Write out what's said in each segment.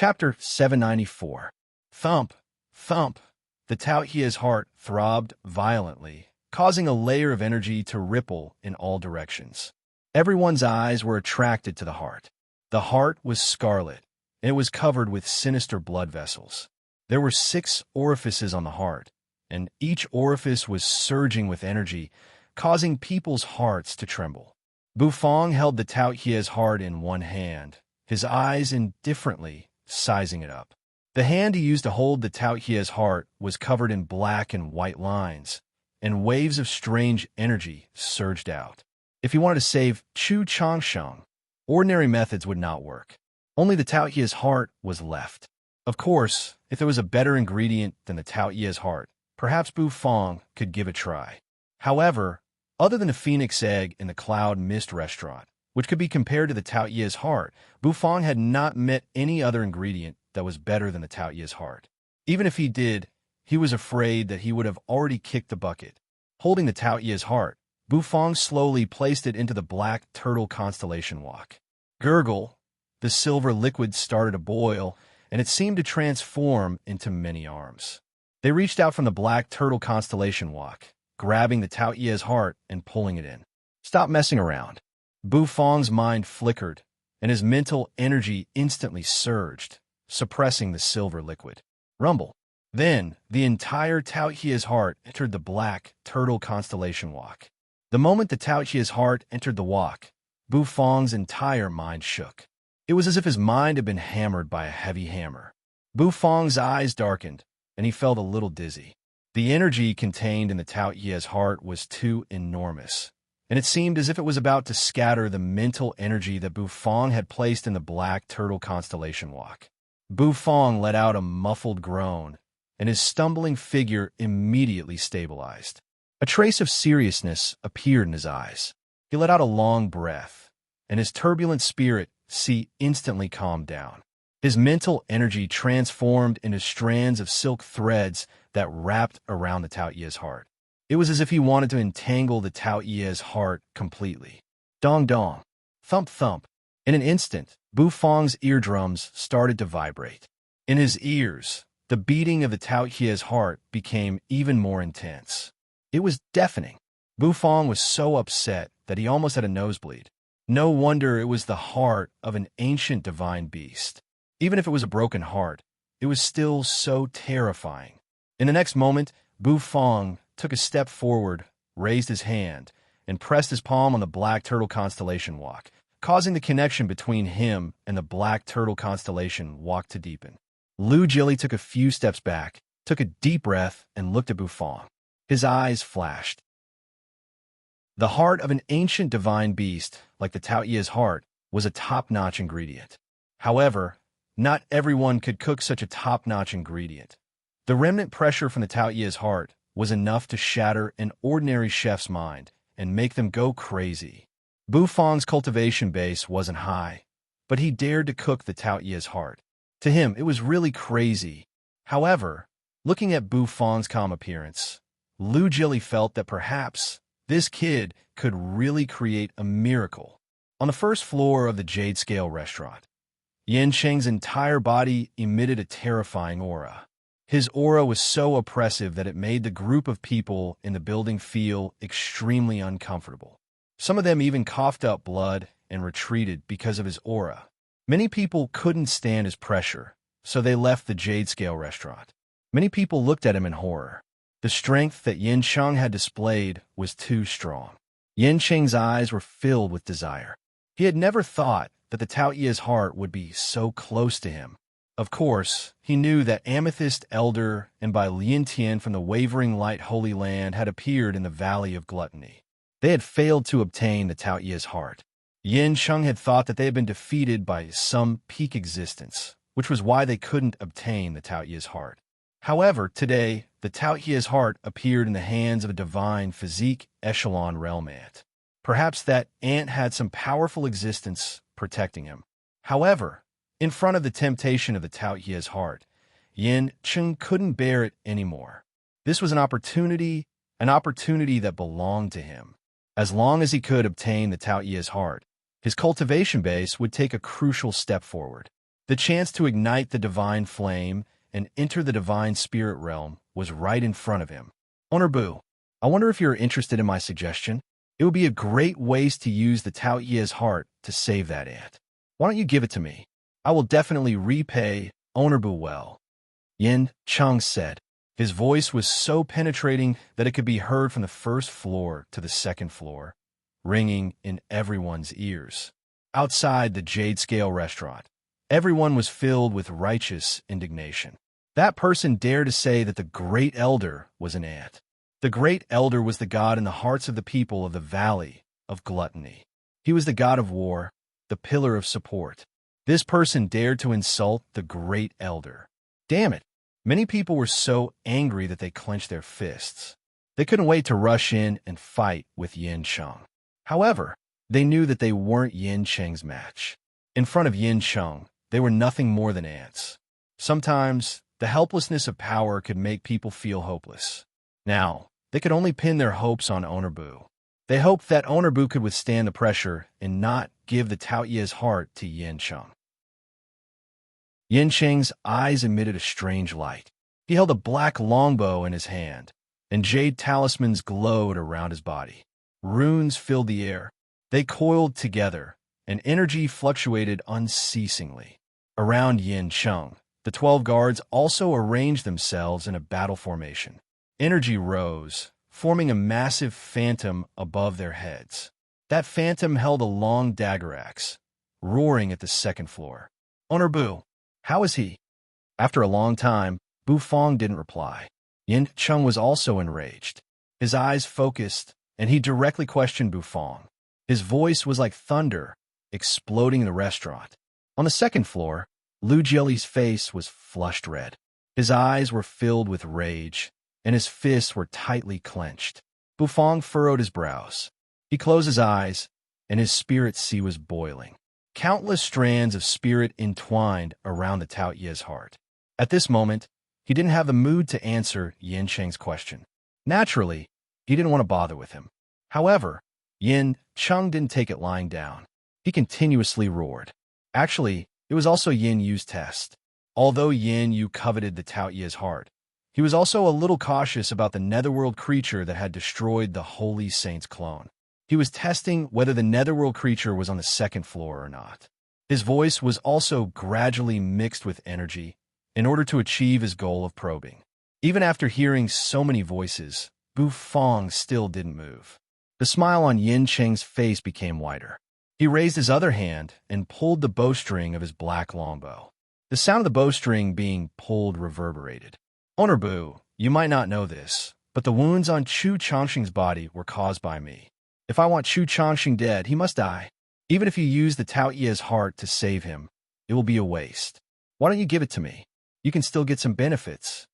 Chapter 794. Thump, thump. The Taotia's heart throbbed violently, causing a layer of energy to ripple in all directions. Everyone's eyes were attracted to the heart. The heart was scarlet, and it was covered with sinister blood vessels. There were 6 orifices on the heart, and each orifice was surging with energy, causing people's hearts to tremble. Bufang held the Taotia's heart in one hand, his eyes indifferently sizing it up. The hand he used to hold the Taotia's heart was covered in black and white lines, and waves of strange energy surged out. If he wanted to save Chu Changsheng, ordinary methods would not work. Only the Taotia's heart was left. Of course, if there was a better ingredient than the Taotia's heart, perhaps Bufang could give a try. However, other than a phoenix egg in the Cloud Mist restaurant, which could be compared to the Taotia's heart, Bufang had not met any other ingredient that was better than the Taotia's heart. Even if he did, he was afraid that he would have already kicked the bucket. Holding the Taotia's heart, Bufang slowly placed it into the black turtle constellation walk. Gurgle, the silver liquid started to boil, and it seemed to transform into many arms. They reached out from the black turtle constellation walk, grabbing the Taotia's heart and pulling it in. Stop messing around. Bufang's mind flickered, and his mental energy instantly surged, suppressing the silver liquid. Rumble. Then, the entire Taotia's heart entered the black turtle constellation walk. The moment the Taotia's heart entered the walk, Bufang's entire mind shook. It was as if his mind had been hammered by a heavy hammer. Bufang's eyes darkened, and he felt a little dizzy. The energy contained in the Taotia's heart was too enormous, and it seemed as if it was about to scatter the mental energy that Bufang had placed in the black turtle constellation walk. Bufang let out a muffled groan, and his stumbling figure immediately stabilized. A trace of seriousness appeared in his eyes. He let out a long breath, and his turbulent spirit instantly calmed down. His mental energy transformed into strands of silk threads that wrapped around the Taotia's heart. It was as if he wanted to entangle the Taotia's heart completely. Dong dong. Thump thump. In an instant, Bufang's eardrums started to vibrate. In his ears, the beating of the Taotia's heart became even more intense. It was deafening. Bufang was so upset that he almost had a nosebleed. No wonder it was the heart of an ancient divine beast. Even if it was a broken heart, it was still so terrifying. In the next moment, Bufang took a step forward, raised his hand, and pressed his palm on the black turtle constellation walk, causing the connection between him and the black turtle constellation walk to deepen. Lu Jili took a few steps back, took a deep breath, and looked at Bufang. His eyes flashed. The heart of an ancient divine beast, like the Taotia's heart, was a top-notch ingredient. However, not everyone could cook such a top-notch ingredient. The remnant pressure from the Taotia's heart was enough to shatter an ordinary chef's mind and make them go crazy. Bufang's cultivation base wasn't high, but he dared to cook the Taotia's heart. To him, it was really crazy. However, looking at Bufang's calm appearance, Lu Jili felt that perhaps this kid could really create a miracle. On the first floor of the Jade Scale restaurant, Yan Cheng's entire body emitted a terrifying aura. His aura was so oppressive that it made the group of people in the building feel extremely uncomfortable. Some of them even coughed up blood and retreated because of his aura. Many people couldn't stand his pressure, so they left the Jade Scale restaurant. Many people looked at him in horror. The strength that Yin Cheng had displayed was too strong. Yin Cheng's eyes were filled with desire. He had never thought that the Taotia's heart would be so close to him. Of course, he knew that Amethyst Elder and Bai Lin Tian from the Wavering Light Holy Land had appeared in the Valley of Gluttony. They had failed to obtain the Taotia's heart. Yin Cheng had thought that they had been defeated by some peak existence, which was why they couldn't obtain the Taotia's heart. However, today, the Taotia's heart appeared in the hands of a divine physique echelon realm ant. Perhaps that ant had some powerful existence protecting him. However, in front of the temptation of the Taotia's heart, Yin Cheng couldn't bear it anymore. This was an opportunity that belonged to him. As long as he could obtain the Taotia's heart, his cultivation base would take a crucial step forward. The chance to ignite the divine flame and enter the divine spirit realm was right in front of him. Owner Boo, I wonder if you're interested in my suggestion? It would be a great waste to use the Tao Ye's heart to save that ant. Why don't you give it to me? I will definitely repay Owner Boo well. Yin Chung said. His voice was so penetrating that it could be heard from the first floor to the second floor, ringing in everyone's ears. Outside the Jade Scale restaurant, everyone was filled with righteous indignation. That person dared to say that the Great Elder was an ant. The Great Elder was the god in the hearts of the people of the Valley of Gluttony. He was the god of war, the pillar of support. This person dared to insult the Great Elder. Damn it! Many people were so angry that they clenched their fists. They couldn't wait to rush in and fight with Yin Chung. However, they knew that they weren't Yin Cheng's match. In front of Yin Chung, they were nothing more than ants. Sometimes, the helplessness of power could make people feel hopeless. Now, they could only pin their hopes on Owner Boo. They hoped that Owner Boo could withstand the pressure and not give the Tao Ye's heart to Yin Chung. Yin Cheng's eyes emitted a strange light. He held a black longbow in his hand, and jade talismans glowed around his body. Runes filled the air. They coiled together, and energy fluctuated unceasingly. Around Yin Chung, the 12 guards also arranged themselves in a battle formation. Energy rose, forming a massive phantom above their heads. That phantom held a long dagger axe, roaring at the second floor. Owner Boo, how is he? After a long time, Bu Fong didn't reply. Yin Chung was also enraged. His eyes focused, and he directly questioned Bu Fong. His voice was like thunder, exploding in the restaurant. On the second floor, Lu Jieli's face was flushed red. His eyes were filled with rage, and his fists were tightly clenched. Bu Fong furrowed his brows. He closed his eyes, and his spirit sea was boiling. Countless strands of spirit entwined around the Tao Ye's heart. At this moment, he didn't have the mood to answer Yin Cheng's question. Naturally, he didn't want to bother with him. However, Yin Chung didn't take it lying down. He continuously roared. Actually, it was also Yin Yu's test. Although Yin Yu coveted the Tao Ye's heart, he was also a little cautious about the netherworld creature that had destroyed the Holy Saint's clone. He was testing whether the netherworld creature was on the second floor or not. His voice was also gradually mixed with energy in order to achieve his goal of probing. Even after hearing so many voices, Bu Fong still didn't move. The smile on Yin Cheng's face became wider. He raised his other hand and pulled the bowstring of his black longbow. The sound of the bowstring being pulled reverberated. Owner Bu, you might not know this, but the wounds on Chu Changxing's body were caused by me. If I want Chu Changxing dead, he must die. Even if you use the Tao Ye's heart to save him, it will be a waste. Why don't you give it to me? You can still get some benefits.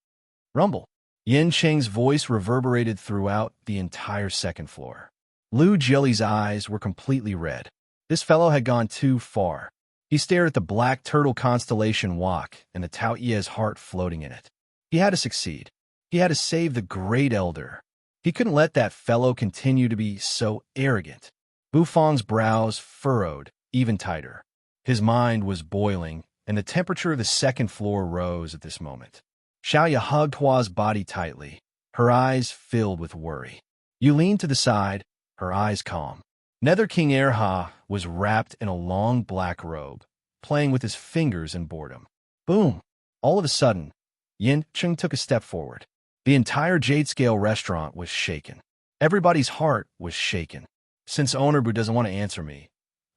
Rumble. Yin Cheng's voice reverberated throughout the entire second floor. Lu Jieli's eyes were completely red. This fellow had gone too far. He stared at the black turtle constellation Wok and the Tao Ye's heart floating in it. He had to succeed. He had to save the Great Elder. He couldn't let that fellow continue to be so arrogant. Bu Fong's brows furrowed even tighter. His mind was boiling, and the temperature of the second floor rose at this moment. Xiaoya hugged Hua's body tightly, her eyes filled with worry. Yu leaned to the side, her eyes calm. Nether King Erha was wrapped in a long black robe, playing with his fingers in boredom. Boom! All of a sudden, Yin Chung took a step forward. The entire Jade Scale restaurant was shaken. Everybody's heart was shaken. Since Owner Bu doesn't want to answer me,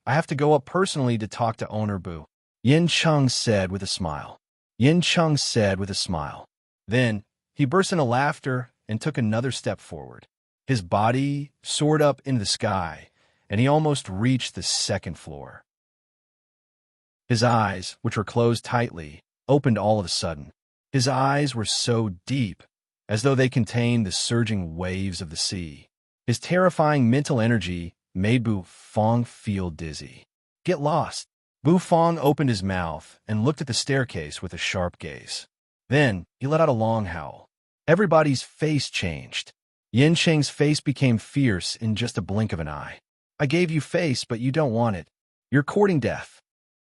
I have to go up personally to talk to Owner Bu, Yin Chung said with a smile. Yin Chung said with a smile. Then, he burst into laughter and took another step forward. His body soared up into the sky, and he almost reached the second floor. His eyes, which were closed tightly, opened all of a sudden. His eyes were so deep, as though they contained the surging waves of the sea. His terrifying mental energy made Bu Fong feel dizzy. Get lost. Bu Fong opened his mouth and looked at the staircase with a sharp gaze. Then, he let out a long howl. Everybody's face changed. Yin Cheng's face became fierce in just a blink of an eye. I gave you face, but you don't want it. You're courting death.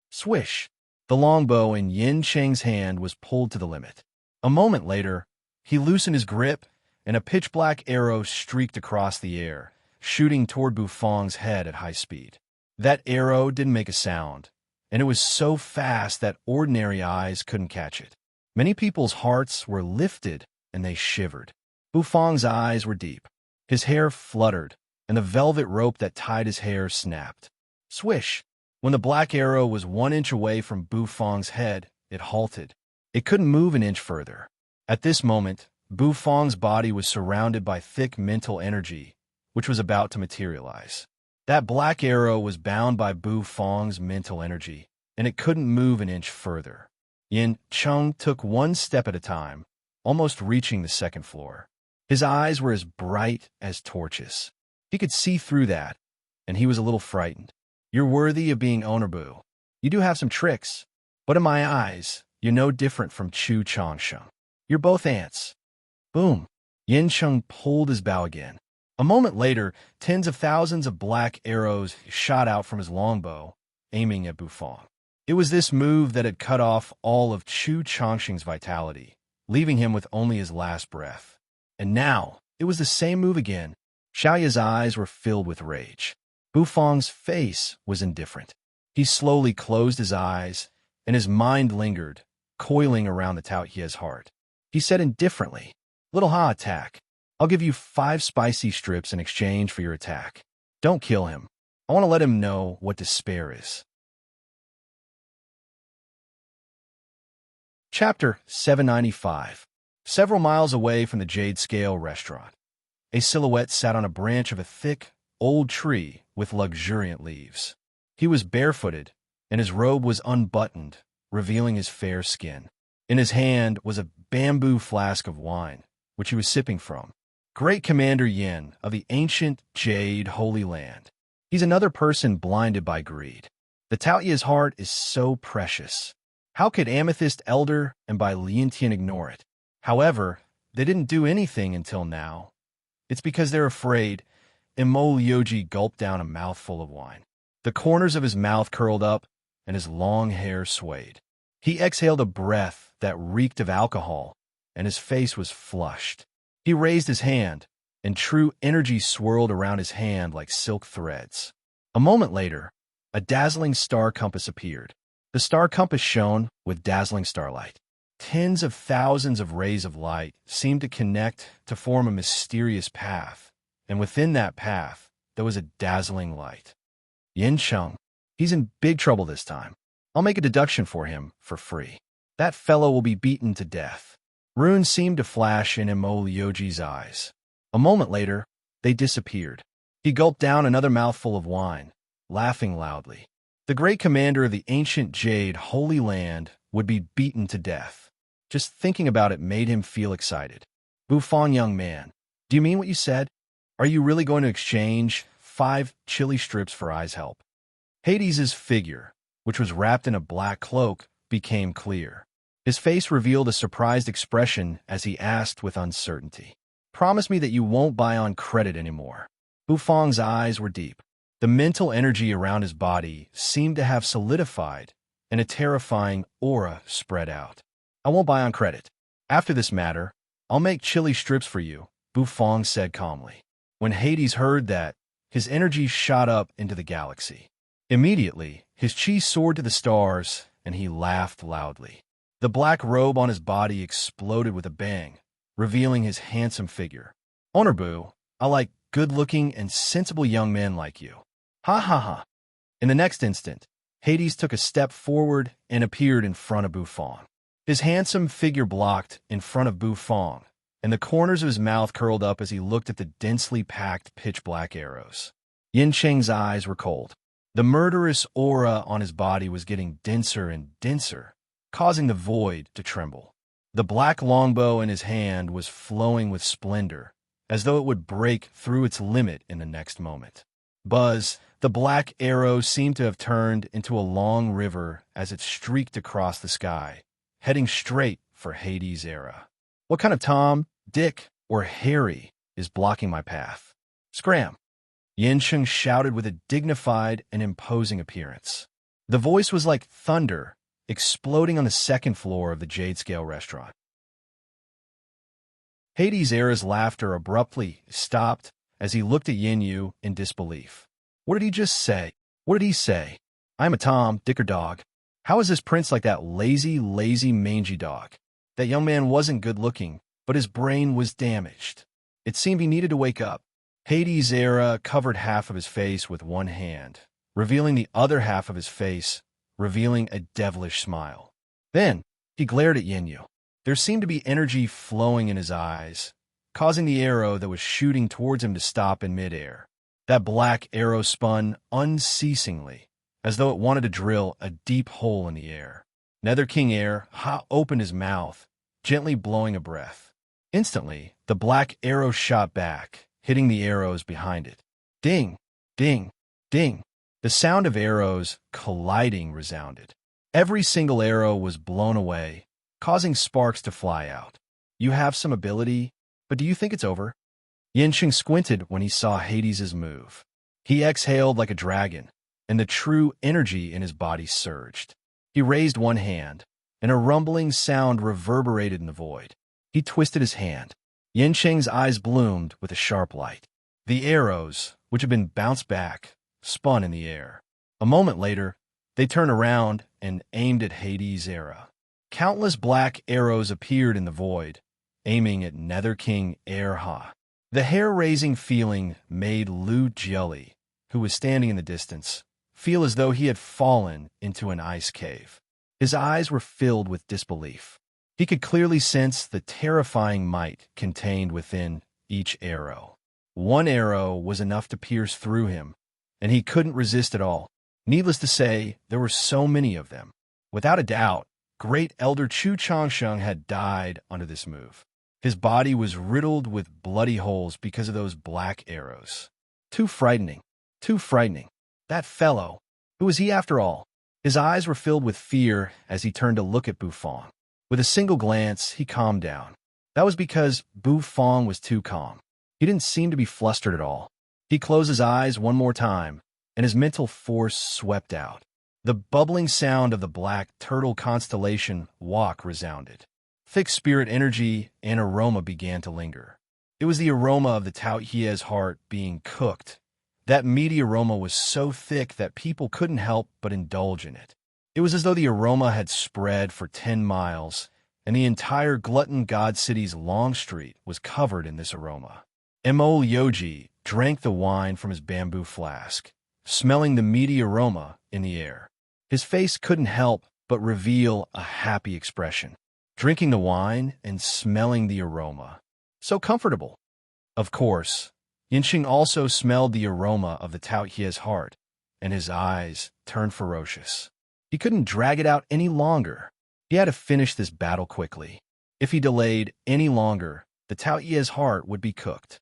Swish. The longbow in Yin Cheng's hand was pulled to the limit. A moment later, he loosened his grip, and a pitch-black arrow streaked across the air, shooting toward Bufang's head at high speed. That arrow didn't make a sound, and it was so fast that ordinary eyes couldn't catch it. Many people's hearts were lifted, and they shivered. Bufang's eyes were deep. His hair fluttered, and the velvet rope that tied his hair snapped. Swish! When the black arrow was 1 inch away from Bufang's head, it halted. It couldn't move an inch further. At this moment, Bufang's body was surrounded by thick mental energy, which was about to materialize. That black arrow was bound by Bufang's mental energy, and it couldn't move an inch further. Yin Cheng took 1 step at a time, almost reaching the 2nd floor. His eyes were as bright as torches. He could see through that, and he was a little frightened. You're worthy of being Honorbu. You do have some tricks, but in my eyes, you're no different from Chu Changsheng. You're both ants. Boom! Yin Cheng pulled his bow again. A moment later, tens of thousands of black arrows shot out from his longbow, aiming at Bufang. It was this move that had cut off all of Chu Changsheng's vitality, leaving him with only his last breath. And now, it was the same move again. Xiaoya's eyes were filled with rage. Bufang's face was indifferent. He slowly closed his eyes, and his mind lingered, coiling around the Tao Hie's heart. He said indifferently, "Little Ha attack. I'll give you 5 spicy strips in exchange for your attack. Don't kill him. I want to let him know what despair is." Chapter 795. Several miles away from the Jade Scale restaurant, a silhouette sat on a branch of a thick, old tree with luxuriant leaves. He was barefooted, and his robe was unbuttoned, revealing his fair skin. In his hand was a bamboo flask of wine, which he was sipping from. Great Commander Yin of the ancient Jade Holy Land. He's another person blinded by greed. The Tao Hie's heart is so precious. How could Amethyst Elder and Bai Liantian ignore it? However, they didn't do anything until now. It's because they're afraid. Mo Liuji gulped down a mouthful of wine. The corners of his mouth curled up, and his long hair swayed. He exhaled a breath that reeked of alcohol, and his face was flushed. He raised his hand, and true energy swirled around his hand like silk threads. A moment later, a dazzling star compass appeared. The star compass shone with dazzling starlight. Tens of thousands of rays of light seemed to connect to form a mysterious path, and within that path, there was a dazzling light. Yin Cheng, he's in big trouble this time. I'll make a deduction for him for free. That fellow will be beaten to death. Runes seemed to flash in Mo Liuji's eyes. A moment later, they disappeared. He gulped down another mouthful of wine, laughing loudly. The great commander of the ancient Jade Holy Land would be beaten to death. Just thinking about it made him feel excited. Bufang, young man, do you mean what you said? Are you really going to exchange 5 chili strips for Eye's help? Hades's figure, which was wrapped in a black cloak, became clear. His face revealed a surprised expression as he asked with uncertainty, "Promise me that you won't buy on credit anymore." Bufang's eyes were deep. The mental energy around his body seemed to have solidified, and a terrifying aura spread out. "I won't buy on credit. After this matter, I'll make chili strips for you," Bufang said calmly. When Hades heard that, his energy shot up into the galaxy. Immediately, his chi soared to the stars, and he laughed loudly. The black robe on his body exploded with a bang, revealing his handsome figure. "Honorbu, I like good-looking and sensible young men like you." Ha ha ha. In the next instant, Hades took a step forward and appeared in front of Bufang. His handsome figure blocked in front of Bufang, and the corners of his mouth curled up as he looked at the densely packed pitch-black arrows. Yin Cheng's eyes were cold. The murderous aura on his body was getting denser and denser, causing the void to tremble. The black longbow in his hand was flowing with splendor, as though it would break through its limit in the next moment. Buzz, the black arrow seemed to have turned into a long river as it streaked across the sky, heading straight for Hades' era. What kind of Tom, Dick, or Harry is blocking my path? Scram! Yin Cheng shouted with a dignified and imposing appearance. The voice was like thunder, exploding on the second floor of the Jade Scale restaurant. Hades' era's laughter abruptly stopped as he looked at Yin Yu in disbelief. What did he just say? What did he say? I'm a Tom, Dicker dog. How is this prince like that lazy, mangy dog? That young man wasn't good-looking, but his brain was damaged. It seemed he needed to wake up. Hades' era covered half of his face with one hand, revealing the other half of his face, revealing a devilish smile. Then, he glared at Yin Yu. There seemed to be energy flowing in his eyes, causing the arrow that was shooting towards him to stop in midair. That black arrow spun unceasingly, as though it wanted to drill a deep hole in the air. Nether King Air opened his mouth, gently blowing a breath. Instantly, the black arrow shot back, hitting the arrows behind it. Ding, ding, ding. The sound of arrows colliding resounded. Every single arrow was blown away, causing sparks to fly out. You have some ability, but do you think it's over? Yanqing squinted when he saw Hades' move. He exhaled like a dragon, and the true energy in his body surged. He raised one hand, and a rumbling sound reverberated in the void. He twisted his hand. Yanqing's eyes bloomed with a sharp light. The arrows, which had been bounced back, spun in the air. A moment later, they turned around and aimed at Hades' era. Countless black arrows appeared in the void, aiming at Nether King Erha. The hair-raising feeling made Lu Jieli, who was standing in the distance, feel as though he had fallen into an ice cave. His eyes were filled with disbelief. He could clearly sense the terrifying might contained within each arrow. One arrow was enough to pierce through him, and he couldn't resist at all. Needless to say, there were so many of them. Without a doubt, Great Elder Chu Changsheng had died under this move. His body was riddled with bloody holes because of those black arrows. Too frightening. Too frightening. That fellow. Who was he after all? His eyes were filled with fear as he turned to look at Bufong. With a single glance, he calmed down. That was because Bufong was too calm. He didn't seem to be flustered at all. He closed his eyes one more time, and his mental force swept out. The bubbling sound of the black turtle constellation walk resounded. Thick spirit energy and aroma began to linger. It was the aroma of the Tao Hie's heart being cooked. That meaty aroma was so thick that people couldn't help but indulge in it. It was as though the aroma had spread for 10 miles, and the entire Glutton God City's long street was covered in this aroma. Mo Yoji drank the wine from his bamboo flask, smelling the meaty aroma in the air. His face couldn't help but reveal a happy expression. Drinking the wine and smelling the aroma. So comfortable. Of course, Yanqing also smelled the aroma of the Tao Hie's heart, and his eyes turned ferocious. He couldn't drag it out any longer. He had to finish this battle quickly. If he delayed any longer, the Tao Hie's heart would be cooked.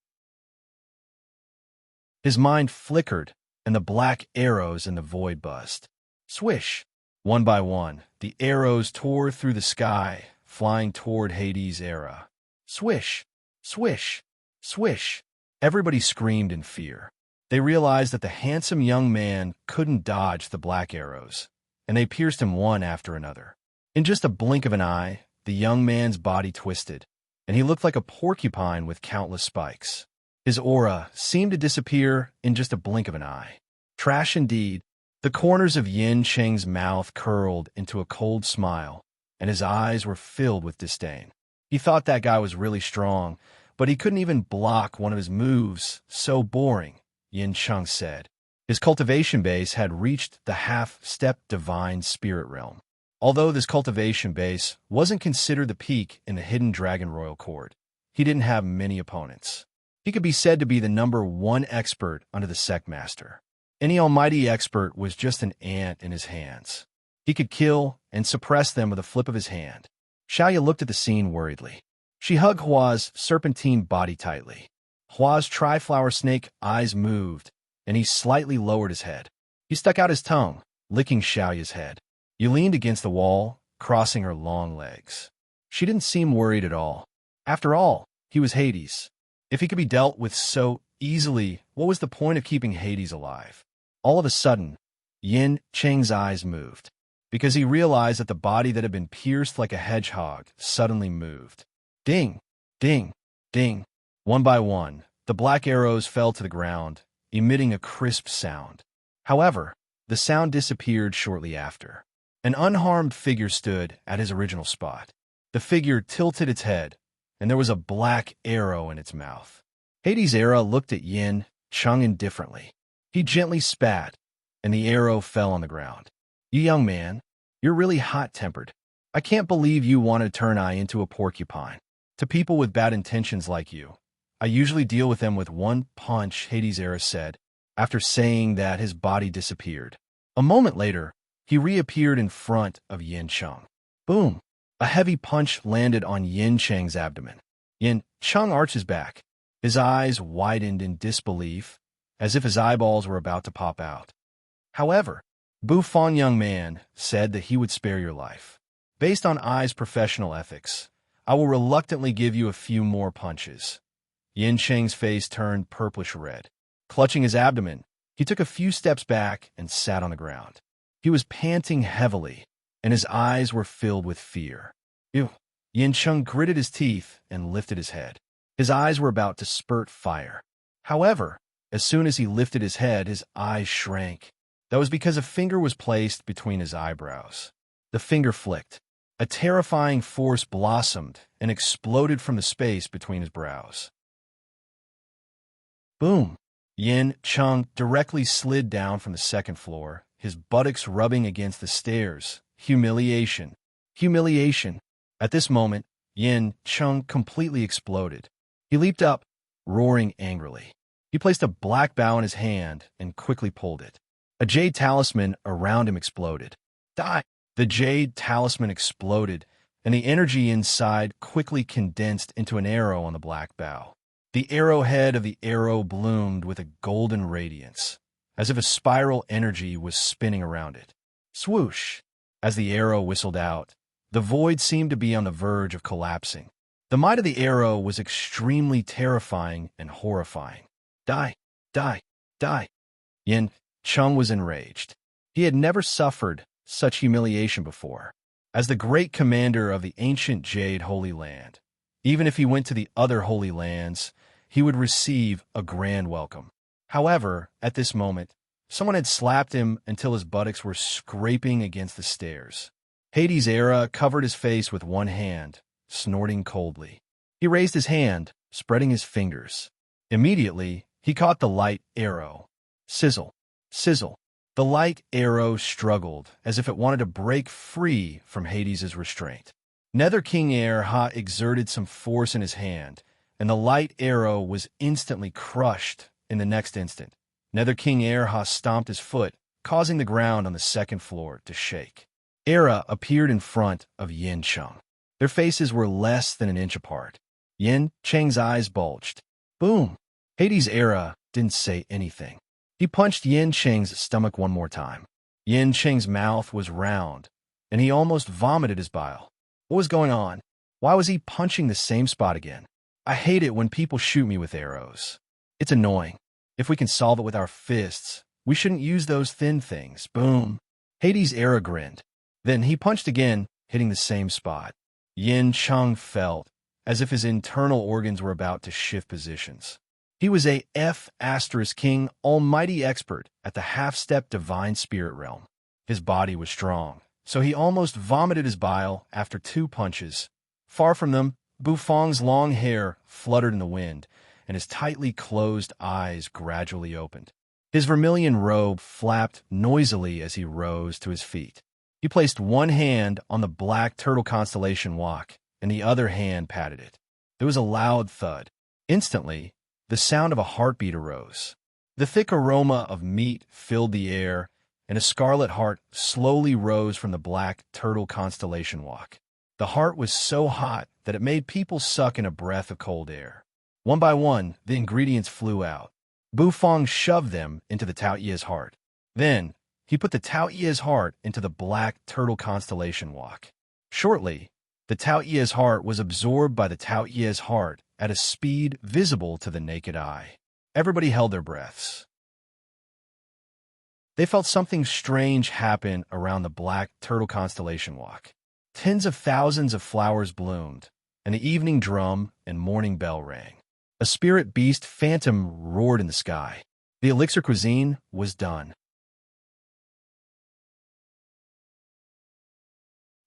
His mind flickered, and the black arrows in the void buzzed. Swish! One by one, the arrows tore through the sky, flying toward Hades' era. Swish! Swish! Swish! Everybody screamed in fear. They realized that the handsome young man couldn't dodge the black arrows, and they pierced him one after another. In just a blink of an eye, the young man's body twisted, and he looked like a porcupine with countless spikes. His aura seemed to disappear in just a blink of an eye. Trash indeed. The corners of Yin Cheng's mouth curled into a cold smile, and his eyes were filled with disdain. He thought that guy was really strong, but he couldn't even block one of his moves. So boring, Yin Cheng said. His cultivation base had reached the half-step divine spirit realm. Although this cultivation base wasn't considered the peak in the hidden Dragon Royal Court, he didn't have many opponents. He could be said to be the #1 expert under the Sect Master. Any almighty expert was just an ant in his hands. He could kill and suppress them with a flip of his hand. Xiaoya looked at the scene worriedly. She hugged Hua's serpentine body tightly. Hua's tri-flower snake eyes moved, and he slightly lowered his head. He stuck out his tongue, licking Xiaoya's head. He leaned against the wall, crossing her long legs. She didn't seem worried at all. After all, he was Hades. If he could be dealt with so easily, what was the point of keeping Hades alive? All of a sudden, Yin Cheng's eyes moved. because he realized that the body that had been pierced like a hedgehog suddenly moved. Ding, ding, ding. One by one, the black arrows fell to the ground, emitting a crisp sound. However, the sound disappeared shortly after. An unharmed figure stood at his original spot. The figure tilted its head, and there was a black arrow in its mouth. Hades' Era looked at Yin Chung indifferently. He gently spat, and the arrow fell on the ground. "You young man, you're really hot-tempered. I can't believe you want to turn I into a porcupine. To people with bad intentions like you, I usually deal with them with one punch," Hades' Era said. After saying that, his body disappeared. A moment later, he reappeared in front of Yin Chung. Boom! A heavy punch landed on Yin Chang's abdomen. Yin Chung arched his back. His eyes widened in disbelief, as if his eyeballs were about to pop out. However, Bufong young man said that he would spare your life. Based on I's professional ethics, I will reluctantly give you a few more punches. Yin Chang's face turned purplish red. Clutching his abdomen, he took a few steps back and sat on the ground. He was panting heavily, and his eyes were filled with fear. Ew! Yin Chung gritted his teeth and lifted his head. His eyes were about to spurt fire. However, as soon as he lifted his head, his eyes shrank. That was because a finger was placed between his eyebrows. The finger flicked. A terrifying force blossomed and exploded from the space between his brows. Boom! Yin Chung directly slid down from the second floor, his buttocks rubbing against the stairs. Humiliation. Humiliation. At this moment, Yin Chung completely exploded. He leaped up, roaring angrily. He placed a black bow in his hand and quickly pulled it. A jade talisman around him exploded. Die! The jade talisman exploded, and the energy inside quickly condensed into an arrow on the black bow. The arrowhead of the arrow bloomed with a golden radiance, as if a spiral energy was spinning around it. Swoosh! As the arrow whistled out, the void seemed to be on the verge of collapsing. The might of the arrow was extremely terrifying and horrifying. Die! Die! Die! Yin Chung was enraged. He had never suffered such humiliation before. As the great commander of the ancient Jade Holy Land, even if he went to the other Holy Lands, he would receive a grand welcome. However, at this moment, someone had slapped him until his buttocks were scraping against the stairs. Hades' Era covered his face with one hand, snorting coldly. He raised his hand, spreading his fingers. Immediately, he caught the light arrow. Sizzle, sizzle. The light arrow struggled as if it wanted to break free from Hades' restraint. Nether King Air-Ha exerted some force in his hand, and the light arrow was instantly crushed in the next instant. Nether King Air-Ha stomped his foot, causing the ground on the second floor to shake. Era appeared in front of Yin Chung. Their faces were less than an inch apart. Yin Chang's eyes bulged. Boom! Hades' Era didn't say anything. He punched Yin Chang's stomach one more time. Yin Chang's mouth was round, and he almost vomited his bile. What was going on? Why was he punching the same spot again? I hate it when people shoot me with arrows. It's annoying. If we can solve it with our fists, we shouldn't use those thin things. Boom! Hades' Era grinned. Then he punched again, hitting the same spot. Yin Chung felt as if his internal organs were about to shift positions. He was a F***king almighty expert at the half-step divine spirit realm. His body was strong, so he almost vomited his bile after 2 punches. Far from them, Bufong's long hair fluttered in the wind, and his tightly closed eyes gradually opened. His vermilion robe flapped noisily as he rose to his feet. He placed one hand on the black turtle constellation walk, and the other hand patted it. There was a loud thud. Instantly, the sound of a heartbeat arose. The thick aroma of meat filled the air, and a scarlet heart slowly rose from the black turtle constellation walk. The heart was so hot that it made people suck in a breath of cold air. One by one, the ingredients flew out. Bufong shoved them into the Tao Ye's heart. Then, he put the Tao Ye's heart into the black turtle constellation walk. Shortly, the Tao Ye's heart was absorbed by the Tao Ye's heart at a speed visible to the naked eye. Everybody held their breaths. They felt something strange happen around the Black Turtle constellation walk. Tens of thousands of flowers bloomed, and the evening drum and morning bell rang. A spirit beast phantom roared in the sky. The elixir cuisine was done.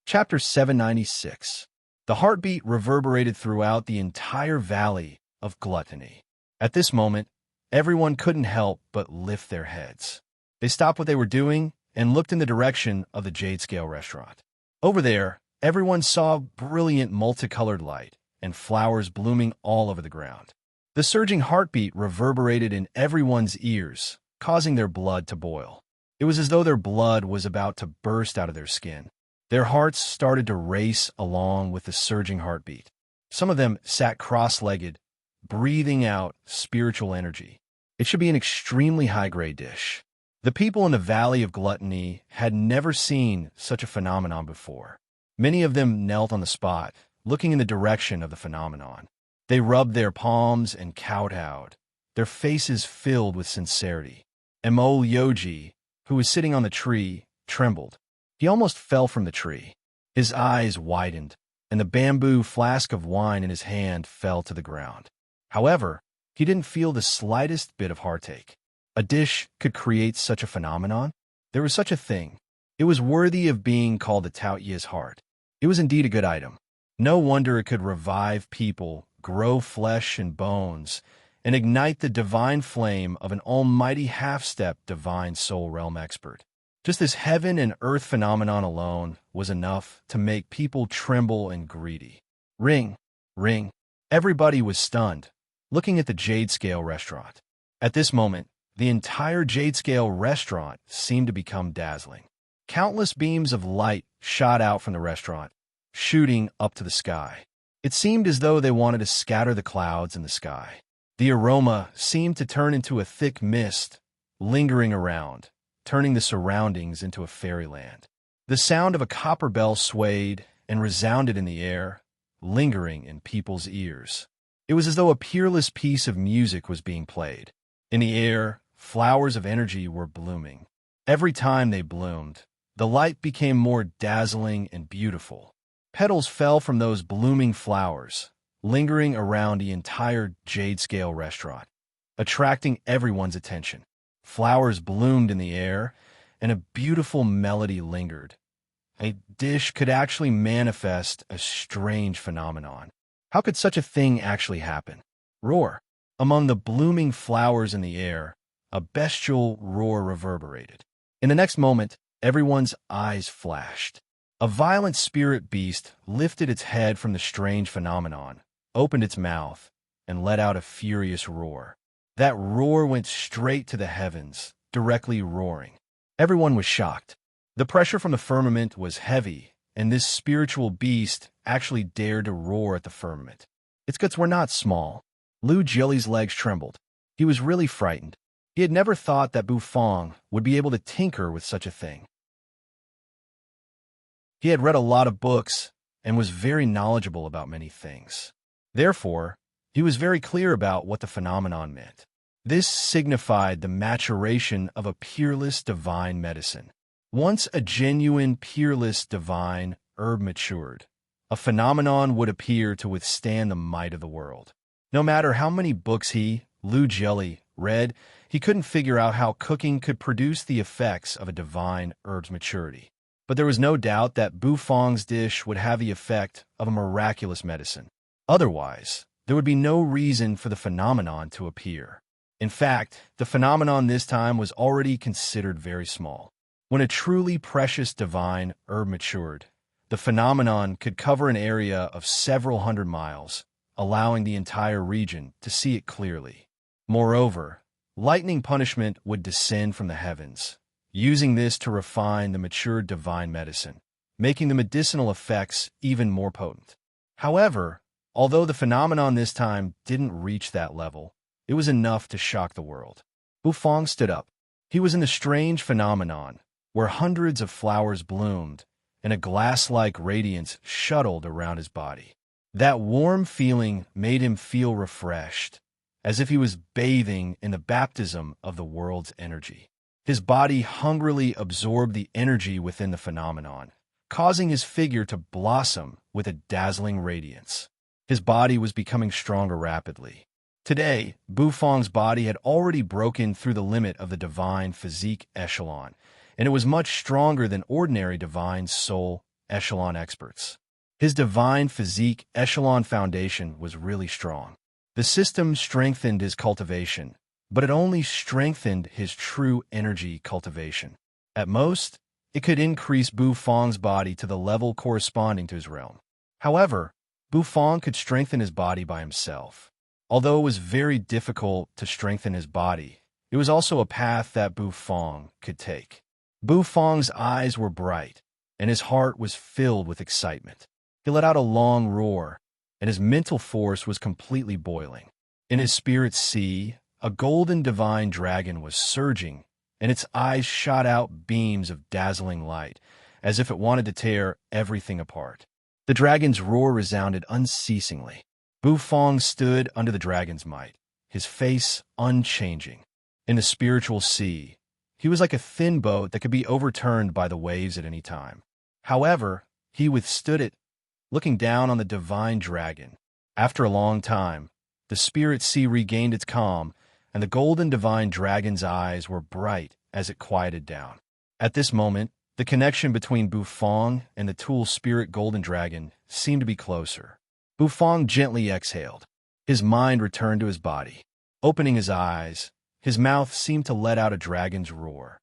Chapter 796. The heartbeat reverberated throughout the entire valley of gluttony. At this moment, everyone couldn't help but lift their heads. They stopped what they were doing and looked in the direction of the Jade Scale restaurant. Over there, everyone saw brilliant multicolored light and flowers blooming all over the ground. The surging heartbeat reverberated in everyone's ears, causing their blood to boil. It was as though their blood was about to burst out of their skin. Their hearts started to race along with the surging heartbeat. Some of them sat cross-legged, breathing out spiritual energy. It should be an extremely high-grade dish. The people in the Valley of Gluttony had never seen such a phenomenon before. Many of them knelt on the spot, looking in the direction of the phenomenon. They rubbed their palms and kowtowed, their faces filled with sincerity. Emol Yoji, who was sitting on the tree, trembled. He almost fell from the tree. His eyes widened, and the bamboo flask of wine in his hand fell to the ground. However, he didn't feel the slightest bit of heartache. A dish could create such a phenomenon? There was such a thing. It was worthy of being called the Taoyia's heart. It was indeed a good item. No wonder it could revive people, grow flesh and bones, and ignite the divine flame of an almighty half-step divine soul realm expert. Just this heaven and earth phenomenon alone was enough to make people tremble and greedy. Ring, ring. Everybody was stunned, looking at the Jade Scale restaurant. At this moment, the entire Jade Scale restaurant seemed to become dazzling. Countless beams of light shot out from the restaurant, shooting up to the sky. It seemed as though they wanted to scatter the clouds in the sky. The aroma seemed to turn into a thick mist, lingering around, turning the surroundings into a fairyland. The sound of a copper bell swayed and resounded in the air, lingering in people's ears. It was as though a peerless piece of music was being played. In the air, flowers of energy were blooming. Every time they bloomed, the light became more dazzling and beautiful. Petals fell from those blooming flowers, lingering around the entire Jade Scale restaurant, attracting everyone's attention. Flowers bloomed in the air, and a beautiful melody lingered. A dish could actually manifest a strange phenomenon. How could such a thing actually happen? Roar. Among the blooming flowers in the air, a bestial roar reverberated. In the next moment, everyone's eyes flashed. A violent spirit beast lifted its head from the strange phenomenon, opened its mouth, and let out a furious roar. That roar went straight to the heavens, directly roaring. Everyone was shocked. The pressure from the firmament was heavy, and this spiritual beast actually dared to roar at the firmament. Its guts were not small. Lu Jieli's legs trembled. He was really frightened. He had never thought that Bufang would be able to tinker with such a thing. He had read a lot of books and was very knowledgeable about many things. Therefore, he was very clear about what the phenomenon meant. This signified the maturation of a peerless divine medicine. Once a genuine, peerless divine herb matured, a phenomenon would appear to withstand the might of the world. No matter how many books Lu Jieli, read, he couldn't figure out how cooking could produce the effects of a divine herb's maturity. But there was no doubt that Bufang's dish would have the effect of a miraculous medicine. Otherwise, there would be no reason for the phenomenon to appear. In fact, the phenomenon this time was already considered very small. When a truly precious divine herb matured, the phenomenon could cover an area of several hundred miles, allowing the entire region to see it clearly. Moreover, lightning punishment would descend from the heavens, using this to refine the matured divine medicine, making the medicinal effects even more potent. However, although the phenomenon this time didn't reach that level, it was enough to shock the world. Bufang stood up. He was in the strange phenomenon, where hundreds of flowers bloomed, and a glass-like radiance shuttled around his body. That warm feeling made him feel refreshed, as if he was bathing in the baptism of the world's energy. His body hungrily absorbed the energy within the phenomenon, causing his figure to blossom with a dazzling radiance. His body was becoming stronger rapidly. Today, Bufang's body had already broken through the limit of the divine physique echelon, and it was much stronger than ordinary divine soul echelon experts. His divine physique echelon foundation was really strong. The system strengthened his cultivation, but it only strengthened his true energy cultivation. At most, it could increase Bufang's body to the level corresponding to his realm. However, Bufang could strengthen his body by himself. Although it was very difficult to strengthen his body, it was also a path that Bufang could take. Bufang's eyes were bright, and his heart was filled with excitement. He let out a long roar, and his mental force was completely boiling. In his spirit sea, a golden divine dragon was surging, and its eyes shot out beams of dazzling light, as if it wanted to tear everything apart. The dragon's roar resounded unceasingly. Bufang stood under the dragon's might, his face unchanging. In the spiritual sea, he was like a thin boat that could be overturned by the waves at any time. However, he withstood it, looking down on the divine dragon. After a long time, the spirit sea regained its calm, and the golden divine dragon's eyes were bright as it quieted down. At this moment, the connection between Bufang and the tool spirit golden dragon seemed to be closer. Bufang gently exhaled. His mind returned to his body. Opening his eyes, his mouth seemed to let out a dragon's roar.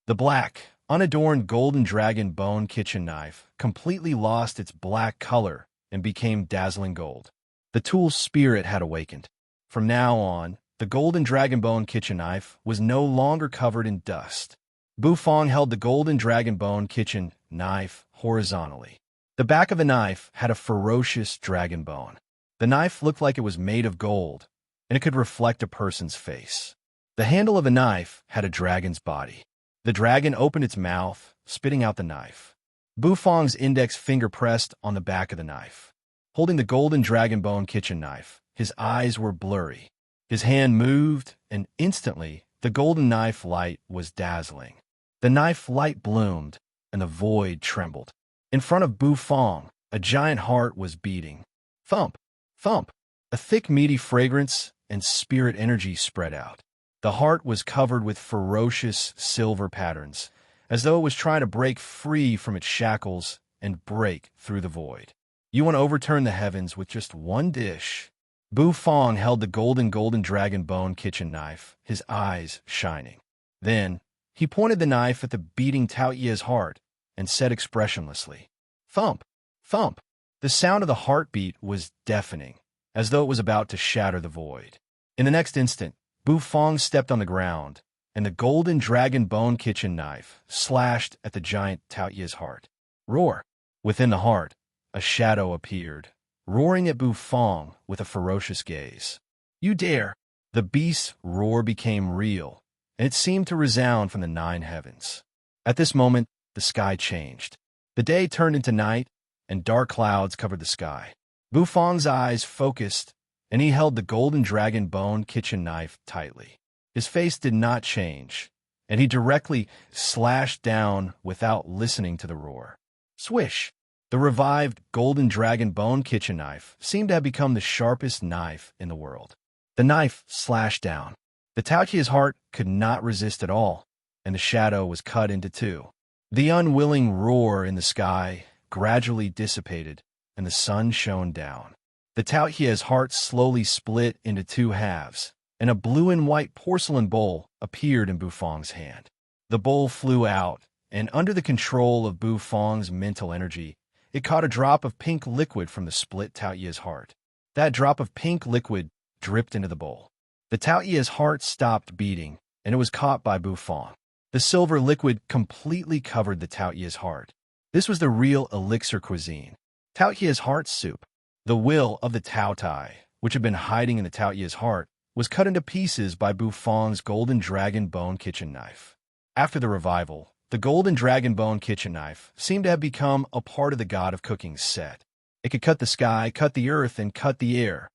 The black, unadorned golden dragon bone kitchen knife completely lost its black color and became dazzling gold. The tool spirit had awakened. From now on, the golden dragon bone kitchen knife was no longer covered in dust. Bufang held the golden dragon bone kitchen knife horizontally. The back of the knife had a ferocious dragon bone. The knife looked like it was made of gold, and it could reflect a person's face. The handle of the knife had a dragon's body. The dragon opened its mouth, spitting out the knife. Bufang's index finger pressed on the back of the knife. Holding the golden dragon bone kitchen knife, his eyes were blurry. His hand moved, and instantly, the golden knife light was dazzling. The knife light bloomed, and the void trembled. In front of Bufang, a giant heart was beating. Thump, thump. A thick, meaty fragrance and spirit energy spread out. The heart was covered with ferocious silver patterns, as though it was trying to break free from its shackles and break through the void. You want to overturn the heavens with just one dish. Bufang held the golden dragon bone kitchen knife, his eyes shining. Then, he pointed the knife at the beating Tao Ye's heart and said expressionlessly, "Thump, thump." The sound of the heartbeat was deafening, as though it was about to shatter the void. In the next instant, Bufang stepped on the ground, and the golden dragon bone kitchen knife slashed at the giant Tao Ye's heart. Roar! Within the heart, a shadow appeared, roaring at Bufang with a ferocious gaze. "You dare!" The beast's roar became real, and it seemed to resound from the 9 heavens. At this moment, the sky changed. The day turned into night, and dark clouds covered the sky. Bufang's eyes focused, and he held the golden dragon bone kitchen knife tightly. His face did not change, and he directly slashed down without listening to the roar. Swish! The revived golden dragon bone kitchen knife seemed to have become the sharpest knife in the world. The knife slashed down. The Tao Qie's heart could not resist at all, and the shadow was cut into 2. The unwilling roar in the sky gradually dissipated, and the sun shone down. The Tao Qie's heart slowly split into 2 halves, and a blue and white porcelain bowl appeared in Bufang's hand. The bowl flew out, and under the control of Bufang's mental energy, it caught a drop of pink liquid from the split Tao Qie's heart. That drop of pink liquid dripped into the bowl. The Tao Qie's heart stopped beating, and it was caught by Bufang. The silver liquid completely covered the Tao Qie's heart. This was the real elixir cuisine. Tao Qie's heart soup. The will of the Tao Tai, which had been hiding in the Tao Qie's heart, was cut into pieces by Bufang's golden dragon bone kitchen knife. After the revival, the golden dragon bone kitchen knife seemed to have become a part of the god of cooking's set. It could cut the sky, cut the earth, and cut the air.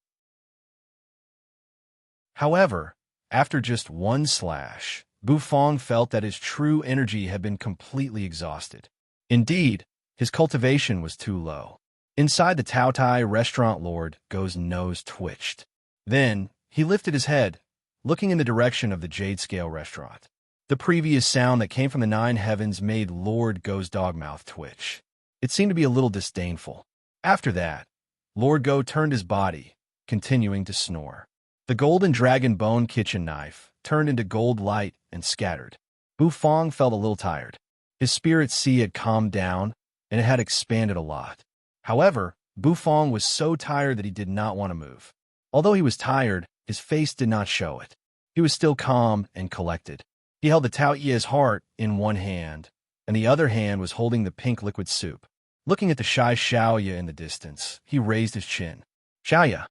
However, After just one slash, Bufong felt that his true energy had been completely exhausted. Indeed, his cultivation was too low. Inside the Tao Tai restaurant, Lord Go's nose twitched. Then, he lifted his head, looking in the direction of the Jade Scale restaurant. The previous sound that came from the nine heavens made Lord Go's dogmouth twitch. It seemed to be a little disdainful. After that, Lord Go turned his body, continuing to snore. The golden dragon bone kitchen knife turned into gold light and scattered. Bufong felt a little tired. His spirit sea had calmed down, and it had expanded a lot. However, Bufong was so tired that he did not want to move. Although he was tired, his face did not show it. He was still calm and collected. He held the Tao Ye's heart in one hand, and the other hand was holding the pink liquid soup. Looking at the shy Xiaoya in the distance, he raised his chin. Xiaoya,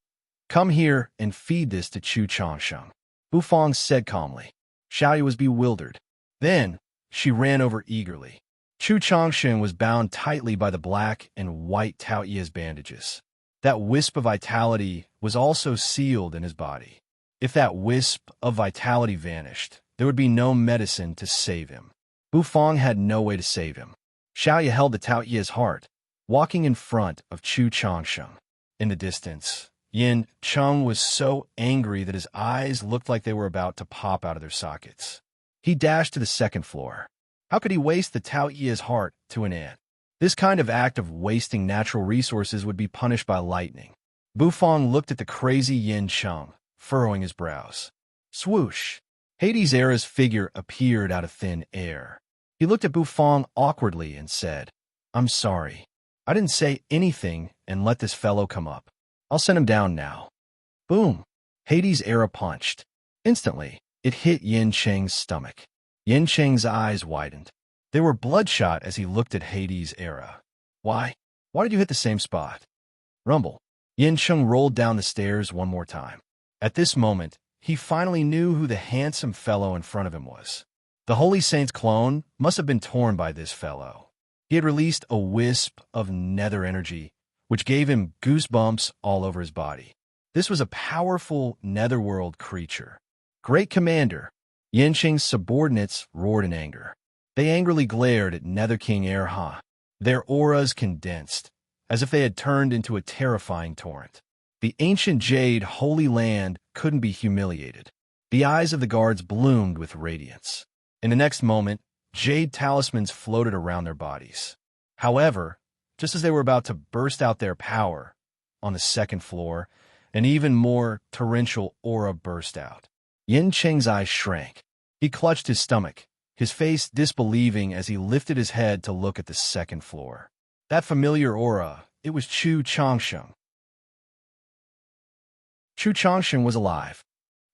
come here and feed this to Chu Changsheng, Bufong said calmly. Xiaoya was bewildered. Then, she ran over eagerly. Chu Changsheng was bound tightly by the black and white Tao Ye's bandages. That wisp of vitality was also sealed in his body. If that wisp of vitality vanished, there would be no medicine to save him. Bufong had no way to save him. Xiaoya held the Tao Ye's heart, walking in front of Chu Changsheng. In the distance, Yin Cheng was so angry that his eyes looked like they were about to pop out of their sockets. He dashed to the second floor. How could he waste the Tao Ye's heart to an ant? This kind of act of wasting natural resources would be punished by lightning. Bufong looked at the crazy Yin Cheng, furrowing his brows. Swoosh! Hades' Era's figure appeared out of thin air. He looked at Bufong awkwardly and said, I'm sorry. I didn't say anything and let this fellow come up. I'll send him down now. Boom! Hades' Era punched. Instantly, it hit Yin Cheng's stomach. Yin Cheng's eyes widened. They were bloodshot as he looked at Hades' Era. Why? Why did you hit the same spot? Rumble. Yin Cheng rolled down the stairs one more time. At this moment, he finally knew who the handsome fellow in front of him was. The Holy Saint's clone must have been torn by this fellow. He had released a wisp of nether energy, which gave him goosebumps all over his body. This was a powerful netherworld creature. Great Commander! Yin Cheng's subordinates roared in anger. They angrily glared at Nether King Erha. Their auras condensed, as if they had turned into a terrifying torrent. The ancient Jade Holy Land couldn't be humiliated. The eyes of the guards bloomed with radiance. In the next moment, Jade talismans floated around their bodies. However, just as they were about to burst out their power, on the second floor, an even more torrential aura burst out. Yin Cheng's eyes shrank. He clutched his stomach, his face disbelieving as he lifted his head to look at the second floor. That familiar aura, it was Chu Changsheng. Chu Changsheng was alive.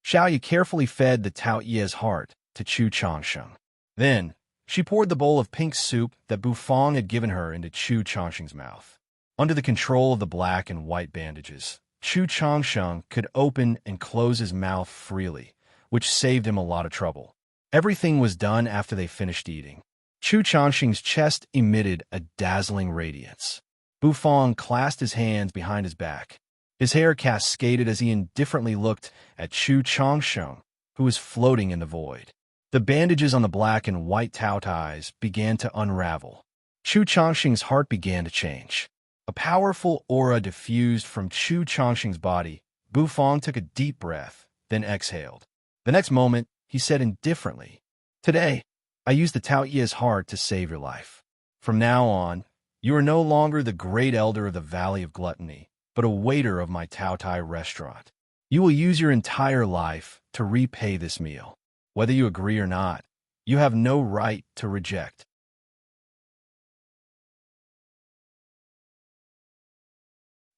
Xiaoya carefully fed the Tao Ye's heart to Chu Changsheng. Then, she poured the bowl of pink soup that Bufong had given her into Chu Changsheng's mouth. Under the control of the black and white bandages, Chu Changsheng could open and close his mouth freely, which saved him a lot of trouble. Everything was done after they finished eating. Chu Changsheng's chest emitted a dazzling radiance. Bufong clasped his hands behind his back. His hair cascaded as he indifferently looked at Chu Changsheng, who was floating in the void. The bandages on the black and white Tao Tais began to unravel. Chu Changsheng's heart began to change. A powerful aura diffused from Chu Changsheng's body. Bufong took a deep breath, then exhaled. The next moment, he said indifferently, Today, I used the Tao Ye's heart to save your life. From now on, you are no longer the great elder of the Valley of Gluttony, but a waiter of my Tao Tai restaurant. You will use your entire life to repay this meal. Whether you agree or not, you have no right to reject.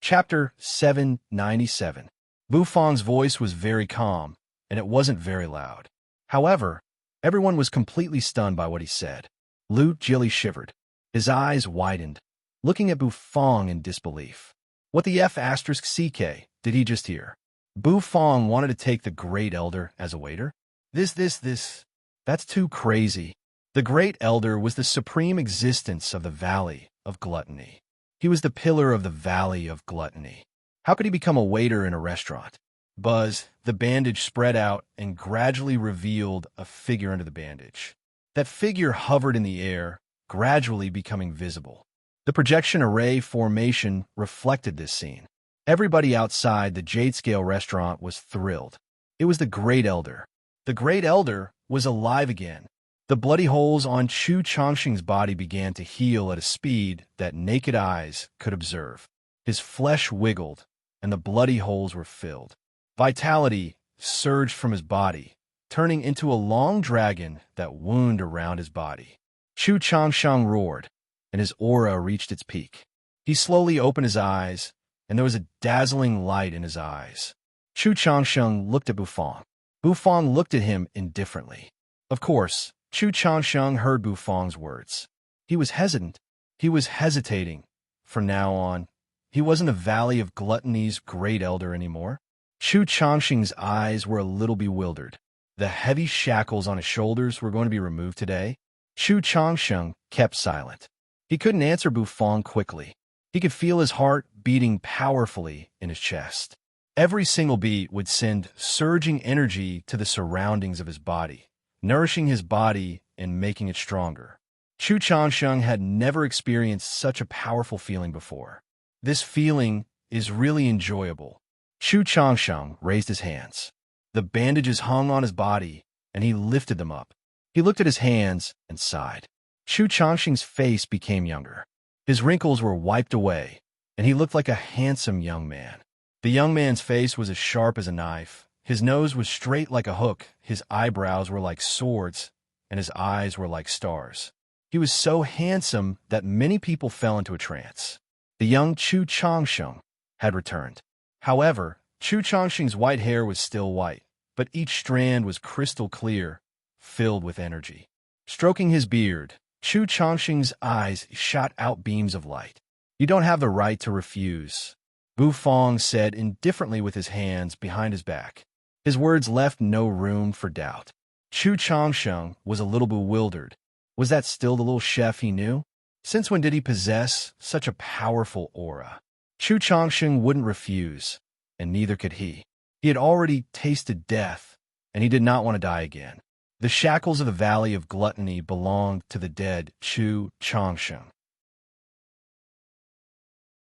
Chapter 797. Bufong's voice was very calm, and it wasn't very loud. However, everyone was completely stunned by what he said. Lu Jilly shivered. His eyes widened, looking at Bufong in disbelief. What the F***CK did he just hear? Bufong wanted to take the Great Elder as a waiter? This. That's too crazy. The Great Elder was the supreme existence of the Valley of Gluttony. He was the pillar of the Valley of Gluttony. How could he become a waiter in a restaurant? Buzz, the bandage spread out and gradually revealed a figure under the bandage. That figure hovered in the air, gradually becoming visible. The projection array formation reflected this scene. Everybody outside the Jade Scale restaurant was thrilled. It was the Great Elder. The Great Elder was alive again. The bloody holes on Chu Chongqing's body began to heal at a speed that naked eyes could observe. His flesh wiggled, and the bloody holes were filled. Vitality surged from his body, turning into a long dragon that wound around his body. Chu Chongqing roared, and his aura reached its peak. He slowly opened his eyes, and there was a dazzling light in his eyes. Chu Chongqing looked at Bufang. Bufang looked at him indifferently. Of course, Chu Chongqing heard Bufang's words. He was hesitant. He was hesitating. From now on, he wasn't a Valley of Gluttony's Great Elder anymore. Chu Chongqing's eyes were a little bewildered. The heavy shackles on his shoulders were going to be removed today. Chu Chongqing kept silent. He couldn't answer Bufang quickly. He could feel his heart beating powerfully in his chest. Every single beat would send surging energy to the surroundings of his body, nourishing his body and making it stronger. Chu Chongqing had never experienced such a powerful feeling before. This feeling is really enjoyable. Chu Chongqing raised his hands. The bandages hung on his body, and he lifted them up. He looked at his hands and sighed. Chu Chongqing's face became younger. His wrinkles were wiped away, and he looked like a handsome young man. The young man's face was as sharp as a knife. His nose was straight like a hook, his eyebrows were like swords, and his eyes were like stars. He was so handsome that many people fell into a trance. The young Chu Chongqing had returned. However, Chu Chongqing's white hair was still white, but each strand was crystal clear, filled with energy. Stroking his beard, Chu Chongqing's eyes shot out beams of light. "You don't have the right to refuse," Bufang said indifferently with his hands behind his back. His words left no room for doubt. Chu Chongqing was a little bewildered. Was that still the little chef he knew? Since when did he possess such a powerful aura? Chu Chongqing wouldn't refuse, and neither could he. He had already tasted death, and he did not want to die again. The shackles of the Valley of Gluttony belonged to the dead Chu Chongqing.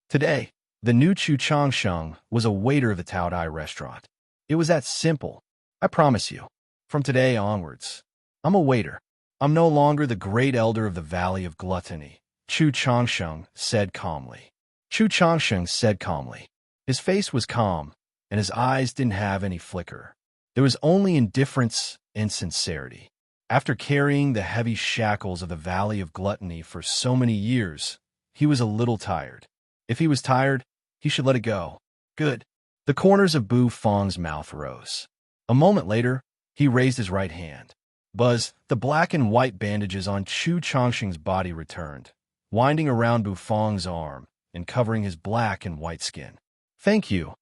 Today, the new Chu Chongqing was a waiter of the Tao Dai restaurant. It was that simple. I promise you, from today onwards, I'm a waiter. I'm no longer the Great Elder of the Valley of Gluttony, Chu Chongqing said calmly. Chu Chongqing said calmly. His face was calm, and his eyes didn't have any flicker. There was only indifference and sincerity. After carrying the heavy shackles of the Valley of Gluttony for so many years, he was a little tired. If he was tired, he should let it go. Good. The corners of Bufang's mouth rose. A moment later, he raised his right hand. Buzz, the black and white bandages on Chu Chongqing's body returned, winding around Bufang's arm and covering his black and white skin. "Thank you,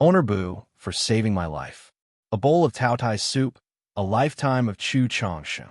Owner Bu, for saving my life. A bowl of Tao Tai soup, a lifetime of Chu Chongqing."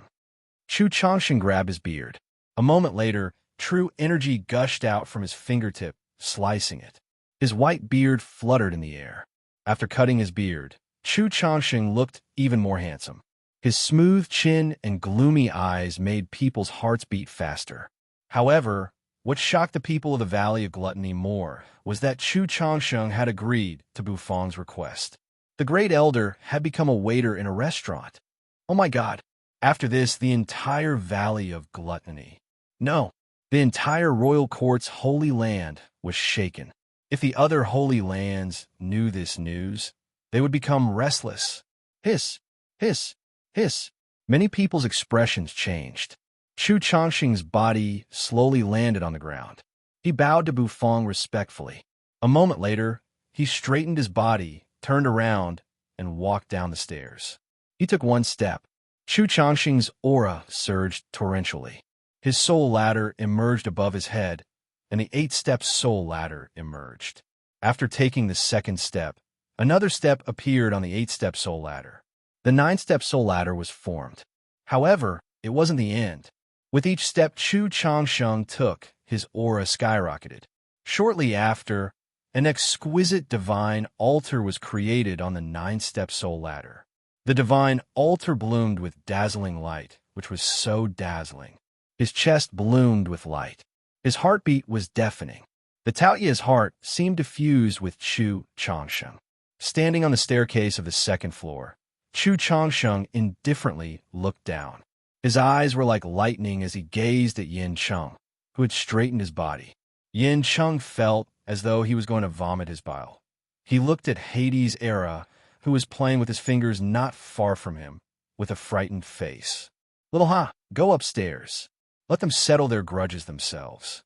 Chu Chongqing grabbed his beard. A moment later, true energy gushed out from his fingertip, slicing it. His white beard fluttered in the air. After cutting his beard, Chu Chongqing looked even more handsome. His smooth chin and gloomy eyes made people's hearts beat faster. However, what shocked the people of the Valley of Gluttony more was that Chu Chongqing had agreed to Bufang's request. The Great Elder had become a waiter in a restaurant. Oh my God! After this, the entire Valley of Gluttony, no, the entire royal court's holy land was shaken. If the other holy lands knew this news, they would become restless. Hiss, hiss, hiss. Many people's expressions changed. Chu Chongqing's body slowly landed on the ground. He bowed to Bufang respectfully. A moment later, he straightened his body, turned around, and walked down the stairs. He took one step. Chu Chongqing's aura surged torrentially. His soul ladder emerged above his head, and the 8-step soul ladder emerged. After taking the second step, another step appeared on the 8-step soul ladder. The 9-step soul ladder was formed. However, it wasn't the end. With each step Chu Chongqing took, his aura skyrocketed. Shortly after, An exquisite divine altar was created on the 9-step soul ladder. The divine altar bloomed with dazzling light, which was so dazzling. His chest bloomed with light. His heartbeat was deafening. The Taoye's heart seemed to fuse with Chu Changsheng. Standing on the staircase of the second floor, Chu Changsheng indifferently looked down. His eyes were like lightning as he gazed at Yin Cheng, who had straightened his body. Yin Cheng felt as though he was going to vomit his bile. He looked at Hades' Era, who was playing with his fingers not far from him, with a frightened face. "Little Ha, go upstairs. Let them settle their grudges themselves."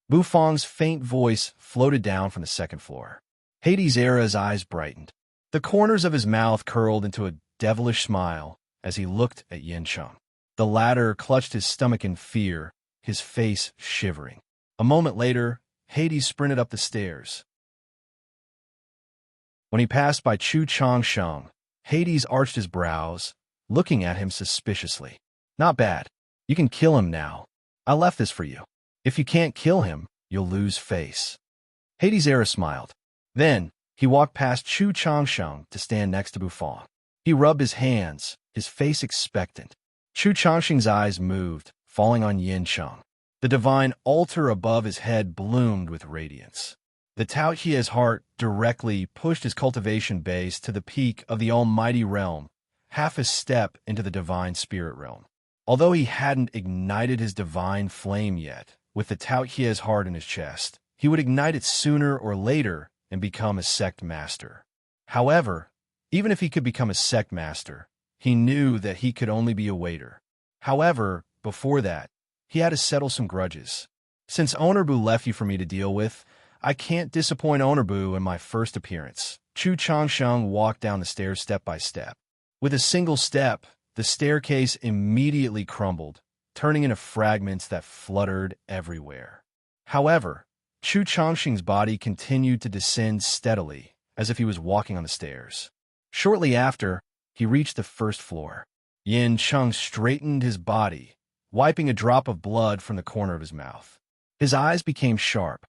Bu Fang's faint voice floated down from the second floor. Hades' Era's eyes brightened. The corners of his mouth curled into a devilish smile as he looked at Yin Cheng. The latter clutched his stomach in fear, his face shivering. A moment later, Hades sprinted up the stairs. When he passed by Chu Changsheng, Hades arched his brows, looking at him suspiciously. "Not bad. You can kill him now. I left this for you. If you can't kill him, you'll lose face." Hades' Era smiled. Then, he walked past Chu Changsheng to stand next to Bu Fang. He rubbed his hands, his face expectant. Chu Changsheng's eyes moved, falling on Yin Cheng. The divine altar above his head bloomed with radiance. The Taoye's heart directly pushed his cultivation base to the peak of the almighty realm, half a step into the divine spirit realm. Although he hadn't ignited his divine flame yet, with the Taoye's heart in his chest, he would ignite it sooner or later and become a sect master. However, even if he could become a sect master, he knew that he could only be a waiter. However, before that, he had to settle some grudges. "Since Ownerbu left you for me to deal with, I can't disappoint Ownerbu in my first appearance." Chu Changsheng walked down the stairs step by step. With a single step, the staircase immediately crumbled, turning into fragments that fluttered everywhere. However, Chu Changsheng's body continued to descend steadily, as if he was walking on the stairs. Shortly after, he reached the first floor. Yin Cheng straightened his body, wiping a drop of blood from the corner of his mouth. His eyes became sharp.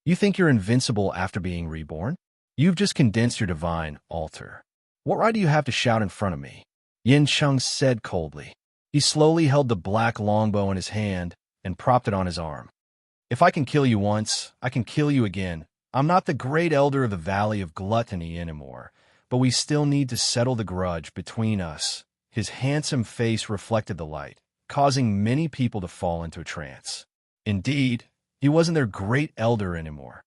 "You think you're invincible after being reborn? You've just condensed your divine altar. What right do you have to shout in front of me?" Yin Cheng said coldly. He slowly held the black longbow in his hand and propped it on his arm. "If I can kill you once, I can kill you again. I'm not the great elder of the Valley of Gluttony anymore, but we still need to settle the grudge between us." His handsome face reflected the light, causing many people to fall into a trance. Indeed, he wasn't their great elder anymore.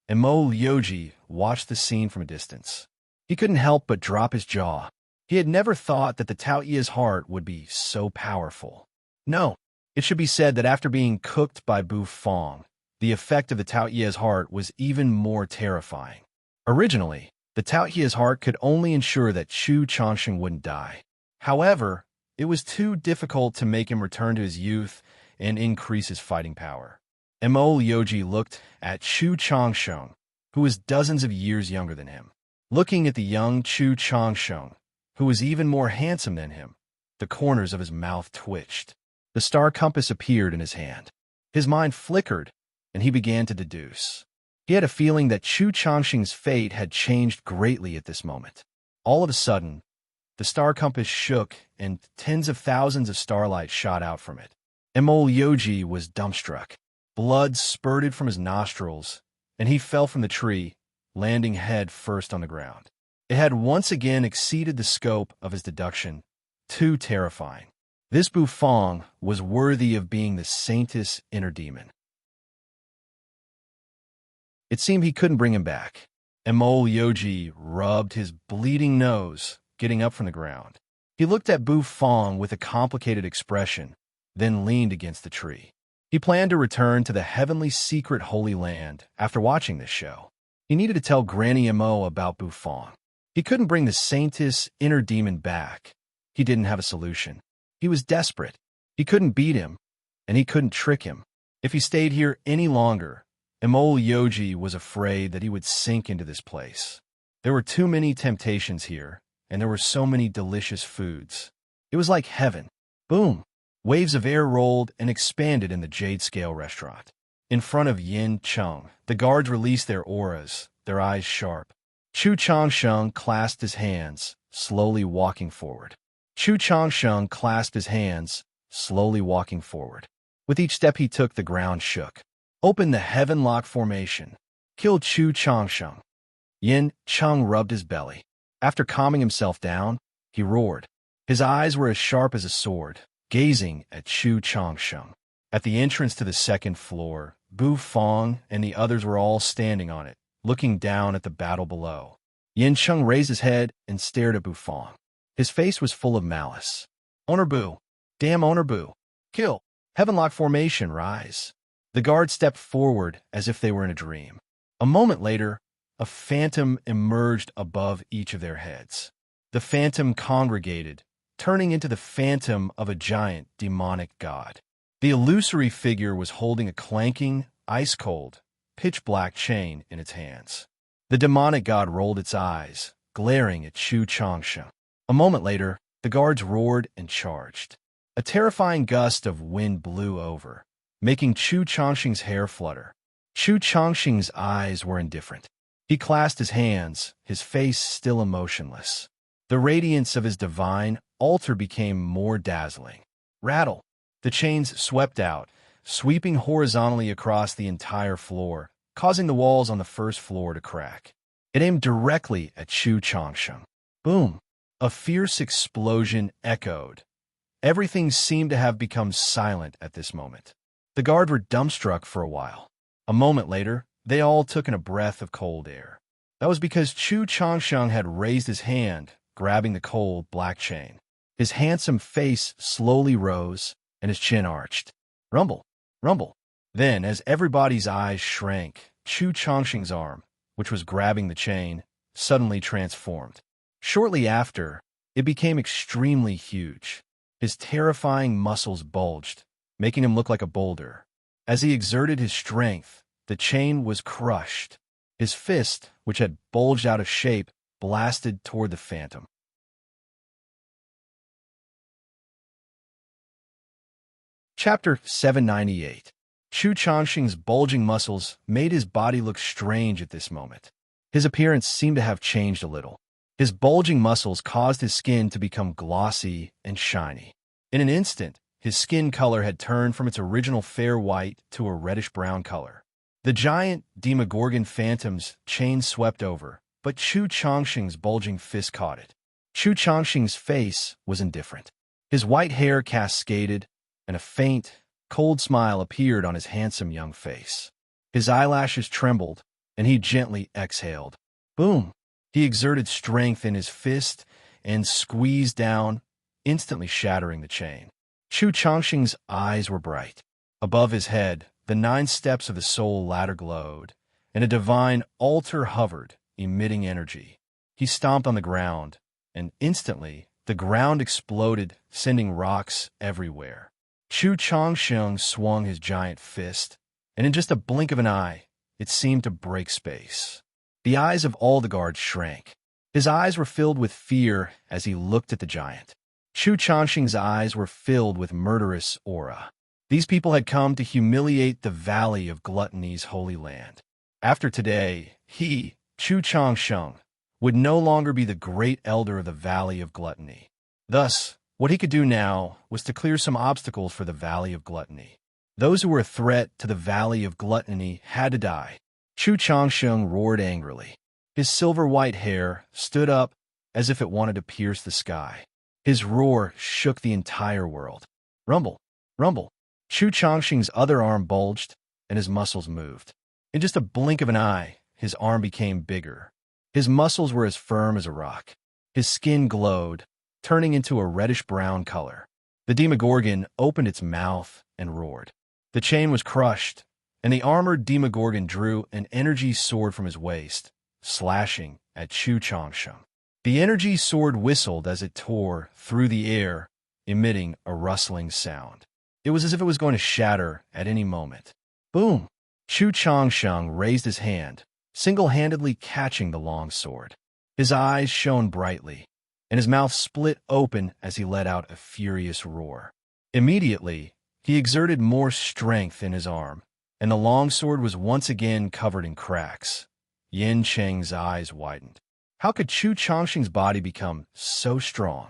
And Mo Liuji watched the scene from a distance. He couldn't help but drop his jaw. He had never thought that the Taoye's heart would be so powerful. No, it should be said that after being cooked by Bu Fang, the effect of the Taoye's heart was even more terrifying. Originally, the Taoye's heart could only ensure that Chu Changsheng wouldn't die. However, it was too difficult to make him return to his youth and increase his fighting power. Mo Liuji looked at Chu Changsheng, who was dozens of years younger than him. Looking at the young Chu Changsheng, who was even more handsome than him, the corners of his mouth twitched. The star compass appeared in his hand. His mind flickered, and he began to deduce. He had a feeling that Chu Changsheng's fate had changed greatly at this moment. All of a sudden, the star compass shook, and tens of thousands of starlight shot out from it. Mo Liuji was dumbstruck. Blood spurted from his nostrils, and he fell from the tree, landing head first on the ground. It had once again exceeded the scope of his deduction. Too terrifying. This Bu Fang was worthy of being the saintess inner demon. It seemed he couldn't bring him back. Mo Liuji rubbed his bleeding nose, getting up from the ground. He looked at Bu Fang with a complicated expression, then leaned against the tree. He planned to return to the heavenly secret Holy Land after watching this show. He needed to tell Granny Mo about Bu Fang. He couldn't bring the saintess inner demon back. He didn't have a solution. He was desperate. He couldn't beat him, and he couldn't trick him. If he stayed here any longer, Mo Liuji was afraid that he would sink into this place. There were too many temptations here, and there were so many delicious foods. It was like heaven. Boom! Waves of air rolled and expanded in the Jade Scale restaurant. In front of Yin Cheng, the guards released their auras, their eyes sharp. Chu Changsheng clasped his hands, slowly walking forward. Chu Changsheng clasped his hands, slowly walking forward. With each step he took, the ground shook. Open the heaven-lock formation. Kill Chu Changsheng. Yin Cheng rubbed his belly. After calming himself down, he roared. His eyes were as sharp as a sword, gazing at Chu Changsheng. At the entrance to the second floor, Bu Fong and the others were all standing on it, looking down at the battle below. Yin Cheng raised his head and stared at Bu Fong. His face was full of malice. Owner Bu. Damn Owner Bu. Kill. Heavenlock formation, rise. The guards stepped forward as if they were in a dream. A moment later, a phantom emerged above each of their heads. The phantom congregated, turning into the phantom of a giant demonic god. The illusory figure was holding a clanking, ice-cold, pitch-black chain in its hands. The demonic god rolled its eyes, glaring at Chu Changsheng. A moment later, the guards roared and charged. A terrifying gust of wind blew over, making Chu Changsheng's hair flutter. Chu Changsheng's eyes were indifferent. He clasped his hands, his face still emotionless. The radiance of his divine altar became more dazzling. Rattle! The chains swept out, sweeping horizontally across the entire floor, causing the walls on the first floor to crack. It aimed directly at Chu Changsheng. Boom! A fierce explosion echoed. Everything seemed to have become silent at this moment. The guard were dumbstruck for a while. A moment later, they all took in a breath of cold air. That was because Chu Changsheng had raised his hand, grabbing the cold black chain. His handsome face slowly rose, and his chin arched. Rumble, rumble. Then, as everybody's eyes shrank, Chu Changsheng's arm, which was grabbing the chain, suddenly transformed. Shortly after, it became extremely huge. His terrifying muscles bulged, making him look like a boulder. As he exerted his strength, the chain was crushed. His fist, which had bulged out of shape, blasted toward the phantom. Chapter 798. Chu Changsheng's bulging muscles made his body look strange at this moment. His appearance seemed to have changed a little. His bulging muscles caused his skin to become glossy and shiny. In an instant, his skin color had turned from its original fair white to a reddish-brown color. The giant Demogorgon phantom's chain swept over, but Chu Changsheng's bulging fist caught it. Chu Changsheng's face was indifferent. His white hair cascaded, and a faint, cold smile appeared on his handsome young face. His eyelashes trembled, and he gently exhaled. Boom! He exerted strength in his fist and squeezed down, instantly shattering the chain. Chu Changsheng's eyes were bright. Above his head, the 9 steps of the soul ladder glowed, and a divine altar hovered, emitting energy. He stomped on the ground, and instantly, the ground exploded, sending rocks everywhere. Chu Changsheng swung his giant fist, and in just a blink of an eye, it seemed to break space. The eyes of all the guards shrank. His eyes were filled with fear as he looked at the giant. Chu Changsheng's eyes were filled with murderous aura. These people had come to humiliate the Valley of Gluttony's holy land. After today, he, Chu Changsheng, would no longer be the great elder of the Valley of Gluttony. Thus, what he could do now was to clear some obstacles for the Valley of Gluttony. Those who were a threat to the Valley of Gluttony had to die. Chu Changsheng roared angrily. His silver-white hair stood up as if it wanted to pierce the sky. His roar shook the entire world. Rumble, rumble. Chu Changsheng's other arm bulged, and his muscles moved. In just a blink of an eye, his arm became bigger. His muscles were as firm as a rock. His skin glowed, turning into a reddish-brown color. The Demogorgon opened its mouth and roared. The chain was crushed, and the armored Demogorgon drew an energy sword from his waist, slashing at Chu Changsheng. The energy sword whistled as it tore through the air, emitting a rustling sound. It was as if it was going to shatter at any moment. Boom! Chu Changsheng raised his hand, single-handedly catching the long sword. His eyes shone brightly, and his mouth split open as he let out a furious roar. Immediately, he exerted more strength in his arm, and the long sword was once again covered in cracks. Yin Cheng's eyes widened. How could Chu Changxing's body become so strong?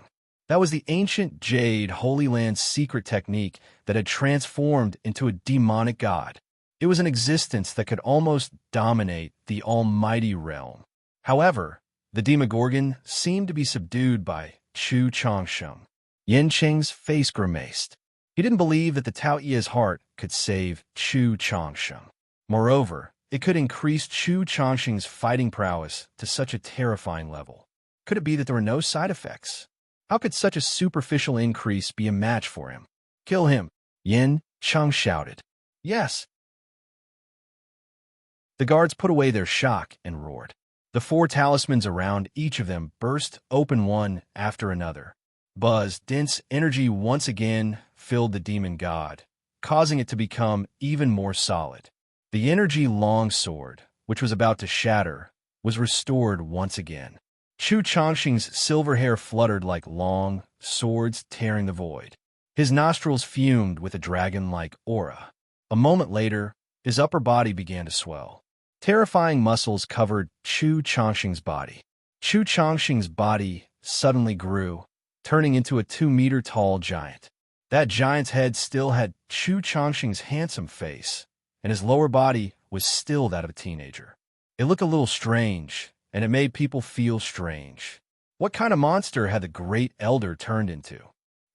That was the ancient Jade Holy Land's secret technique that had transformed into a demonic god. It was an existence that could almost dominate the almighty realm. However, the Demogorgon seemed to be subdued by Chu Changsheng. Yin Cheng's face grimaced. He didn't believe that the Tao Ye's heart could save Chu Changsheng. Moreover, it could increase Chu Changxing's fighting prowess to such a terrifying level. Could it be that there were no side effects? How could such a superficial increase be a match for him? Kill him, Yin Cheng shouted. Yes. The guards put away their shock and roared. The 4 talismans around each of them burst open one after another. Buzz, dense energy once again filled the demon god, causing it to become even more solid. The energy longsword, which was about to shatter, was restored once again. Chu Changxing's silver hair fluttered like long swords tearing the void. His nostrils fumed with a dragon-like aura. A moment later, his upper body began to swell. Terrifying muscles covered Chu Changxing's body. Chu Changxing's body suddenly grew, turning into a 2-meter-tall giant. That giant's head still had Chu Changxing's handsome face, and his lower body was still that of a teenager. It looked a little strange, and it made people feel strange. What kind of monster had the Great Elder turned into?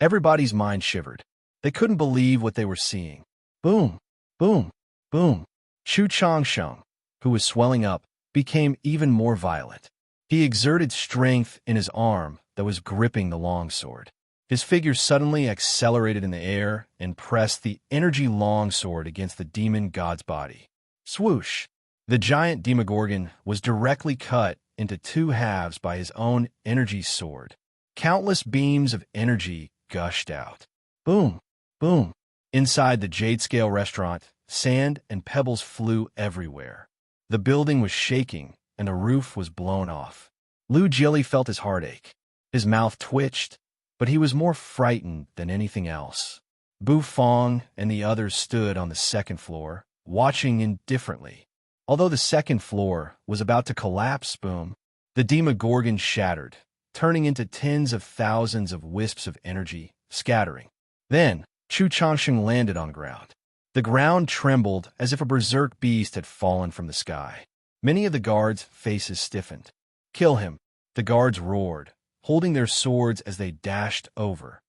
Everybody's mind shivered. They couldn't believe what they were seeing. Boom, boom, boom. Chu Changsheng, who was swelling up, became even more violent. He exerted strength in his arm that was gripping the longsword. His figure suddenly accelerated in the air and pressed the energy longsword against the demon god's body. Swoosh! The giant Demogorgon was directly cut into 2 halves by his own energy sword. Countless beams of energy gushed out. Boom! Boom! Inside the Jade Scale restaurant, sand and pebbles flew everywhere. The building was shaking, and the roof was blown off. Lu Jili felt his heart ache. His mouth twitched, but he was more frightened than anything else. Bu Fong and the others stood on the 2nd floor, watching indifferently. Although the 2nd floor was about to collapse, boom, the Demogorgon shattered, turning into tens of thousands of wisps of energy, scattering. Then, Chu Changxing landed on the ground. The ground trembled as if a berserk beast had fallen from the sky. Many of the guards' faces stiffened. Kill him, the guards roared, holding their swords as they dashed over.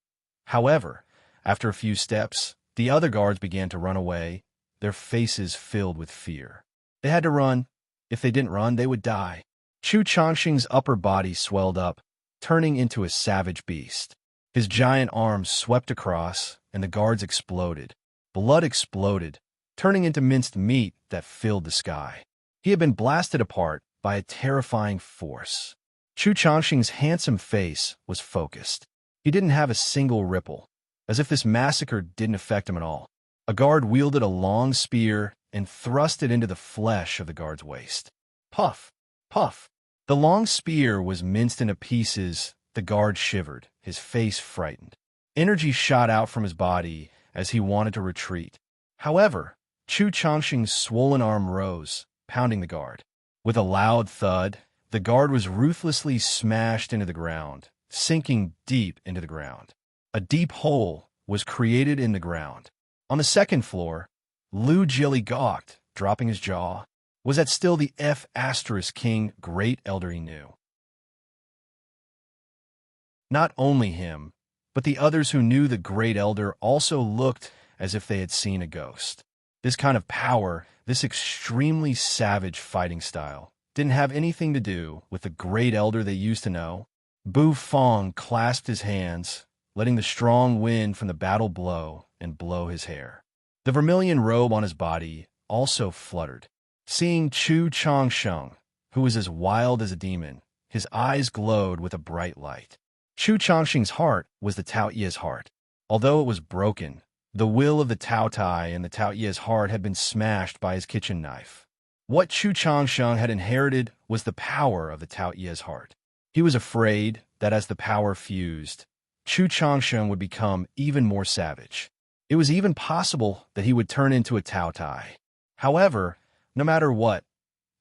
However, after a few steps, the other guards began to run away, their faces filled with fear. They had to run. If they didn't run, they would die. Chu Changxing's upper body swelled up, turning into a savage beast. His giant arms swept across, and the guards exploded. Blood exploded, turning into minced meat that filled the sky. He had been blasted apart by a terrifying force. Chu Changxing's handsome face was focused. He didn't have a single ripple, as if this massacre didn't affect him at all. A guard wielded a long spear and thrust it into the flesh of the guard's waist. Puff! Puff! The long spear was minced into pieces. The guard shivered, his face frightened. Energy shot out from his body as he wanted to retreat. However, Chu Changxing's swollen arm rose, pounding the guard. With a loud thud, the guard was ruthlessly smashed into the ground, sinking deep into the ground. A deep hole was created in the ground. On the 2nd floor, Lu Jili gawked, dropping his jaw. Was that still the F***king Great Elder he knew? Not only him, but the others who knew the Great Elder also looked as if they had seen a ghost. This kind of power, this extremely savage fighting style, didn't have anything to do with the Great Elder they used to know. Bu Fong clasped his hands, letting the strong wind from the battle blow and blow his hair. The vermilion robe on his body also fluttered. Seeing Chu Changsheng, who was as wild as a demon, his eyes glowed with a bright light. Chu Changxing's heart was the Tao Ye's heart. Although it was broken, the will of the Tao Tai and the Tao Ye's heart had been smashed by his kitchen knife. What Chu Changsheng had inherited was the power of the Tao Ye's heart. He was afraid that as the power fused, Chu Changsheng would become even more savage. It was even possible that he would turn into a Tao Tai. However, no matter what,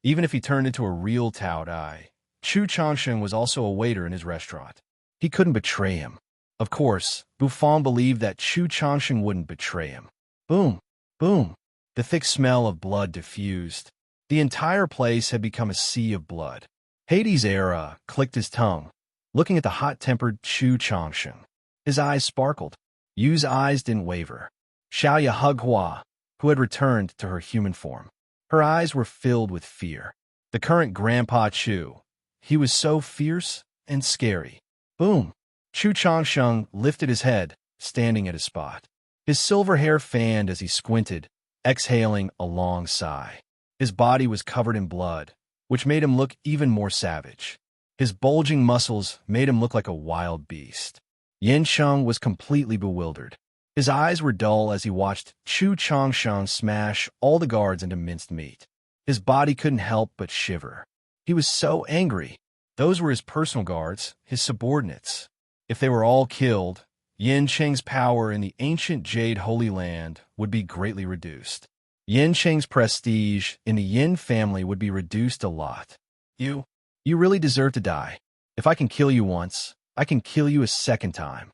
Even if he turned into a real Tao Dai, Chu Changsheng was also a waiter in his restaurant. He couldn't betray him. Of course, Buffon believed that Chu Changsheng wouldn't betray him. Boom, boom. The thick smell of blood diffused. The entire place had become a sea of blood. Hades era clicked his tongue, looking at the hot-tempered Chu Changsheng. His eyes sparkled. Yu's eyes didn't waver. Xiaoya hugged Hua, who had returned to her human form. Her eyes were filled with fear. The current Grandpa Chu. He was so fierce and scary. Boom! Chu Changsheng lifted his head, standing at his spot. His silver hair fanned as he squinted, exhaling a long sigh. His body was covered in blood, which made him look even more savage. His bulging muscles made him look like a wild beast. Yin Sheng was completely bewildered. His eyes were dull as he watched Chu Changsheng smash all the guards into minced meat. His body couldn't help but shiver. He was so angry. Those were his personal guards, his subordinates. If they were all killed, Yin Cheng's power in the ancient Jade Holy Land would be greatly reduced. Yin Cheng's prestige in the Yin family would be reduced a lot. You really deserve to die. If I can kill you once, I can kill you a second time.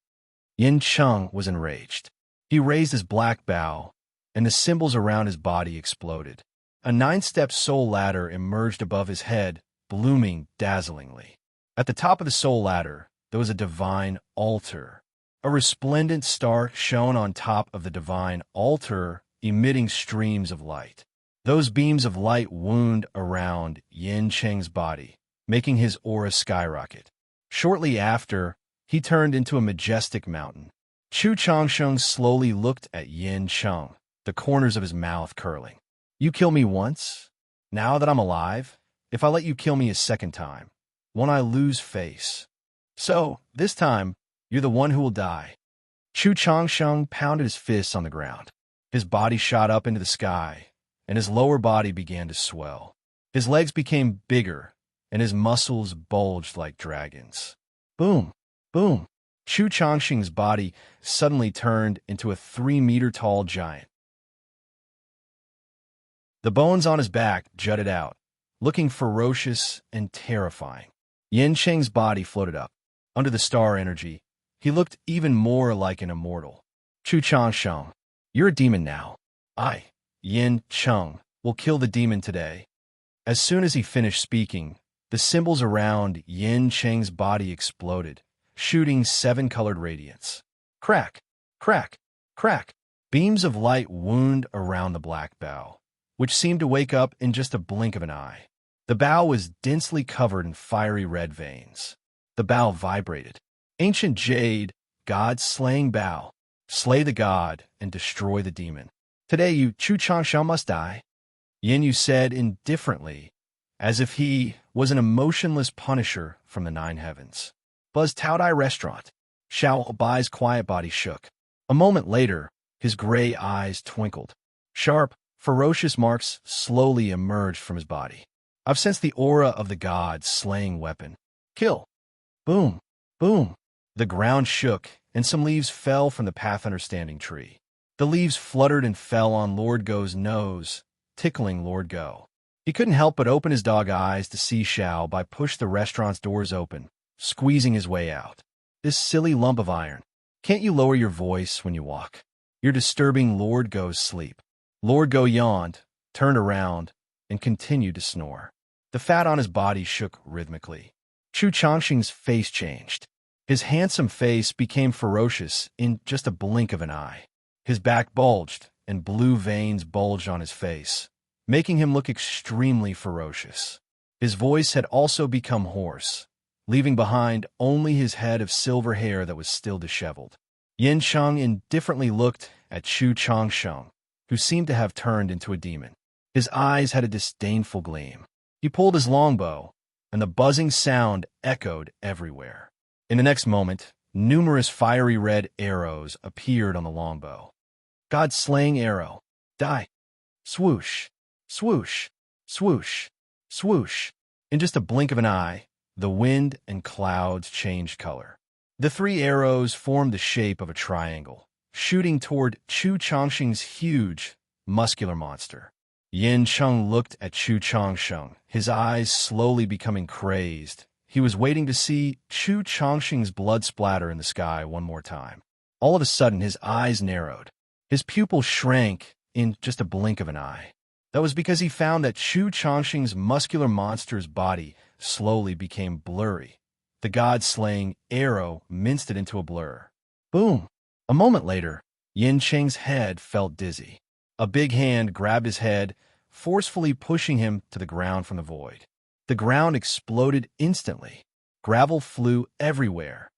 Yin Cheng was enraged. He raised his black bow, and the symbols around his body exploded. A 9-step soul ladder emerged above his head, blooming dazzlingly. At the top of the soul ladder, there was a divine altar. A resplendent star shone on top of the divine altar, emitting streams of light. Those beams of light wound around Yin Cheng's body, making his aura skyrocket. Shortly after, he turned into a majestic mountain. Chu Changsheng slowly looked at Yin Cheng, the corners of his mouth curling. You kill me once? Now that I'm alive, if I let you kill me a second time, won't I lose face? So, this time, you're the one who will die. Chu Changsheng pounded his fists on the ground. His body shot up into the sky, and his lower body began to swell. His legs became bigger, and his muscles bulged like dragons. Boom, boom. Chu Changsheng's body suddenly turned into a 3-meter-tall giant. The bones on his back jutted out, looking ferocious and terrifying. Yin Cheng's body floated up. Under the star energy, he looked even more like an immortal. Chu Changsheng, you're a demon now. I, Yin Cheng, will kill the demon today. As soon as he finished speaking, the symbols around Yin Cheng's body exploded, shooting 7-colored radiance. Crack, crack, crack. Beams of light wound around the black bow, which seemed to wake up in just a blink of an eye. The bow was densely covered in fiery red veins. The bow vibrated. Ancient jade, God-slaying bow. Slay the god and destroy the demon. Today you, Chu Changsheng, must die. Yin Yu said indifferently, as if he was an emotionless punisher from the 9 heavens. Buzz Taodai restaurant. Xiao Bai's quiet body shook. A moment later, his gray eyes twinkled. Sharp, ferocious marks slowly emerged from his body. I've sensed the aura of the god's slaying weapon. Kill. Boom, boom. The ground shook, and some leaves fell from the path understanding tree. The leaves fluttered and fell on Lord Go's nose, tickling Lord Go. He couldn't help but open his dog eyes to see Xiao Bai push the restaurant's doors open, squeezing his way out. This silly lump of iron. Can't you lower your voice when you walk? You're disturbing Lord Go's sleep. Lord Go yawned, turned around, and continued to snore. The fat on his body shook rhythmically. Chu Changsheng's face changed. His handsome face became ferocious in just a blink of an eye. His back bulged, and blue veins bulged on his face, making him look extremely ferocious. His voice had also become hoarse, leaving behind only his head of silver hair that was still disheveled. Yin Cheng indifferently looked at Chu Changsheng, who seemed to have turned into a demon. His eyes had a disdainful gleam. He pulled his longbow, and the buzzing sound echoed everywhere. In the next moment, numerous fiery red arrows appeared on the longbow. God-slaying arrow. Die. Swoosh, swoosh, swoosh, swoosh. In just a blink of an eye, the wind and clouds changed color. The 3 arrows formed the shape of a triangle, shooting toward Chu Changsheng's huge, muscular monster. Yin Cheng looked at Chu Changsheng, his eyes slowly becoming crazed. He was waiting to see Chu Changsheng's blood splatter in the sky one more time. All of a sudden, his eyes narrowed. His pupil shrank in just a blink of an eye. That was because he found that Chu Changsheng's muscular monster's body slowly became blurry. The god-slaying arrow minced it into a blur. Boom! A moment later, Yin Cheng's head felt dizzy. A big hand grabbed his head, forcefully pushing him to the ground from the void. The ground exploded instantly. Gravel flew everywhere.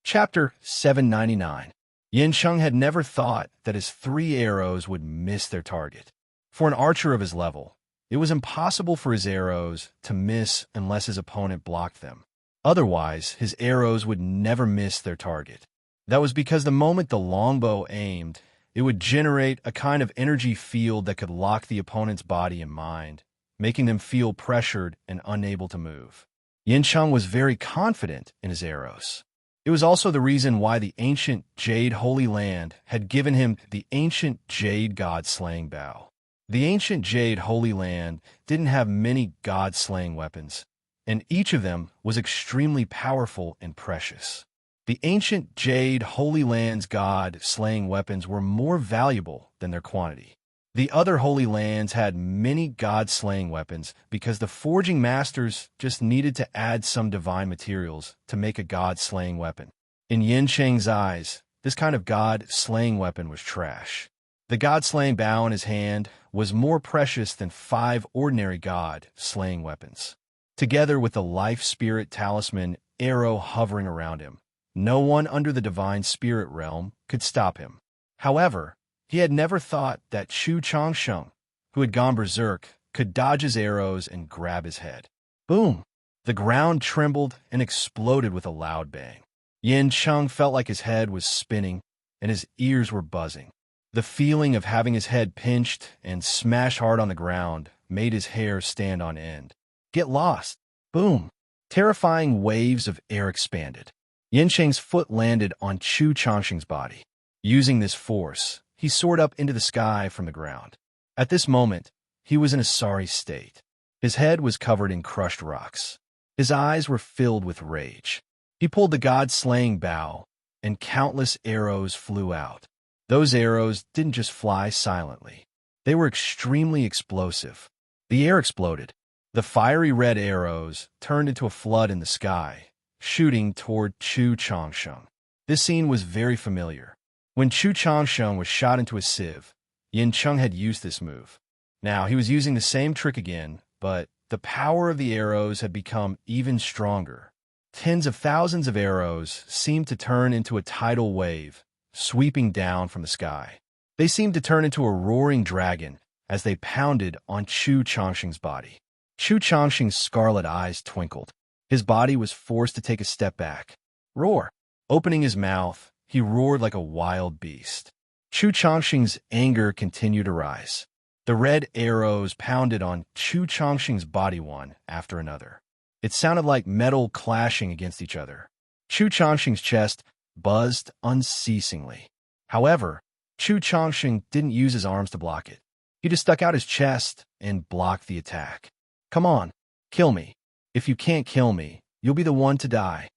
Chapter 799. Yin Cheng had never thought that his 3 arrows would miss their target. For an archer of his level, it was impossible for his arrows to miss unless his opponent blocked them. Otherwise, his arrows would never miss their target. That was because the moment the longbow aimed, it would generate a kind of energy field that could lock the opponent's body and mind, making them feel pressured and unable to move. Yin Cheng was very confident in his arrows. It was also the reason why the ancient Jade Holy Land had given him the ancient Jade God-slaying bow. The ancient Jade Holy Land didn't have many god-slaying weapons, and each of them was extremely powerful and precious. The ancient Jade Holy Land's god-slaying weapons were more valuable than their quantity. The other Holy Lands had many god-slaying weapons because the forging masters just needed to add some divine materials to make a god-slaying weapon. In Yin Cheng's eyes, this kind of god-slaying weapon was trash. The god-slaying bow in his hand was more precious than 5 ordinary god-slaying weapons. Together with the life spirit talisman arrow hovering around him, no one under the divine spirit realm could stop him. However, he had never thought that Chu Changsheng, who had gone berserk, could dodge his arrows and grab his head. Boom! The ground trembled and exploded with a loud bang. Yin Cheng felt like his head was spinning and his ears were buzzing. The feeling of having his head pinched and smashed hard on the ground made his hair stand on end. Get lost! Boom! Terrifying waves of air expanded. Yin Cheng's foot landed on Chu Changsheng's body. Using this force, he soared up into the sky from the ground. At this moment, he was in a sorry state. His head was covered in crushed rocks. His eyes were filled with rage. He pulled the god-slaying bow, and countless arrows flew out. Those arrows didn't just fly silently. They were extremely explosive. The air exploded. The fiery red arrows turned into a flood in the sky, shooting toward Chu Changsheng. This scene was very familiar. When Chu Changsheng was shot into a sieve, Yin Cheng had used this move. Now he was using the same trick again, but the power of the arrows had become even stronger. Tens of thousands of arrows seemed to turn into a tidal wave, sweeping down from the sky. They seemed to turn into a roaring dragon as they pounded on Chu Changsheng's body. Chu Changsheng's scarlet eyes twinkled. His body was forced to take a step back. Roar! Opening his mouth, he roared like a wild beast. Chu Changsheng's anger continued to rise. The red arrows pounded on Chu Changsheng's body one after another. It sounded like metal clashing against each other. Chu Changsheng's chest buzzed unceasingly. However, Chu Changsheng didn't use his arms to block it. He just stuck out his chest and blocked the attack. Come on, kill me. If you can't kill me, you'll be the one to die.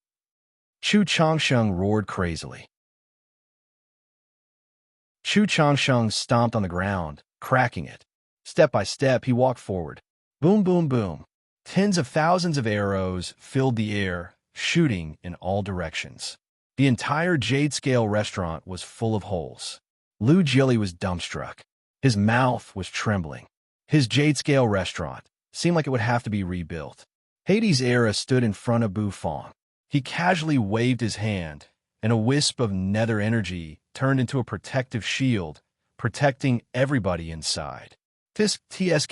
Chu Changsheng roared crazily. Chu Changsheng stomped on the ground, cracking it. Step by step, he walked forward. Boom, boom, boom. Tens of thousands of arrows filled the air, shooting in all directions. The entire Jade Scale restaurant was full of holes. Lu Jili was dumbstruck. His mouth was trembling. His Jade Scale restaurant seemed like it would have to be rebuilt. Hades' era stood in front of Bufang. He casually waved his hand, and a wisp of nether energy turned into a protective shield, protecting everybody inside. TSK.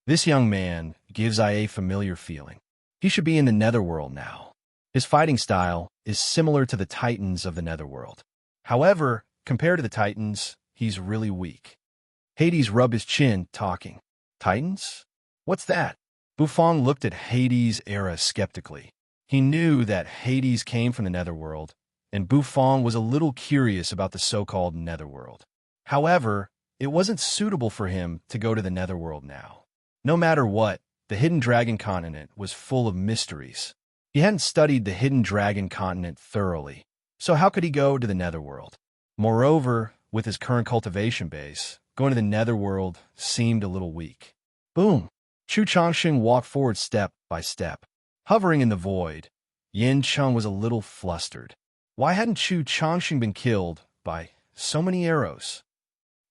This young man gives I a familiar feeling. He should be in the netherworld now. His fighting style is similar to the titans of the netherworld. However, compared to the titans, he's really weak. Hades rubbed his chin, talking. Titans? What's that? Bufang looked at Hades' era skeptically. He knew that Hades came from the netherworld, and Bufong was a little curious about the so-called netherworld. However, it wasn't suitable for him to go to the netherworld now. No matter what, the Hidden Dragon continent was full of mysteries. He hadn't studied the Hidden Dragon continent thoroughly, so how could he go to the netherworld? Moreover, with his current cultivation base, going to the netherworld seemed a little weak. Boom! Chu Changxing walked forward step by step. Hovering in the void, Yin Cheng was a little flustered. Why hadn't Chu Changxing been killed by so many arrows?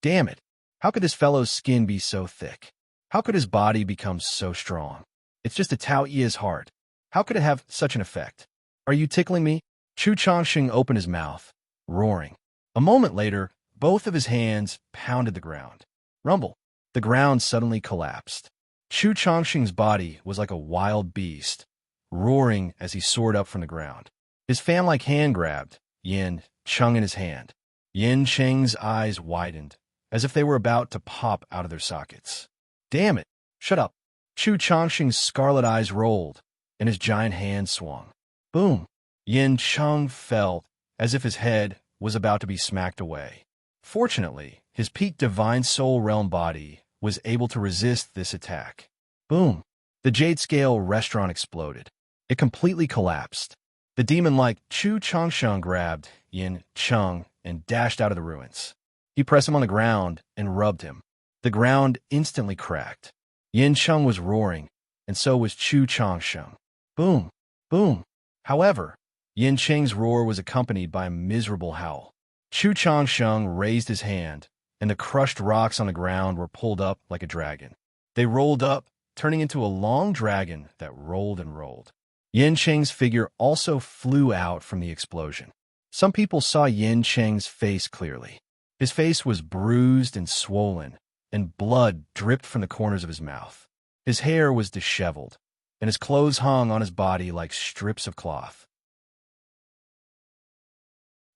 Damn it! How could this fellow's skin be so thick? How could his body become so strong? It's just a Tao Yi's heart. How could it have such an effect? Are you tickling me? Chu Changxing opened his mouth, roaring. A moment later, both of his hands pounded the ground. Rumble. The ground suddenly collapsed. Chu Changxing's body was like a wild beast, roaring as he soared up from the ground. His fan-like hand grabbed Yin Cheng in his hand. Yin Cheng's eyes widened, as if they were about to pop out of their sockets. Damn it! Shut up! Chu Changxing's scarlet eyes rolled, and his giant hand swung. Boom! Yin Cheng felt as if his head was about to be smacked away. Fortunately, his peak divine soul realm body was able to resist this attack. Boom! The Jade Scale restaurant exploded. It completely collapsed. The demon-like Chu Changxing grabbed Yin Cheng and dashed out of the ruins. He pressed him on the ground and rubbed him. The ground instantly cracked. Yin Cheng was roaring, and so was Chu Changxing. Boom! Boom! However, Yin Cheng's roar was accompanied by a miserable howl. Chu Changxing raised his hand, and the crushed rocks on the ground were pulled up like a dragon. They rolled up, turning into a long dragon that rolled and rolled. Yin Cheng's figure also flew out from the explosion. Some people saw Yin Cheng's face clearly. His face was bruised and swollen, and blood dripped from the corners of his mouth. His hair was disheveled, and his clothes hung on his body like strips of cloth.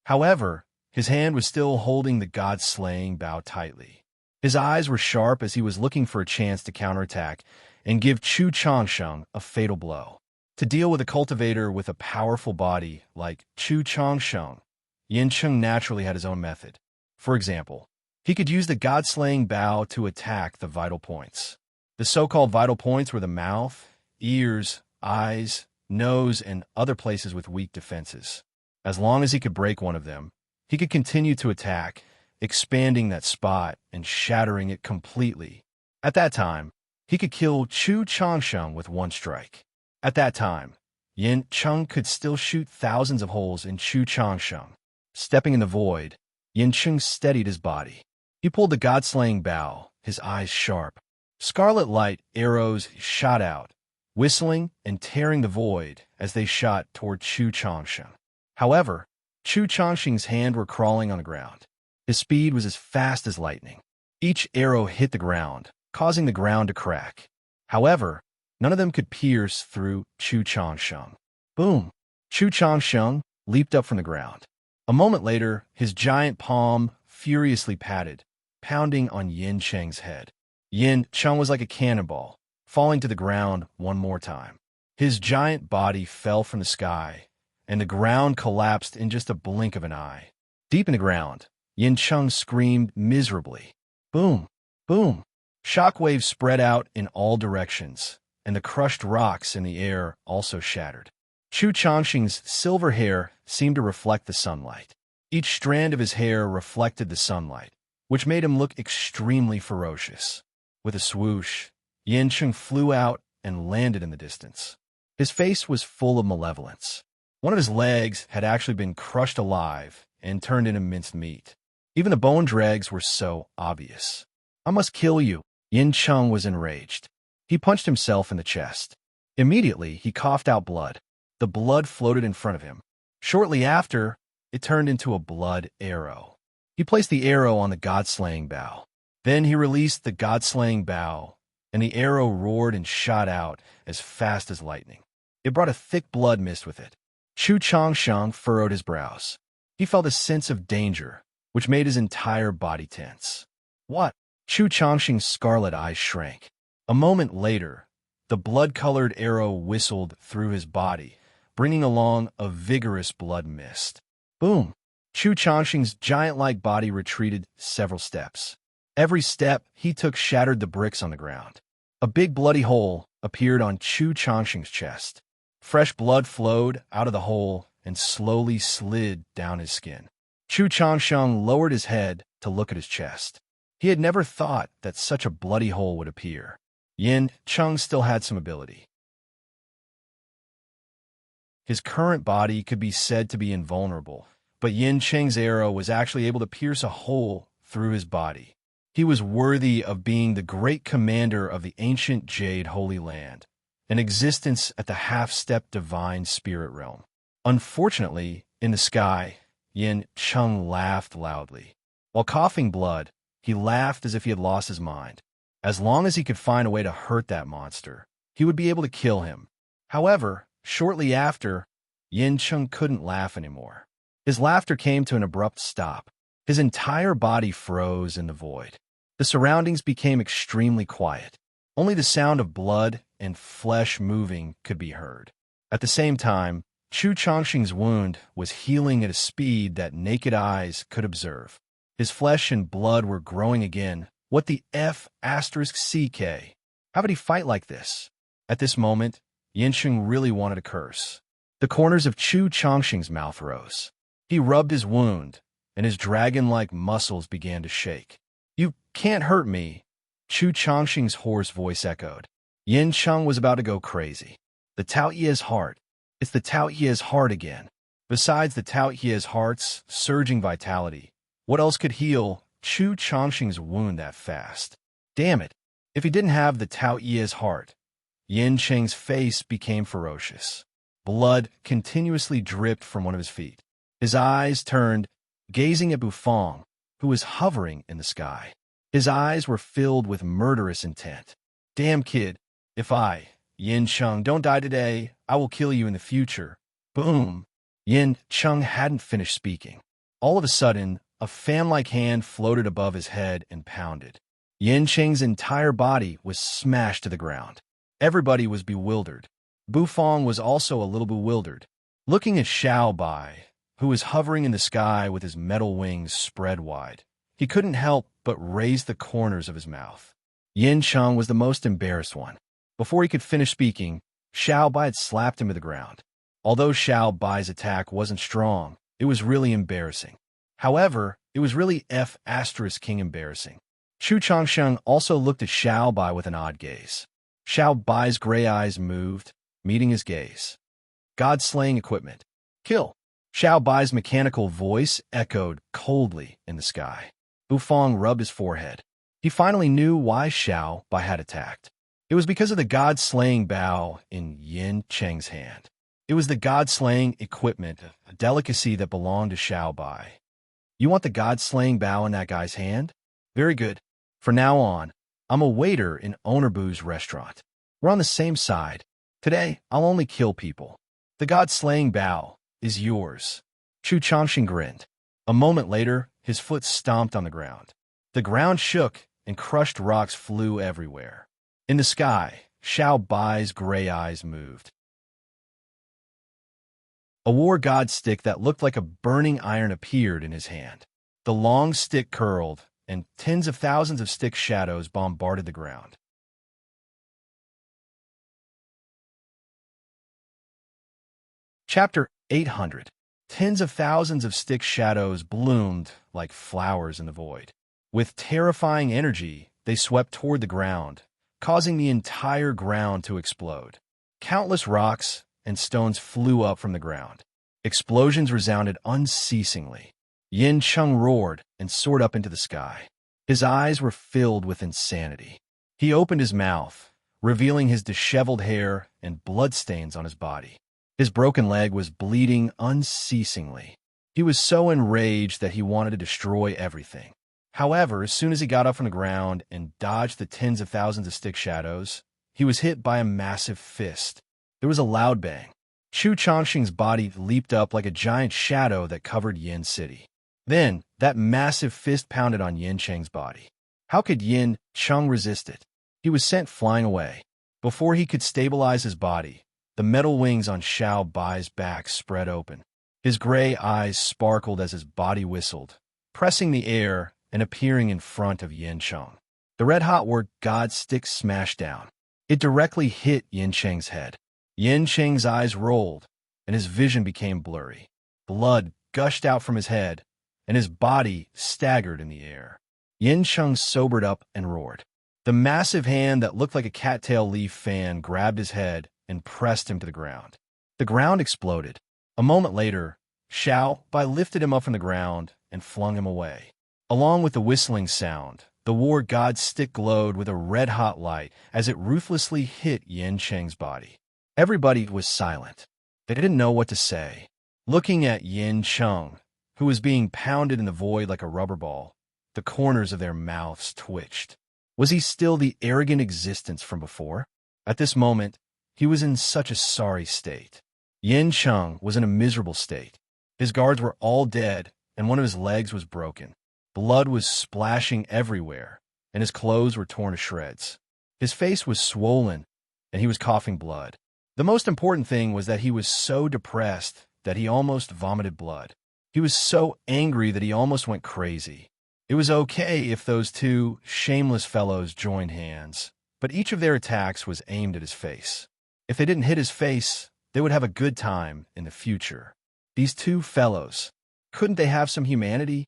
However, his hand was still holding the god-slaying bow tightly. His eyes were sharp as he was looking for a chance to counterattack and give Chu Changxing a fatal blow. To deal with a cultivator with a powerful body like Chu Changxing, Yin Cheng naturally had his own method. For example, he could use the god-slaying bow to attack the vital points. The so-called vital points were the mouth, ears, eyes, nose, and other places with weak defenses. As long as he could break one of them, he could continue to attack, expanding that spot and shattering it completely. At that time, he could kill Chu Changxing with one strike. At that time, Yin Cheng could still shoot thousands of holes in Chu Changxing. Stepping in the void, Yin Cheng steadied his body. He pulled the god-slaying bow, his eyes sharp. Scarlet light arrows shot out, whistling and tearing the void as they shot toward Chu Changxing. However, Chu Changxing's hands were crawling on the ground. His speed was as fast as lightning. Each arrow hit the ground, causing the ground to crack. However, none of them could pierce through Chu Changxing. Boom! Chu Changxing leaped up from the ground. A moment later, his giant palm furiously patted, pounding on Yin Cheng's head. Yin Cheng was like a cannonball, falling to the ground one more time. His giant body fell from the sky, and the ground collapsed in just a blink of an eye. Deep in the ground, Yin Cheng screamed miserably. Boom! Boom! Shockwaves spread out in all directions, and the crushed rocks in the air also shattered. Chu Changxing's silver hair seemed to reflect the sunlight. Each strand of his hair reflected the sunlight, which made him look extremely ferocious. With a swoosh, Yin Cheng flew out and landed in the distance. His face was full of malevolence. One of his legs had actually been crushed alive and turned into minced meat. Even the bone dregs were so obvious. I must kill you. Yin Cheng was enraged. He punched himself in the chest. Immediately, he coughed out blood. The blood floated in front of him. Shortly after, it turned into a blood arrow. He placed the arrow on the god-slaying bow. Then he released the god-slaying bow, and the arrow roared and shot out as fast as lightning. It brought a thick blood mist with it. Chu Changxing furrowed his brows. He felt a sense of danger, which made his entire body tense. What? Chu Changxing's scarlet eyes shrank. A moment later, the blood-colored arrow whistled through his body, bringing along a vigorous blood mist. Boom! Chu Changxing's giant-like body retreated several steps. Every step he took shattered the bricks on the ground. A big bloody hole appeared on Chu Changxing's chest. Fresh blood flowed out of the hole and slowly slid down his skin. Chu Changxing lowered his head to look at his chest. He had never thought that such a bloody hole would appear. Yin Cheng still had some ability. His current body could be said to be invulnerable, but Yin Cheng's arrow was actually able to pierce a hole through his body. He was worthy of being the great commander of the ancient Jade Holy Land, an existence at the half-step divine spirit realm. Unfortunately, in the sky, Yin Cheng laughed loudly. While coughing blood, he laughed as if he had lost his mind. As long as he could find a way to hurt that monster, he would be able to kill him. However, shortly after, Yin Cheng couldn't laugh anymore. His laughter came to an abrupt stop. His entire body froze in the void. The surroundings became extremely quiet. Only the sound of blood and flesh moving could be heard. At the same time, Chu Changxing's wound was healing at a speed that naked eyes could observe. His flesh and blood were growing again. What the F***CK? How would he fight like this? At this moment, Yincheng really wanted to curse. The corners of Chu Changxing's mouth rose. He rubbed his wound, and his dragon-like muscles began to shake. "You can't hurt me," Chu Changxing's hoarse voice echoed. Yin Cheng was about to go crazy. The Tao Ye's heart. It's the Tao Ye's heart again. Besides the Tao Ye's heart's surging vitality, what else could heal Chu Changxing's wound that fast? Damn it. If he didn't have the Tao Ye's heart, Yin Cheng's face became ferocious. Blood continuously dripped from one of his feet. His eyes turned, gazing at Bufang, who was hovering in the sky. His eyes were filled with murderous intent. "Damn kid, if Yin Cheng, don't die today, I will kill you in the future." Boom! Yin Cheng hadn't finished speaking. All of a sudden, a fan-like hand floated above his head and pounded. Yin Cheng's entire body was smashed to the ground. Everybody was bewildered. Bufang was also a little bewildered, looking at Xiao Bai, who was hovering in the sky with his metal wings spread wide. He couldn't help but raise the corners of his mouth. Yin Cheng was the most embarrassed one. Before he could finish speaking, Xiao Bai had slapped him to the ground. Although Xiao Bai's attack wasn't strong, it was really embarrassing. However, it was really F***king embarrassing. Chu Changxing also looked at Xiao Bai with an odd gaze. Xiao Bai's gray eyes moved, meeting his gaze. God-slaying equipment. Kill. Xiao Bai's mechanical voice echoed coldly in the sky. Bufang rubbed his forehead. He finally knew why Xiao Bai had attacked. It was because of the God-slaying bow in Yin Cheng's hand. It was the God-slaying equipment, a delicacy that belonged to Xiao Bai. "You want the God-slaying bow in that guy's hand? Very good. From now on, I'm a waiter in Ownerbu's restaurant. We're on the same side. Today, I'll only kill people. The God-slaying bow is yours." Chu Changxing grinned. A moment later, his foot stomped on the ground. The ground shook and crushed rocks flew everywhere. In the sky, Xiao Bai's gray eyes moved. A war god stick that looked like a burning iron appeared in his hand. The long stick curled, and tens of thousands of stick shadows bombarded the ground. Chapter 800. Tens of thousands of stick shadows bloomed like flowers in the void. With terrifying energy, they swept toward the ground, causing the entire ground to explode. Countless rocks and stones flew up from the ground. Explosions resounded unceasingly. Yin Cheng roared and soared up into the sky. His eyes were filled with insanity. He opened his mouth, revealing his disheveled hair and bloodstains on his body. His broken leg was bleeding unceasingly. He was so enraged that he wanted to destroy everything. However, as soon as he got up from the ground and dodged the tens of thousands of stick shadows, he was hit by a massive fist. There was a loud bang. Chu Changxing's body leaped up like a giant shadow that covered Yin City. Then, that massive fist pounded on Yin Cheng's body. How could Yin Cheng resist it? He was sent flying away. Before he could stabilize his body, the metal wings on Xiao Bai's back spread open. His gray eyes sparkled as his body whistled, pressing the air and appearing in front of Yin Cheng. The red-hot word God stick smashed down. It directly hit Yin Cheng's head. Yin Cheng's eyes rolled, and his vision became blurry. Blood gushed out from his head, and his body staggered in the air. Yin Cheng sobered up and roared. The massive hand that looked like a cattail leaf fan grabbed his head and pressed him to the ground. The ground exploded. A moment later, Xiao Bai lifted him up from the ground and flung him away. Along with the whistling sound, the war god's stick glowed with a red-hot light as it ruthlessly hit Yin Cheng's body. Everybody was silent. They didn't know what to say. Looking at Yin Cheng, who was being pounded in the void like a rubber ball, the corners of their mouths twitched. Was he still the arrogant existence from before? At this moment, he was in such a sorry state. Yin Cheng was in a miserable state. His guards were all dead, and one of his legs was broken. Blood was splashing everywhere, and his clothes were torn to shreds. His face was swollen, and he was coughing blood. The most important thing was that he was so depressed that he almost vomited blood. He was so angry that he almost went crazy. It was okay if those two shameless fellows joined hands, but each of their attacks was aimed at his face. If they didn't hit his face, they would have a good time in the future. These two fellows, couldn't they have some humanity?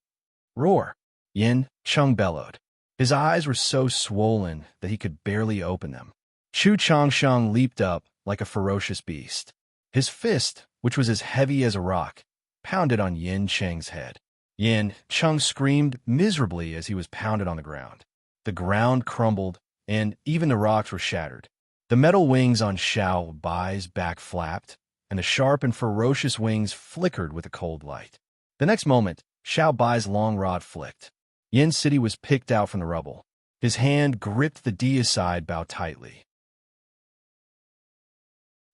Roar! Yin Cheng bellowed. His eyes were so swollen that he could barely open them. Chu Changsheng leaped up like a ferocious beast. His fist, which was as heavy as a rock, pounded on Yin Cheng's head. Yin Cheng screamed miserably as he was pounded on the ground. The ground crumbled, and even the rocks were shattered. The metal wings on Xiao Bai's back flapped, and the sharp and ferocious wings flickered with a cold light. The next moment, Xiao Bai's long rod flicked. Yin City was picked out from the rubble. His hand gripped the deicide bow tightly.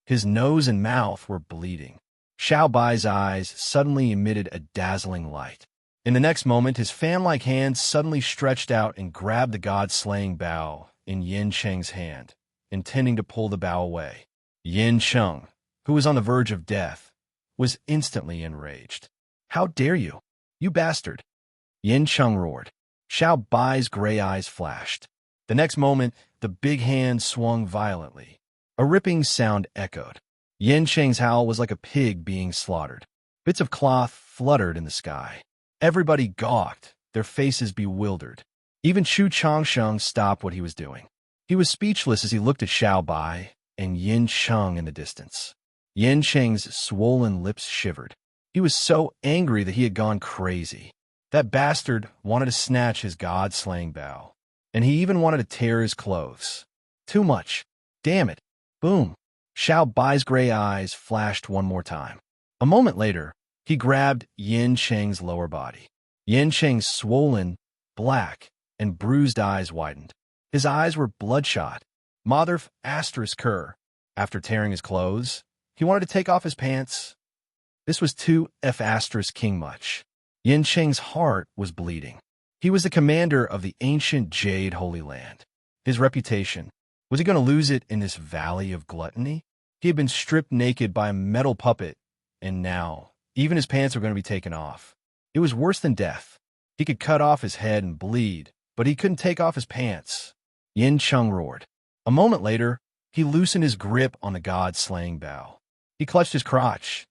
His nose and mouth were bleeding. Xiao Bai's eyes suddenly emitted a dazzling light. In the next moment, his fan-like hand suddenly stretched out and grabbed the god-slaying bow in Yin Cheng's hand, intending to pull the bow away. Yin Cheng, who was on the verge of death, was instantly enraged. "How dare you? You bastard!" Yin Cheng roared. Xiao Bai's gray eyes flashed. The next moment, the big hand swung violently. A ripping sound echoed. Yin Cheng's howl was like a pig being slaughtered. Bits of cloth fluttered in the sky. Everybody gawked, their faces bewildered. Even Chu Changsheng stopped what he was doing. He was speechless as he looked at Xiao Bai and Yin Cheng in the distance. Yin Cheng's swollen lips shivered. He was so angry that he had gone crazy. That bastard wanted to snatch his god-slaying bow, and he even wanted to tear his clothes. Too much. Damn it. Boom. Xiao Bai's gray eyes flashed one more time. A moment later, he grabbed Yin Cheng's lower body. Yin Cheng's swollen, black, and bruised eyes widened. His eyes were bloodshot. Motherf asterisk cur. After tearing his clothes, he wanted to take off his pants. This was too F asterisk king much. Yin Cheng's heart was bleeding. He was the commander of the ancient Jade Holy Land. His reputation, was he going to lose it in this valley of gluttony? He had been stripped naked by a metal puppet, and now, even his pants were going to be taken off. It was worse than death. He could cut off his head and bleed, but he couldn't take off his pants. Yin Cheng roared. A moment later, he loosened his grip on the god-slaying bow. He clutched his crotch.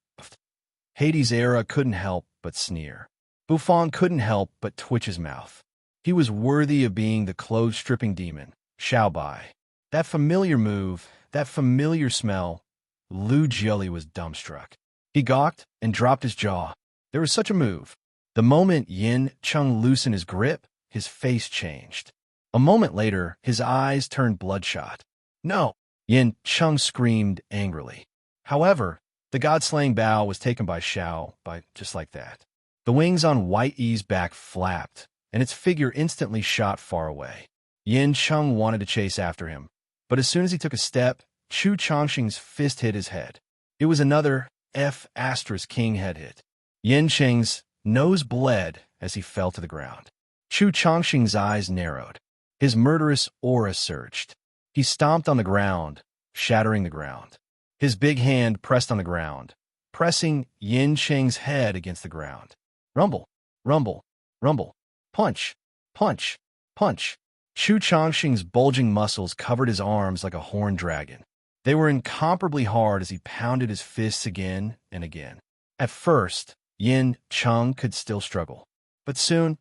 Hades' era couldn't help but sneer. Buffon couldn't help but twitch his mouth. He was worthy of being the clothes-stripping demon, Xiao Bai. That familiar move, that familiar smell, Lu Jiuli was dumbstruck. He gawked and dropped his jaw. There was such a move. The moment Yin Cheng loosened his grip, his face changed. A moment later, his eyes turned bloodshot. "No!" Yin Cheng screamed angrily. However, the god-slaying bow was taken by Xiao Bai just like that. The wings on White Yi's back flapped, and its figure instantly shot far away. Yin Cheng wanted to chase after him, but as soon as he took a step, Chu Changsheng's fist hit his head. It was another F asterisk king head hit. Yin Cheng's nose bled as he fell to the ground. Chu Changsheng's eyes narrowed. His murderous aura surged. He stomped on the ground, shattering the ground. His big hand pressed on the ground, pressing Yin Cheng's head against the ground. Rumble, rumble, rumble. Punch, punch, punch. Chu Changxing's bulging muscles covered his arms like a horned dragon. They were incomparably hard as he pounded his fists again and again. At first, Yin Cheng could still struggle, but soon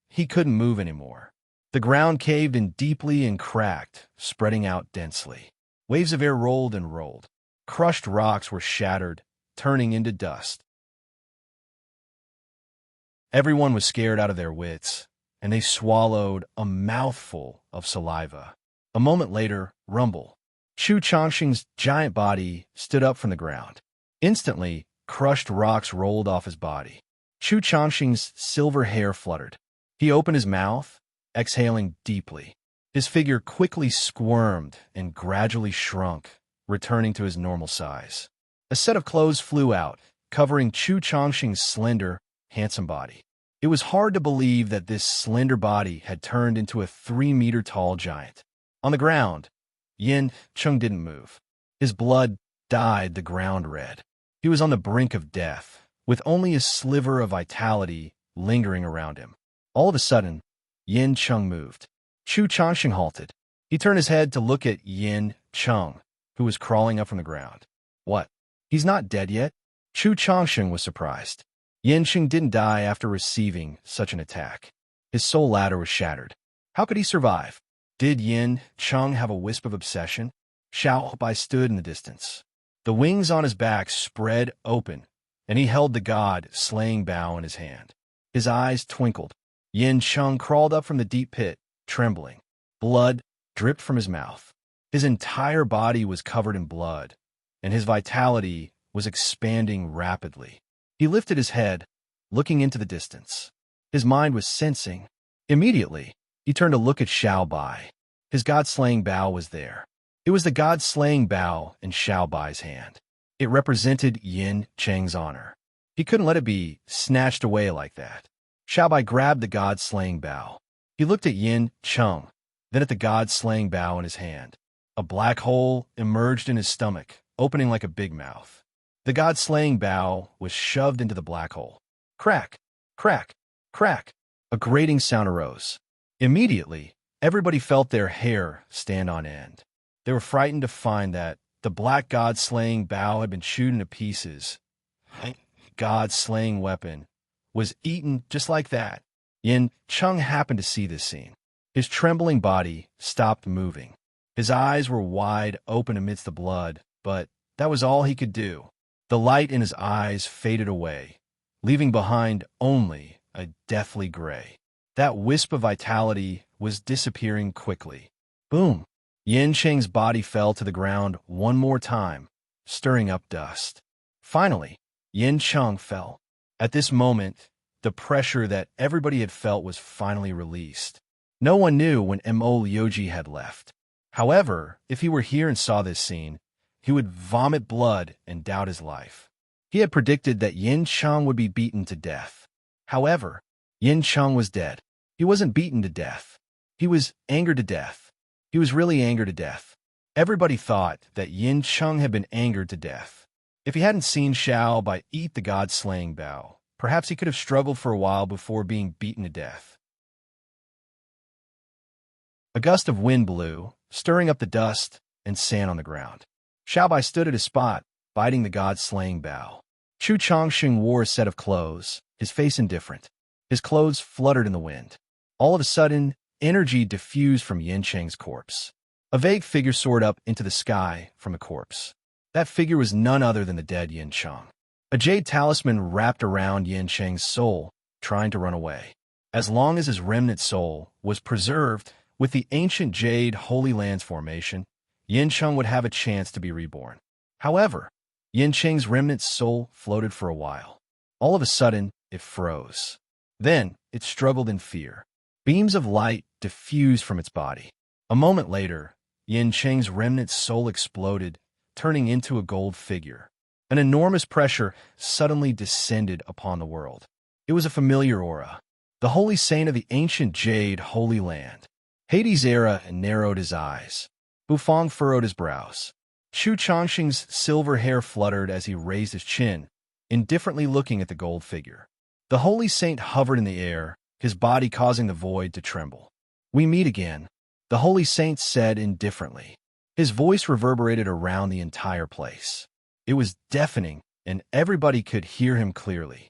he couldn't move anymore. The ground caved in deeply and cracked, spreading out densely. Waves of air rolled and rolled. Crushed rocks were shattered, turning into dust. Everyone was scared out of their wits, and they swallowed a mouthful of saliva. A moment later, rumble. Chu Changxing's giant body stood up from the ground. Instantly, crushed rocks rolled off his body. Chu Changxing's silver hair fluttered. He opened his mouth, exhaling deeply. His figure quickly squirmed and gradually shrunk, returning to his normal size. A set of clothes flew out, covering Chu Changxing's slender, handsome body. It was hard to believe that this slender body had turned into a 3-meter-tall giant. On the ground, Yin Cheng didn't move. His blood dyed the ground red. He was on the brink of death, with only a sliver of vitality lingering around him. All of a sudden, Yin Cheng moved. Chu Changxing halted. He turned his head to look at Yin Cheng, who was crawling up from the ground. What? He's not dead yet? Chu Changxing was surprised. Yin Cheng didn't die after receiving such an attack. His soul ladder was shattered. How could he survive? Did Yin Cheng have a wisp of obsession? Xiao Bai stood in the distance. The wings on his back spread open, and he held the god-slaying bow in his hand. His eyes twinkled. Yin Cheng crawled up from the deep pit, trembling. Blood dripped from his mouth. His entire body was covered in blood, and his vitality was expanding rapidly. He lifted his head, looking into the distance. His mind was sensing. Immediately, he turned to look at Xiao Bai. His god-slaying bow was there. It was the god-slaying bow in Xiao Bai's hand. It represented Yin Cheng's honor. He couldn't let it be snatched away like that. Xiao Bai grabbed the god-slaying bow. He looked at Yin Cheng, then at the god-slaying bow in his hand. A black hole emerged in his stomach, opening like a big mouth. The god-slaying bow was shoved into the black hole. Crack, crack, crack. A grating sound arose. Immediately, everybody felt their hair stand on end. They were frightened to find that the black god-slaying bow had been chewed into pieces. The god-slaying weapon was eaten just like that. Yin Cheng happened to see this scene. His trembling body stopped moving. His eyes were wide open amidst the blood, but that was all he could do. The light in his eyes faded away, leaving behind only a deathly gray. That wisp of vitality was disappearing quickly. Boom! Yin Cheng's body fell to the ground one more time, stirring up dust. Finally, Yin Cheng fell. At this moment, the pressure that everybody had felt was finally released. No one knew when Mo Liuji had left. However, if he were here and saw this scene, he would vomit blood and doubt his life. He had predicted that Yin Cheng would be beaten to death. However, Yin Cheng was dead. He wasn't beaten to death. He was angered to death. He was really angered to death. Everybody thought that Yin Cheng had been angered to death. If he hadn't seen Xiao Bai eat the god-slaying bow, perhaps he could have struggled for a while before being beaten to death. A gust of wind blew, stirring up the dust and sand on the ground. Xiao Bai stood at his spot, biting the god-slaying bow. Chu Changxing wore a set of clothes, his face indifferent. His clothes fluttered in the wind. All of a sudden, energy diffused from Yin Cheng's corpse. A vague figure soared up into the sky from a corpse. That figure was none other than the dead Yin Cheng. A jade talisman wrapped around Yin Cheng's soul, trying to run away. As long as his remnant soul was preserved with the ancient jade Holy Lands formation, Yin Cheng would have a chance to be reborn. However, Yin Cheng's remnant soul floated for a while. All of a sudden, it froze. Then, it struggled in fear. Beams of light diffused from its body. A moment later, Yin Cheng's remnant soul exploded, turning into a gold figure. An enormous pressure suddenly descended upon the world. It was a familiar aura, the holy saint of the ancient jade Holy Land. Hades' era narrowed his eyes. Bufang furrowed his brows. Chu Changxing's silver hair fluttered as he raised his chin, indifferently looking at the gold figure. The holy saint hovered in the air, his body causing the void to tremble. "We meet again," the holy saint said indifferently. His voice reverberated around the entire place. It was deafening, and everybody could hear him clearly.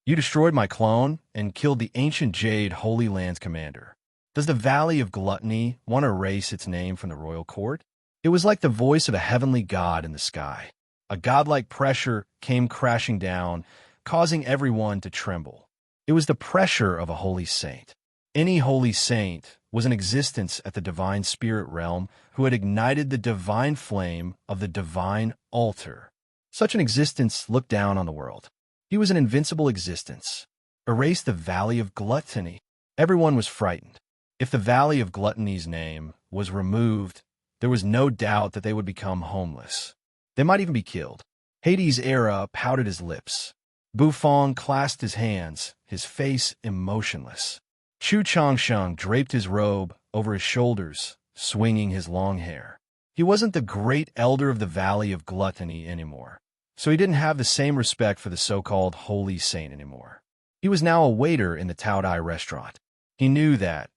"You destroyed my clone and killed the ancient Jade Holy Land's commander. Does the Valley of Gluttony want to erase its name from the royal court?" It was like the voice of a heavenly god in the sky. A godlike pressure came crashing down, causing everyone to tremble. It was the pressure of a holy saint. Any holy saint was in existence at the divine spirit realm who had ignited the divine flame of the divine altar. Such an existence looked down on the world. He was an invincible existence. Erase the Valley of Gluttony. Everyone was frightened. If the Valley of Gluttony's name was removed, there was no doubt that they would become homeless. They might even be killed. Hades' era pouted his lips. Bufong clasped his hands, his face emotionless. Chu Changsheng draped his robe over his shoulders, swinging his long hair. He wasn't the great elder of the Valley of Gluttony anymore, so he didn't have the same respect for the so-called holy saint anymore. He was now a waiter in the Taodai restaurant. He knew that,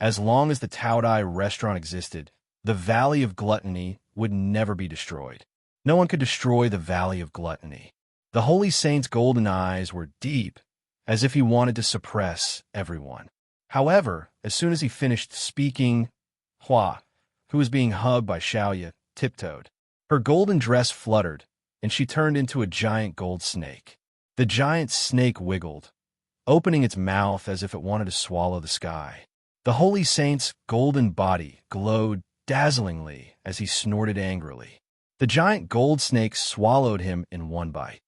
as long as the Taodai restaurant existed, the Valley of Gluttony would never be destroyed. No one could destroy the Valley of Gluttony. The holy saint's golden eyes were deep, as if he wanted to suppress everyone. However, as soon as he finished speaking, Hua, who was being hugged by Xiaoya, tiptoed. Her golden dress fluttered, and she turned into a giant gold snake. The giant snake wiggled, opening its mouth as if it wanted to swallow the sky. The holy saint's golden body glowed dazzlingly as he snorted angrily. The giant gold snake swallowed him in one bite.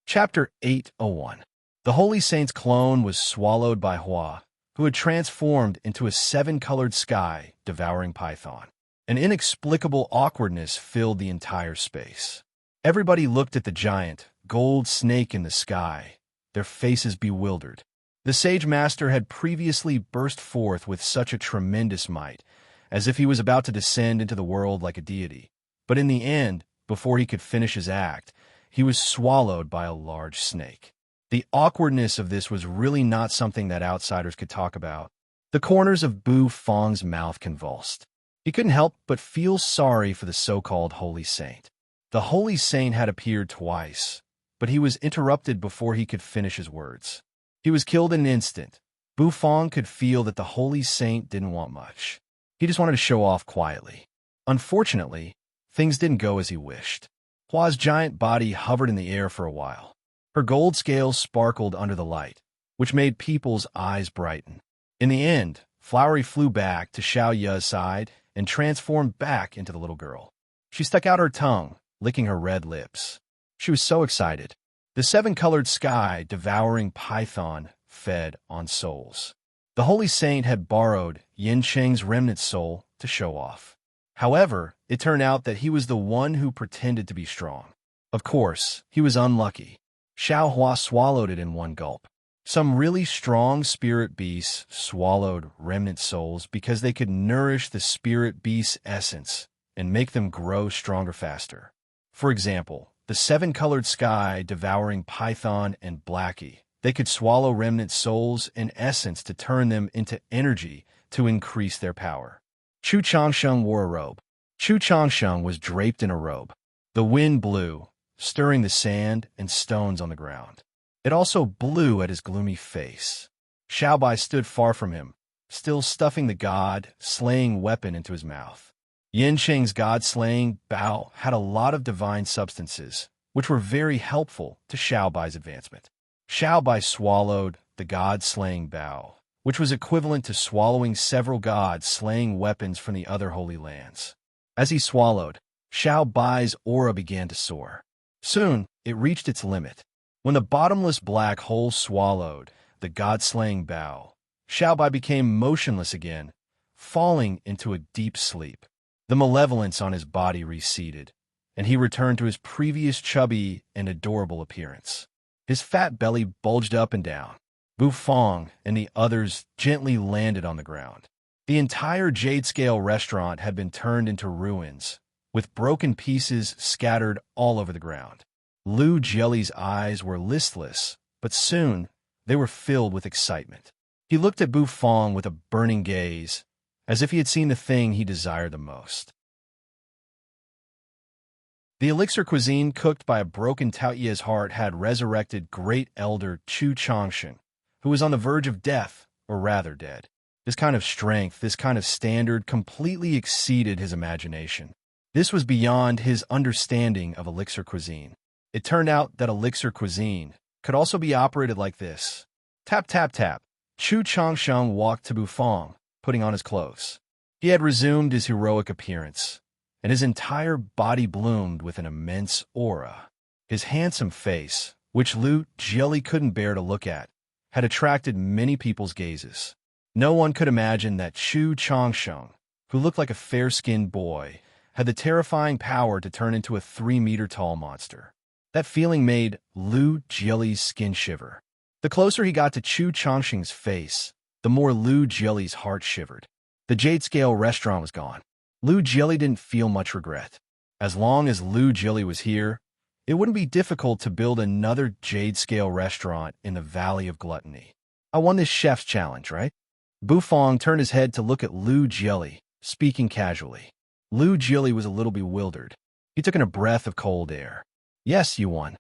Chapter 801. The holy saint's clone was swallowed by Hua, who had transformed into a seven-colored sky, devouring python. An inexplicable awkwardness filled the entire space. Everybody looked at the giant, gold snake in the sky, their faces bewildered. The Sage Master had previously burst forth with such a tremendous might, as if he was about to descend into the world like a deity. But in the end, before he could finish his act, he was swallowed by a large snake. The awkwardness of this was really not something that outsiders could talk about. The corners of Bu Fong's mouth convulsed. He couldn't help but feel sorry for the so-called holy saint. The holy saint had appeared twice, but he was interrupted before he could finish his words. He was killed in an instant. Bu Fong could feel that the holy saint didn't want much. He just wanted to show off quietly. Unfortunately, things didn't go as he wished. Hua's giant body hovered in the air for a while. Her gold scales sparkled under the light, which made people's eyes brighten. In the end, Flowery flew back to Xiao Ya's side and transformed back into the little girl. She stuck out her tongue, licking her red lips. She was so excited. The seven-colored sky devouring python fed on souls. The holy saint had borrowed Yin Cheng's remnant soul to show off. However, it turned out that he was the one who pretended to be strong. Of course, he was unlucky. Xiao Hua swallowed it in one gulp. Some really strong spirit beasts swallowed remnant souls because they could nourish the spirit beast's essence and make them grow stronger faster. For example, the seven-colored sky devouring python and blackie. They could swallow remnant souls in essence to turn them into energy to increase their power. Chu Changsheng wore a robe. Chu Changsheng was draped in a robe. The wind blew, stirring the sand and stones on the ground. It also blew at his gloomy face. Xiaobai stood far from him, still stuffing the god-slaying weapon into his mouth. Yin Cheng's god-slaying Bao had a lot of divine substances, which were very helpful to Xiaobai's advancement. Xiaobai swallowed the god-slaying Bao, which was equivalent to swallowing several god-slaying weapons from the other holy lands. As he swallowed, Xiaobai's aura began to soar. Soon, it reached its limit. When the bottomless black hole swallowed the god-slaying Bao, Xiaobai became motionless again, falling into a deep sleep. The malevolence on his body receded, and he returned to his previous chubby and adorable appearance. His fat belly bulged up and down. Bu Fong and the others gently landed on the ground. The entire Jade Scale restaurant had been turned into ruins, with broken pieces scattered all over the ground. Lu Jelly's eyes were listless, but soon they were filled with excitement. He looked at Bu Fong with a burning gaze, as if he had seen the thing he desired the most. The elixir cuisine cooked by a broken Taoyu's heart had resurrected great elder Chu Changsheng, who was on the verge of death, or rather dead. This kind of strength, this kind of standard completely exceeded his imagination. This was beyond his understanding of elixir cuisine. It turned out that elixir cuisine could also be operated like this. Tap, tap, tap. Chu Changsheng walked to Bu Fong, putting on his clothes. He had resumed his heroic appearance, and his entire body bloomed with an immense aura. His handsome face, which Lu Jelly couldn't bear to look at, had attracted many people's gazes. No one could imagine that Chu Changsheng, who looked like a fair-skinned boy, had the terrifying power to turn into a 3-meter-tall monster. That feeling made Lu Jelly's skin shiver. The closer he got to Chu Changsheng's face, the more Lu Jelly's heart shivered. The Jade Scale restaurant was gone. Lu Jelly didn't feel much regret. As long as Lu Jelly was here, it wouldn't be difficult to build another Jade Scale restaurant in the Valley of Gluttony. I won this chef's challenge, right? Bu Fong turned his head to look at Lu Jelly, speaking casually. Lu Jelly was a little bewildered. He took in a breath of cold air. Yes, you won.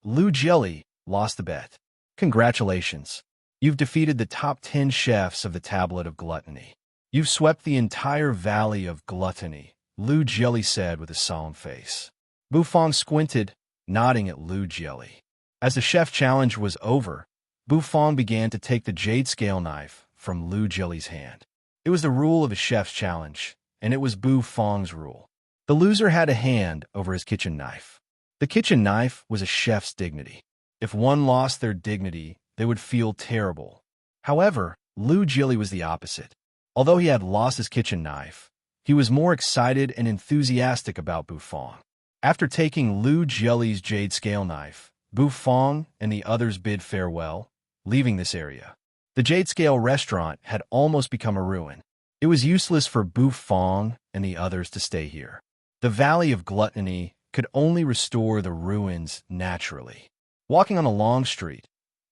Lu Jelly, lost the bet. Congratulations. You've defeated the top 10 chefs of the Tablet of Gluttony. You've swept the entire Valley of Gluttony, Lu Jelly said with a solemn face. Bu Fong squinted, nodding at Lu Jelly. As the chef challenge was over, Bu Fong began to take the jade scale knife from Lu Jelly's hand. It was the rule of a chef's challenge, and it was Bu Fong's rule. The loser had a hand over his kitchen knife. The kitchen knife was a chef's dignity. If one lost their dignity, they would feel terrible. However, Lu Jelly was the opposite. Although he had lost his kitchen knife, he was more excited and enthusiastic about Bu Fong. After taking Lu Jelly's jade scale knife, Bu Fong and the others bid farewell, leaving this area. The Jade Scale restaurant had almost become a ruin. It was useless for Bu Fong and the others to stay here. The Valley of Gluttony could only restore the ruins naturally. Walking on a long street,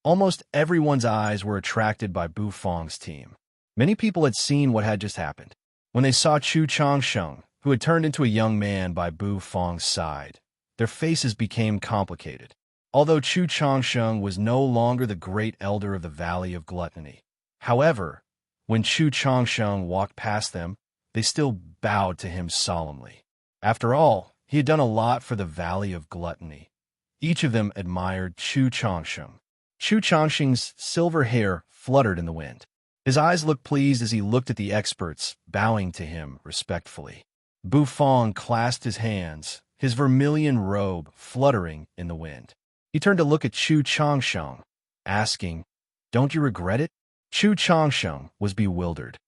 almost everyone's eyes were attracted by Bu Fong's team. Many people had seen what had just happened. When they saw Chu Changsheng, who had turned into a young man by Bu Fong's side, their faces became complicated. Although Chu Changsheng was no longer the great elder of the Valley of Gluttony. However, when Chu Changsheng walked past them, they still bowed to him solemnly. After all, he had done a lot for the Valley of Gluttony. Each of them admired Chu Changsheng. Chu Changsheng's silver hair fluttered in the wind. His eyes looked pleased as he looked at the experts, bowing to him respectfully. Bu Fong clasped his hands, his vermilion robe fluttering in the wind. He turned to look at Chu Changsheng, asking, "Don't you regret it?" Chu Changsheng was bewildered.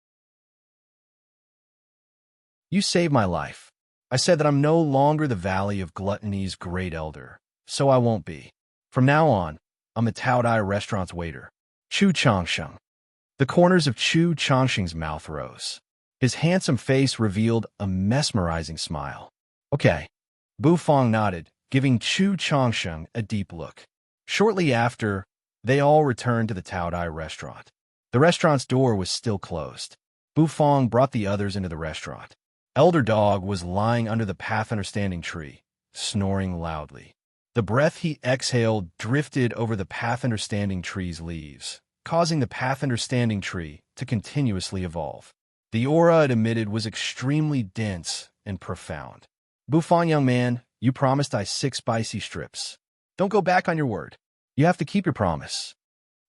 "You saved my life. I said that I'm no longer the Valley of Gluttony's great elder, so I won't be. From now on, I'm the Tao Dai restaurant's waiter." Chu Changsheng. The corners of Chu Changsheng's mouth rose. His handsome face revealed a mesmerizing smile. "Okay." Bu Fong nodded, giving Chu Changsheng a deep look. Shortly after, they all returned to the Tao Dai restaurant. The restaurant's door was still closed. Bu Fong brought the others into the restaurant. Elder Dog was lying under the path understanding tree, snoring loudly. The breath he exhaled drifted over the path understanding tree's leaves, causing the path understanding tree to continuously evolve. The aura it emitted was extremely dense and profound. "Bu Fong, young man, you promised I 6 spicy strips. Don't go back on your word. You have to keep your promise."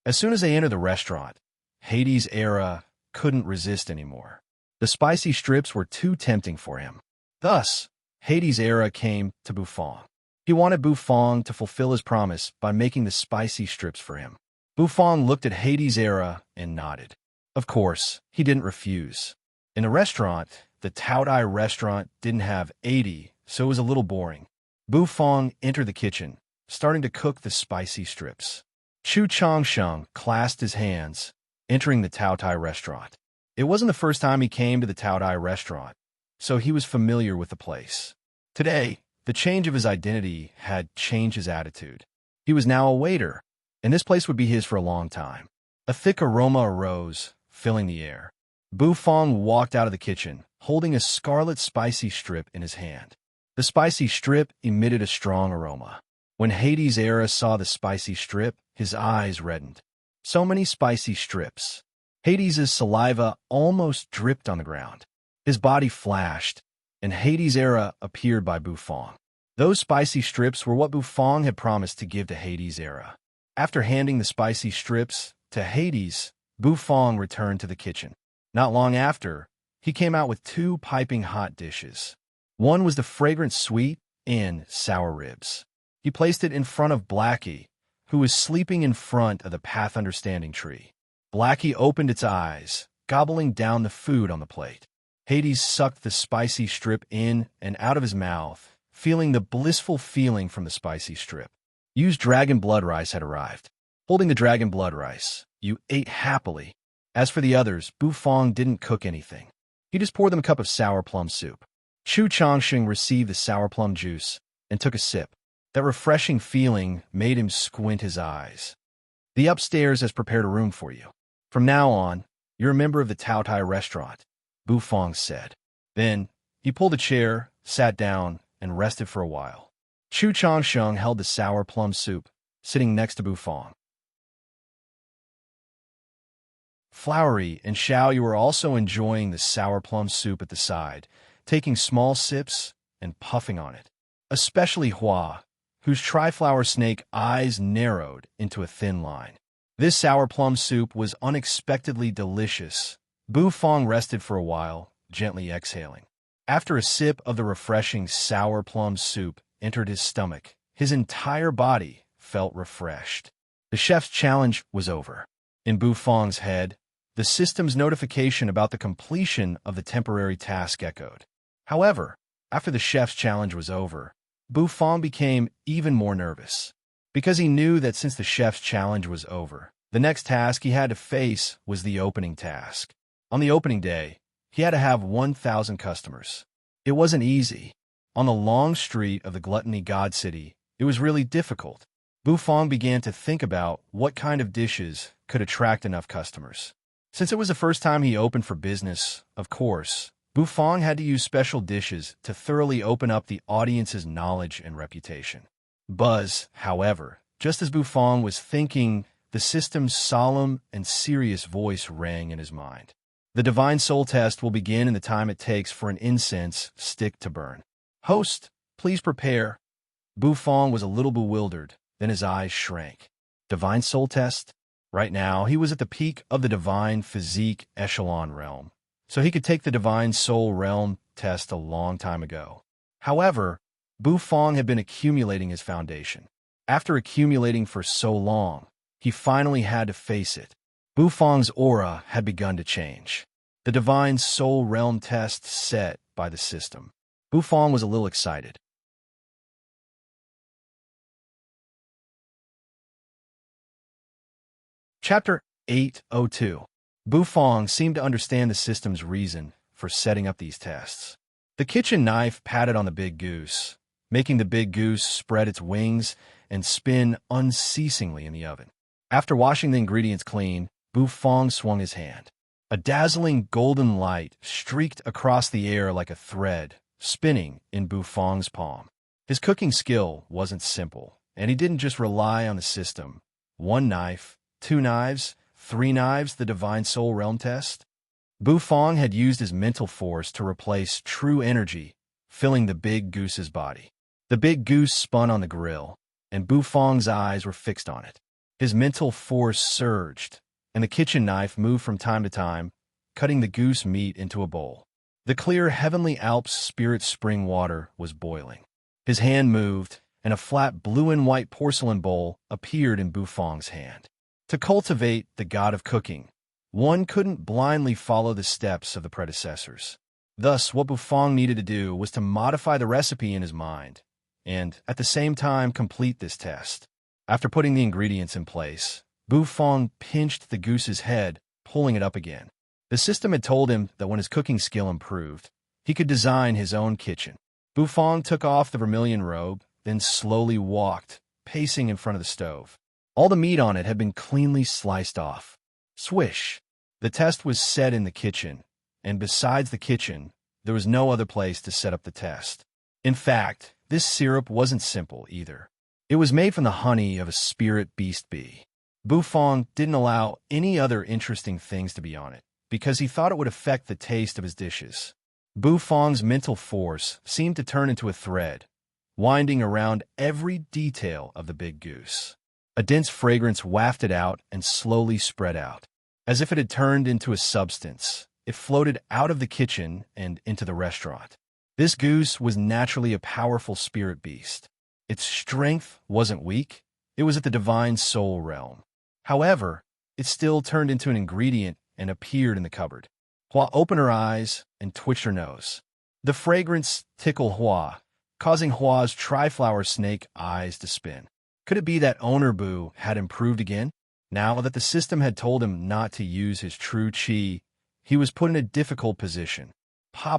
As soon as they entered the restaurant, Hades' era couldn't resist anymore. The spicy strips were too tempting for him. Thus, Hades' era came to Bu Fong. He wanted Bu Fong to fulfill his promise by making the spicy strips for him. Bu Fong looked at Hades' era and nodded. Of course, he didn't refuse. In the restaurant, the Tao Dai restaurant didn't have 80, so it was a little boring. Bu Fong entered the kitchen, starting to cook the spicy strips. Chu Changsheng clasped his hands, entering the Tao Dai restaurant. It wasn't the first time he came to the Tao Dai restaurant, so he was familiar with the place. Today, the change of his identity had changed his attitude. He was now a waiter, and this place would be his for a long time. A thick aroma arose, filling the air. Bu Fong walked out of the kitchen, holding a scarlet spicy strip in his hand. The spicy strip emitted a strong aroma. When Hades Era saw the spicy strip, his eyes reddened. So many spicy strips. Hades' saliva almost dripped on the ground. His body flashed, and Hades Era appeared by Bu Fong. Those spicy strips were what Bu Fong had promised to give to Hades Era. After handing the spicy strips to Hades, Bu Fong returned to the kitchen. Not long after, he came out with 2 piping hot dishes. One was the fragrant sweet and sour ribs. He placed it in front of Blackie, who was sleeping in front of the Path Understanding tree. Blackie opened its eyes, gobbling down the food on the plate. Hades sucked the spicy strip in and out of his mouth, feeling the blissful feeling from the spicy strip. Yu's dragon blood rice had arrived. Holding the dragon blood rice, Yu ate happily. As for the others, Bu Fong didn't cook anything. He just poured them a cup of sour plum soup. Chu Chongsheng received the sour plum juice and took a sip. That refreshing feeling made him squint his eyes. The upstairs has prepared a room for you. From now on, you're a member of the Tao Tai restaurant, Bu Fong said. Then, he pulled a chair, sat down, and rested for a while. Chu Chongsheng held the sour plum soup, sitting next to Bu Fong. Flowery and Xiao Yu were also enjoying the sour plum soup at the side, taking small sips and puffing on it. Especially Hua, whose triflower snake eyes narrowed into a thin line. This sour plum soup was unexpectedly delicious. Bu Fong rested for a while, gently exhaling. After a sip of the refreshing sour plum soup entered his stomach, his entire body felt refreshed. The chef's challenge was over. In Bu Fong's head, the system's notification about the completion of the temporary task echoed. However, after the chef's challenge was over, Bu Fong became even more nervous. Because he knew that since the chef's challenge was over, the next task he had to face was the opening task. On the opening day, he had to have 1,000 customers. It wasn't easy. On the long street of the Gluttony God City, it was really difficult. Bu Fong began to think about what kind of dishes could attract enough customers. Since it was the first time he opened for business, of course, Bu Fong had to use special dishes to thoroughly open up the audience's knowledge and reputation. Buzz, however, just as Bu Fong was thinking, the system's solemn and serious voice rang in his mind. The divine soul test will begin in the time it takes for an incense stick to burn. Host, please prepare. Bu Fong was a little bewildered, then his eyes shrank. Divine soul test? Right now, he was at the peak of the divine physique echelon realm, so he could take the divine soul realm test a long time ago. However, Bu Fong had been accumulating his foundation. After accumulating for so long, he finally had to face it. Bu Fong's aura had begun to change. The divine soul realm test set by the system. Bu Fong was a little excited. Chapter 802. Bu Fong seemed to understand the system's reason for setting up these tests. The kitchen knife patted on the big goose, making the big goose spread its wings and spin unceasingly in the oven. After washing the ingredients clean, Bu Fong swung his hand. A dazzling golden light streaked across the air like a thread, spinning in Bu Fong's palm. His cooking skill wasn't simple, and he didn't just rely on the system. 1 knife, 2 knives, 3 knives, the divine soul realm test. Bu Fong had used his mental force to replace true energy, filling the big goose's body. The big goose spun on the grill, and Bu Fong's eyes were fixed on it. His mental force surged, and the kitchen knife moved from time to time, cutting the goose meat into a bowl. The clear heavenly Alps spirit spring water was boiling. His hand moved, and a flat blue and white porcelain bowl appeared in Bu Fong's hand. To cultivate the god of cooking, one couldn't blindly follow the steps of the predecessors. Thus, what Bu Fong needed to do was to modify the recipe in his mind, and, at the same time, complete this test. After putting the ingredients in place, Bu Fong pinched the goose's head, pulling it up again. The system had told him that when his cooking skill improved, he could design his own kitchen. Bufong took off the vermilion robe, then slowly walked, pacing in front of the stove. All the meat on it had been cleanly sliced off. Swish! The test was set in the kitchen, and besides the kitchen, there was no other place to set up the test. In fact, this syrup wasn't simple either. It was made from the honey of a spirit beast bee. Bufong didn't allow any other interesting things to be on it, because he thought it would affect the taste of his dishes. Bufong's mental force seemed to turn into a thread, winding around every detail of the big goose. A dense fragrance wafted out and slowly spread out. As if it had turned into a substance, it floated out of the kitchen and into the restaurant. This goose was naturally a powerful spirit beast. Its strength wasn't weak, it was at the divine soul realm. However, it still turned into an ingredient and appeared in the cupboard. Hua opened her eyes and twitched her nose. The fragrance tickled Hua, causing Hua's triflower snake eyes to spin. Could it be that Owner Boo had improved again? Now that the system had told him not to use his true chi, he was put in a difficult position. Pa.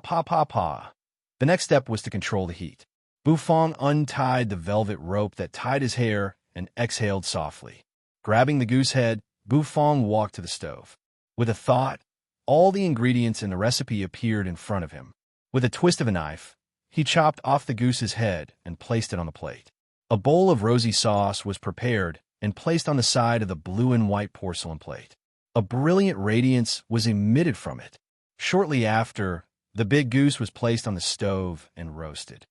The next step was to control the heat. Bufong untied the velvet rope that tied his hair and exhaled softly. Grabbing the goose head, Bufong walked to the stove. With a thought, all the ingredients in the recipe appeared in front of him. With a twist of a knife, he chopped off the goose's head and placed it on the plate. A bowl of rosy sauce was prepared and placed on the side of the blue and white porcelain plate. A brilliant radiance was emitted from it. Shortly after, the big goose was placed on the stove and roasted.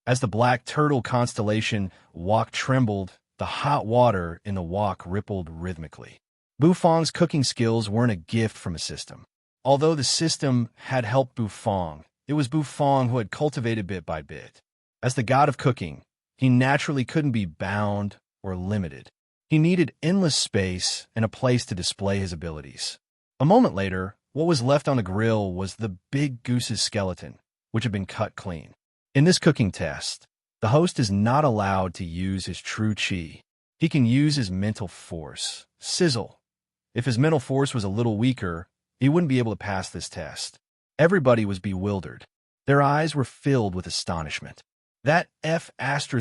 As the black turtle constellation wok trembled, the hot water in the wok rippled rhythmically. Bufong's cooking skills weren't a gift from a system. Although the system had helped Bufong, it was Bufong who had cultivated bit by bit. As the god of cooking, he naturally couldn't be bound or limited. He needed endless space and a place to display his abilities. A moment later, what was left on the grill was the big goose's skeleton, which had been cut clean. In this cooking test, the host is not allowed to use his true chi. He can use his mental force. Sizzle. If his mental force was a little weaker, he wouldn't be able to pass this test. Everybody was bewildered. Their eyes were filled with astonishment. That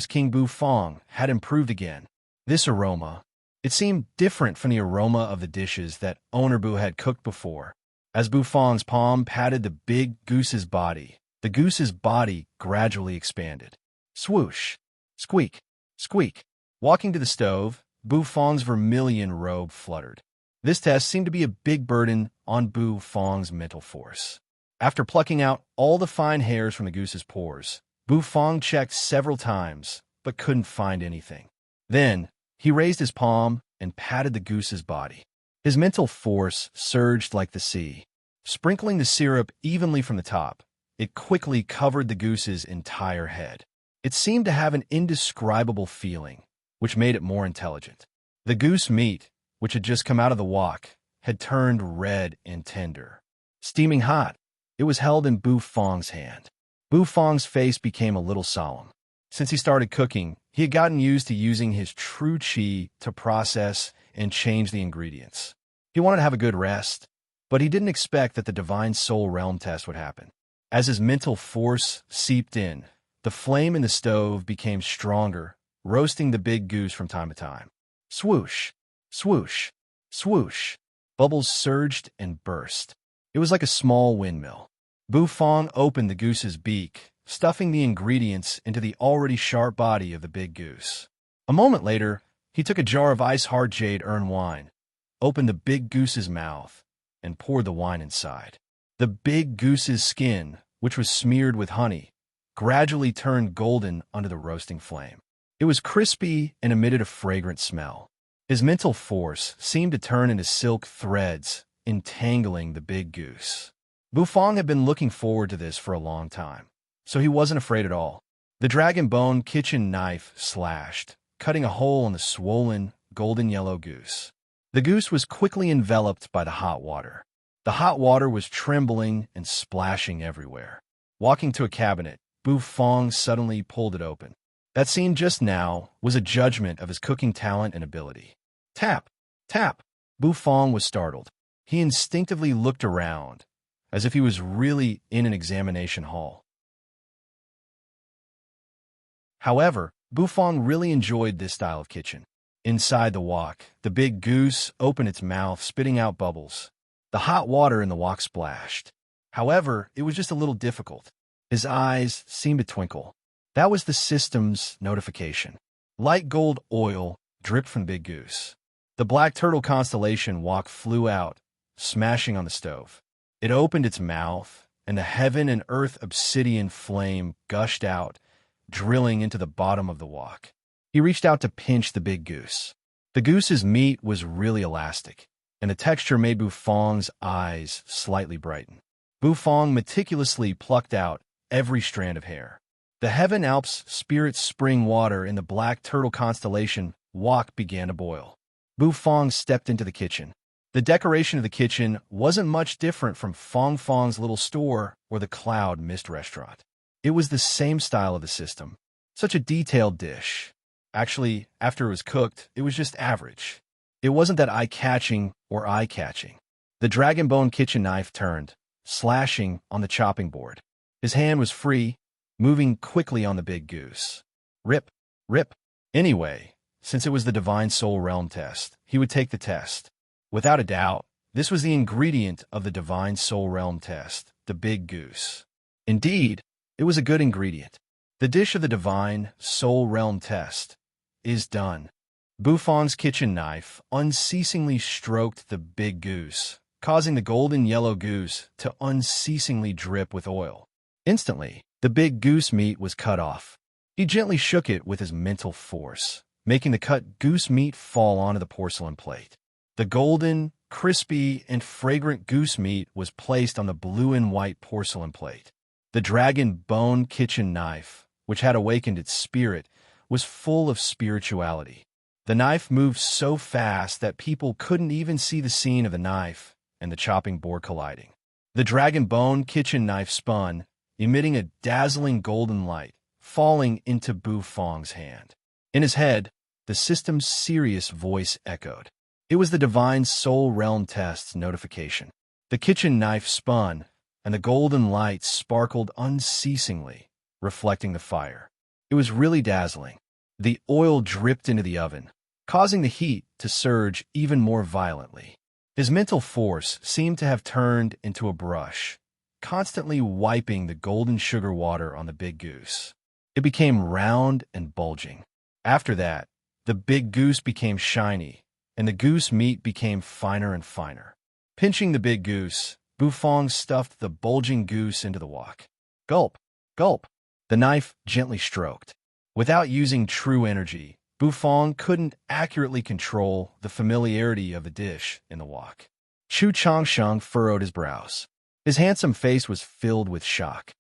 King Bufong had improved again. This aroma, it seemed different from the aroma of the dishes that Owner Boo had cooked before. As Bufong's palm patted the big goose's body, the goose's body gradually expanded. Swoosh, squeak, squeak. Walking to the stove, Bufong's vermilion robe fluttered. This test seemed to be a big burden on Bufong's mental force. After plucking out all the fine hairs from the goose's pores, Bufong checked several times, but couldn't find anything. Then, he raised his palm and patted the goose's body. His mental force surged like the sea. Sprinkling the syrup evenly from the top, it quickly covered the goose's entire head. It seemed to have an indescribable feeling, which made it more intelligent. The goose meat, which had just come out of the wok, had turned red and tender. Steaming hot, it was held in Bufong's hand. Bufong's face became a little solemn. Since he started cooking, he had gotten used to using his true chi to process and change the ingredients. He wanted to have a good rest, but he didn't expect that the divine soul realm test would happen. As his mental force seeped in, the flame in the stove became stronger, roasting the big goose from time to time. Swoosh, swoosh, swoosh. Bubbles surged and burst. It was like a small windmill. Bufong opened the goose's beak, stuffing the ingredients into the already sharp body of the big goose. A moment later, he took a jar of ice-hard jade urn wine, opened the big goose's mouth, and poured the wine inside. The big goose's skin, which was smeared with honey, gradually turned golden under the roasting flame. It was crispy and emitted a fragrant smell. His mental force seemed to turn into silk threads, entangling the big goose. Bufong had been looking forward to this for a long time, so he wasn't afraid at all. The dragon bone kitchen knife slashed, cutting a hole in the swollen, golden yellow goose. The goose was quickly enveloped by the hot water. The hot water was trembling and splashing everywhere. Walking to a cabinet, Bufong suddenly pulled it open. That scene just now was a judgment of his cooking talent and ability. Tap, tap. Bufong was startled. He instinctively looked around, as if he was really in an examination hall. However, Bufong really enjoyed this style of kitchen. Inside the wok, the big goose opened its mouth, spitting out bubbles. The hot water in the wok splashed. However, it was just a little difficult. His eyes seemed to twinkle. That was the system's notification. Light gold oil dripped from the big goose. The black turtle constellation wok flew out, smashing on the stove. It opened its mouth, and the heaven and earth obsidian flame gushed out, drilling into the bottom of the wok. He reached out to pinch the big goose. The goose's meat was really elastic, and the texture made Bufong's eyes slightly brighten. Bufong meticulously plucked out every strand of hair. The Heaven Alps Spirit Spring water in the black turtle constellation wok began to boil. Bufong stepped into the kitchen. The decoration of the kitchen wasn't much different from Fong Fong's little store or the Cloud Mist restaurant. It was the same style of the system. Such a detailed dish. Actually, after it was cooked, it was just average. It wasn't that eye-catching or eye-catching. The dragon bone kitchen knife turned, slashing on the chopping board. His hand was free, moving quickly on the big goose. Rip, rip. Anyway, since it was the Divine Soul Realm test, he would take the test. Without a doubt, this was the ingredient of the Divine Soul Realm test, the big goose. Indeed, it was a good ingredient. The dish of the Divine Soul Realm test is done. Bufong's kitchen knife unceasingly stroked the big goose, causing the golden yellow goose to unceasingly drip with oil. Instantly, the big goose meat was cut off. He gently shook it with his mental force, making the cut goose meat fall onto the porcelain plate. The golden, crispy, and fragrant goose meat was placed on the blue and white porcelain plate. The dragon bone kitchen knife, which had awakened its spirit, was full of spirituality. The knife moved so fast that people couldn't even see the scene of the knife and the chopping board colliding. The dragon bone kitchen knife spun, emitting a dazzling golden light, falling into Bufong's hand. In his head, the system's serious voice echoed. It was the Divine Soul Realm test's notification. The kitchen knife spun, and the golden light sparkled unceasingly, reflecting the fire. It was really dazzling. The oil dripped into the oven, causing the heat to surge even more violently. His mental force seemed to have turned into a brush, constantly wiping the golden sugar water on the big goose. It became round and bulging. After that, the big goose became shiny, and the goose meat became finer and finer. Pinching the big goose, Bufong stuffed the bulging goose into the wok. Gulp, gulp. The knife gently stroked. Without using true energy, Bufong couldn't accurately control the familiarity of the dish in the wok. Chu Changsheng furrowed his brows. His handsome face was filled with shock.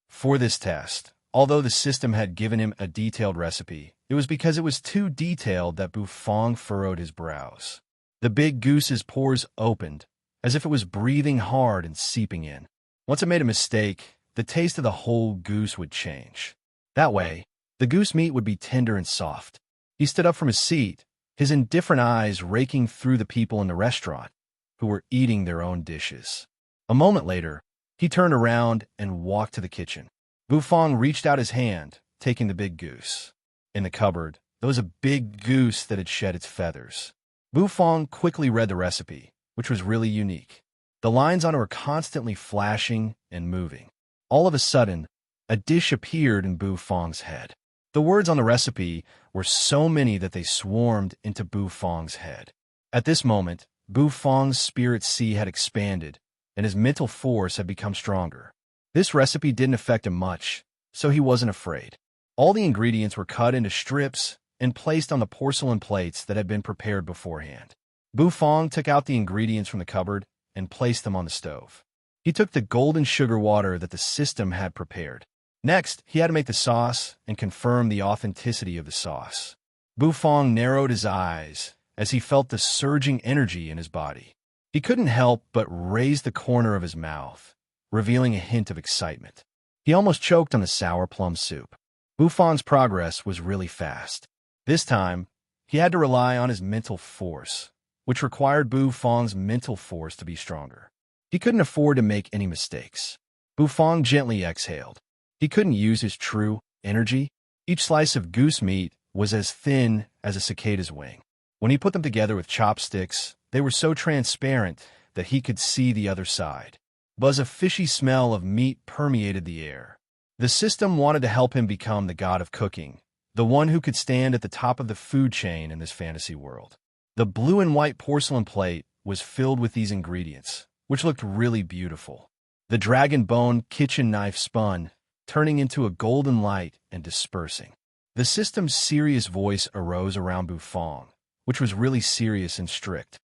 For this test, although the system had given him a detailed recipe, it was because it was too detailed that Bufong furrowed his brows. The big goose's pores opened, as if it was breathing hard and seeping in. Once it made a mistake, the taste of the whole goose would change. That way, the goose meat would be tender and soft. He stood up from his seat, his indifferent eyes raking through the people in the restaurant, who were eating their own dishes. A moment later, he turned around and walked to the kitchen. Bufong reached out his hand, taking the big goose. In the cupboard, there was a big goose that had shed its feathers. Bufong quickly read the recipe, which was really unique. The lines on it were constantly flashing and moving. All of a sudden, a dish appeared in Bufong's head. The words on the recipe were so many that they swarmed into Bufong's head. At this moment, Bufong's spirit sea had expanded, and his mental force had become stronger. This recipe didn't affect him much, so he wasn't afraid. All the ingredients were cut into strips and placed on the porcelain plates that had been prepared beforehand. Bufong took out the ingredients from the cupboard and placed them on the stove. He took the golden sugar water that the system had prepared. Next, he had to make the sauce and confirm the authenticity of the sauce. Bufong narrowed his eyes as he felt the surging energy in his body. He couldn't help but raise the corner of his mouth, revealing a hint of excitement. He almost choked on the sour plum soup. Bufong's progress was really fast. This time, He had to rely on his mental force, which required Bu Fong's mental force to be stronger. He couldn't afford to make any mistakes. Bu Fong gently exhaled. He couldn't use his true energy. Each slice of goose meat was as thin as a cicada's wing. When he put them together with chopsticks, they were so transparent that he could see the other side. A fishy smell of meat permeated the air. The system wanted to help him become the god of cooking, the one who could stand at the top of the food chain in this fantasy world. The blue and white porcelain plate was filled with these ingredients, which looked really beautiful. The dragon bone kitchen knife spun, turning into a golden light and dispersing. The system's serious voice arose around Bu Fong, which was really serious and strict.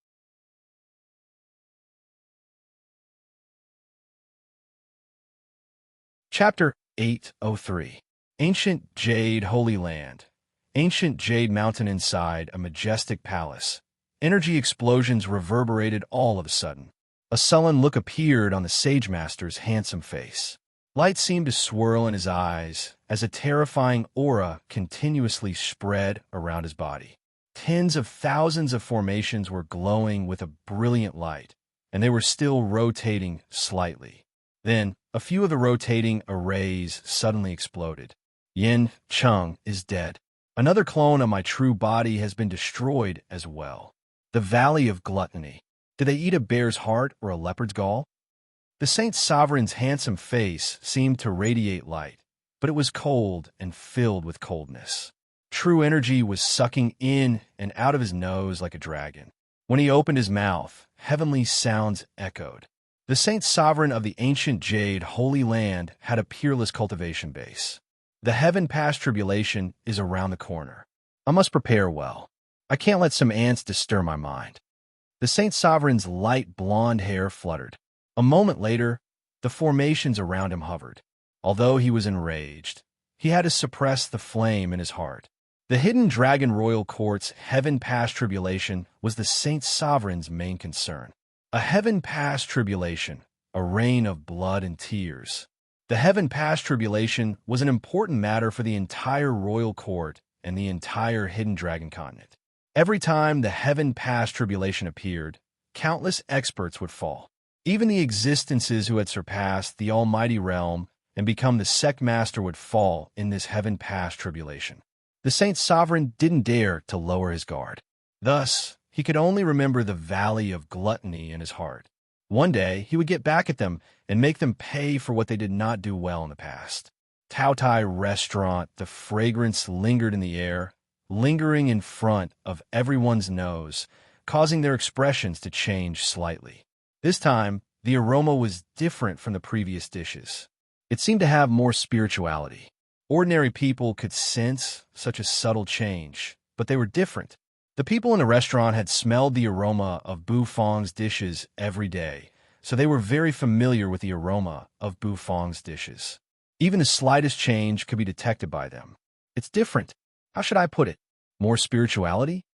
Chapter 803. Ancient Jade Holy Land. Ancient jade mountain inside a majestic palace. Energy explosions reverberated all of a sudden. A sullen look appeared on the Sage Master's handsome face. Light seemed to swirl in his eyes as a terrifying aura continuously spread around his body. Tens of thousands of formations were glowing with a brilliant light, and they were still rotating slightly. Then, a few of the rotating arrays suddenly exploded. Yin Chung is dead. Another clone of my true body has been destroyed as well. The Valley of Gluttony. Did they eat a bear's heart or a leopard's gall? The Saint Sovereign's handsome face seemed to radiate light, but it was cold and filled with coldness. True energy was sucking in and out of his nose like a dragon. When he opened his mouth, heavenly sounds echoed. The Saint Sovereign of the ancient jade Holy Land had a peerless cultivation base. The heaven past tribulation is around the corner. I must prepare well. I can't let some ants disturb my mind. The Saint Sovereign's light blonde hair fluttered. A moment later, the formations around him hovered. Although he was enraged, he had to suppress the flame in his heart. The hidden dragon royal court's heaven past tribulation was the Saint Sovereign's main concern. A heaven past tribulation, a rain of blood and tears. The heaven past tribulation was an important matter for the entire royal court and the entire hidden dragon continent. Every time the heaven past tribulation appeared, countless experts would fall. Even the existences who had surpassed the almighty realm and become the sect master would fall in this heaven past tribulation. The Saint Sovereign didn't dare to lower his guard. Thus, he could only remember the Valley of Gluttony in his heart. One day, he would get back at them and make them pay for what they did not do well in the past. Tao Tai Restaurant, the fragrance lingered in the air, lingering in front of everyone's nose, causing their expressions to change slightly. This time, the aroma was different from the previous dishes. It seemed to have more spirituality. Ordinary people could sense such a subtle change, but they were different. The people in the restaurant had smelled the aroma of Bu Fong's dishes every day, so they were very familiar with the aroma of Bu Fong's dishes. Even the slightest change could be detected by them. It's different. How should I put it? More spirituality?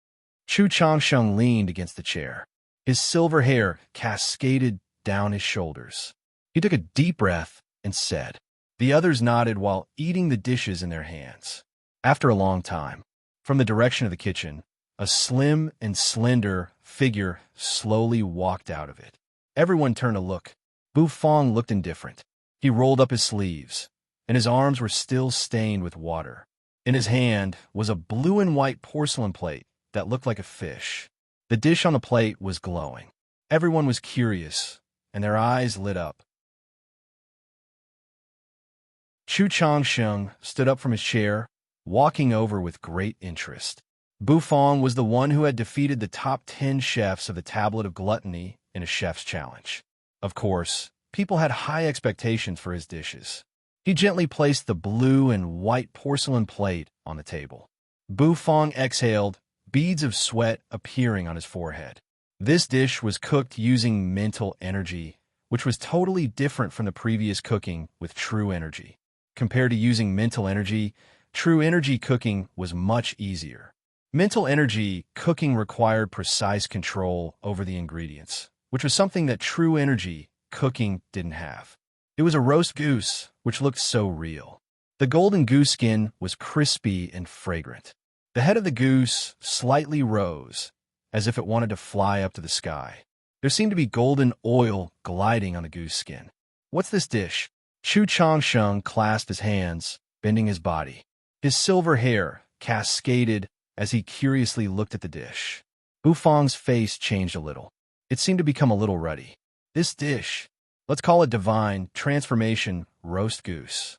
Chu Changsheng leaned against the chair. His silver hair cascaded down his shoulders. He took a deep breath and said. The others nodded while eating the dishes in their hands. After a long time, from the direction of the kitchen, a slim and slender figure slowly walked out of it. Everyone turned to look. Bu Fong looked indifferent. He rolled up his sleeves, and his arms were still stained with water. In his hand was a blue and white porcelain plate that looked like a fish. The dish on the plate was glowing. Everyone was curious, and their eyes lit up. Chu Changsheng stood up from his chair, walking over with great interest. Bu Fong was the one who had defeated the top 10 chefs of the Tablet of Gluttony in a chef's challenge. Of course, people had high expectations for his dishes. He gently placed the blue and white porcelain plate on the table. Bu Fong exhaled, beads of sweat appearing on his forehead. This dish was cooked using mental energy, which was totally different from the previous cooking with true energy. Compared to using mental energy, true energy cooking was much easier. Mental energy cooking required precise control over the ingredients, which was something that true energy cooking didn't have. It was a roast goose, which looked so real. The golden goose skin was crispy and fragrant. The head of the goose slightly rose, as if it wanted to fly up to the sky. There seemed to be golden oil gliding on the goose skin. "What's this dish?" Chu Changsheng clasped his hands, bending his body. His silver hair cascaded as he curiously looked at the dish. Bufang's face changed a little. It seemed to become a little ruddy. "This dish, let's call it divine transformation roast goose."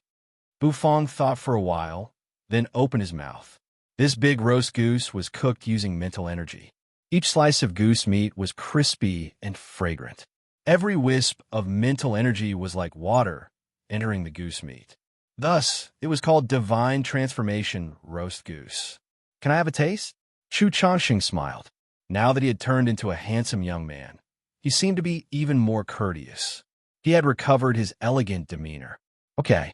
Bufang thought for a while, then opened his mouth. This big roast goose was cooked using mental energy. Each slice of goose meat was crispy and fragrant. Every wisp of mental energy was like water entering the goose meat. Thus, it was called divine transformation roast goose. "Can I have a taste?" Chu Changxing smiled. Now that he had turned into a handsome young man, he seemed to be even more courteous. He had recovered his elegant demeanor. "Okay."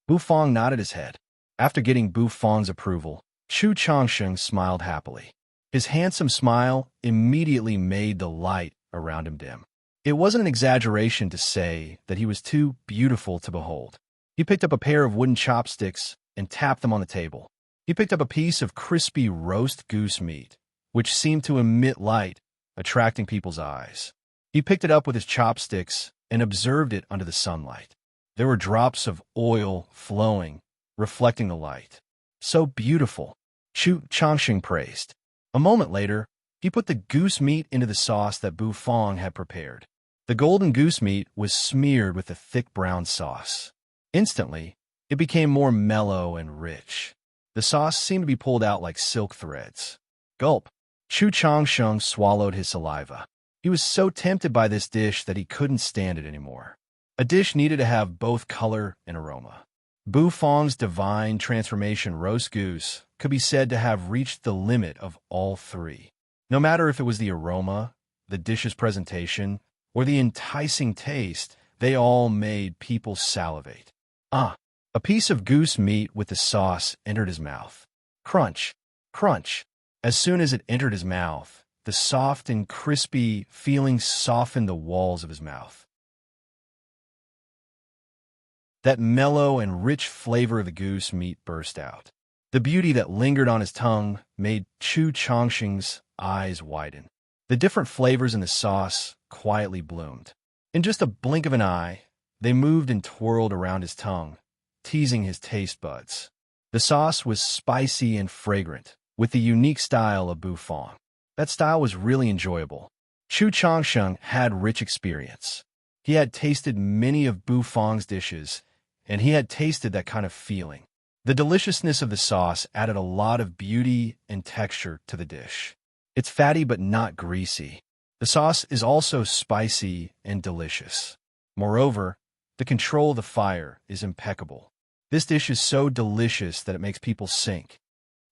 Bufang nodded his head. After getting Bufang's approval, Chu Changsheng smiled happily. His handsome smile immediately made the light around him dim. It wasn't an exaggeration to say that he was too beautiful to behold. He picked up a pair of wooden chopsticks and tapped them on the table. He picked up a piece of crispy roast goose meat, which seemed to emit light, attracting people's eyes. He picked it up with his chopsticks and observed it under the sunlight. There were drops of oil flowing, reflecting the light. "So beautiful," Chu Changxing praised. A moment later, he put the goose meat into the sauce that Bufang had prepared. The golden goose meat was smeared with a thick brown sauce. Instantly, it became more mellow and rich. The sauce seemed to be pulled out like silk threads. Gulp. Chu Changsheng swallowed his saliva. He was so tempted by this dish that he couldn't stand it anymore. A dish needed to have both color and aroma. Bufang's divine transformation roast goose could be said to have reached the limit of all three. No matter if it was the aroma, the dish's presentation, or the enticing taste, they all made people salivate. A piece of goose meat with the sauce entered his mouth. Crunch, crunch. As soon as it entered his mouth, the soft and crispy feeling softened the walls of his mouth. That mellow and rich flavor of the goose meat burst out. The beauty that lingered on his tongue made Chu Changxing's eyes widen. The different flavors in the sauce quietly bloomed. In just a blink of an eye, they moved and twirled around his tongue, teasing his taste buds. The sauce was spicy and fragrant, with the unique style of Bufang. That style was really enjoyable. Chu Changsheng had rich experience. He had tasted many of Bufang's dishes, and he had tasted that kind of feeling. The deliciousness of the sauce added a lot of beauty and texture to the dish. It's fatty but not greasy. The sauce is also spicy and delicious. Moreover, the control of the fire is impeccable. This dish is so delicious that it makes people sink.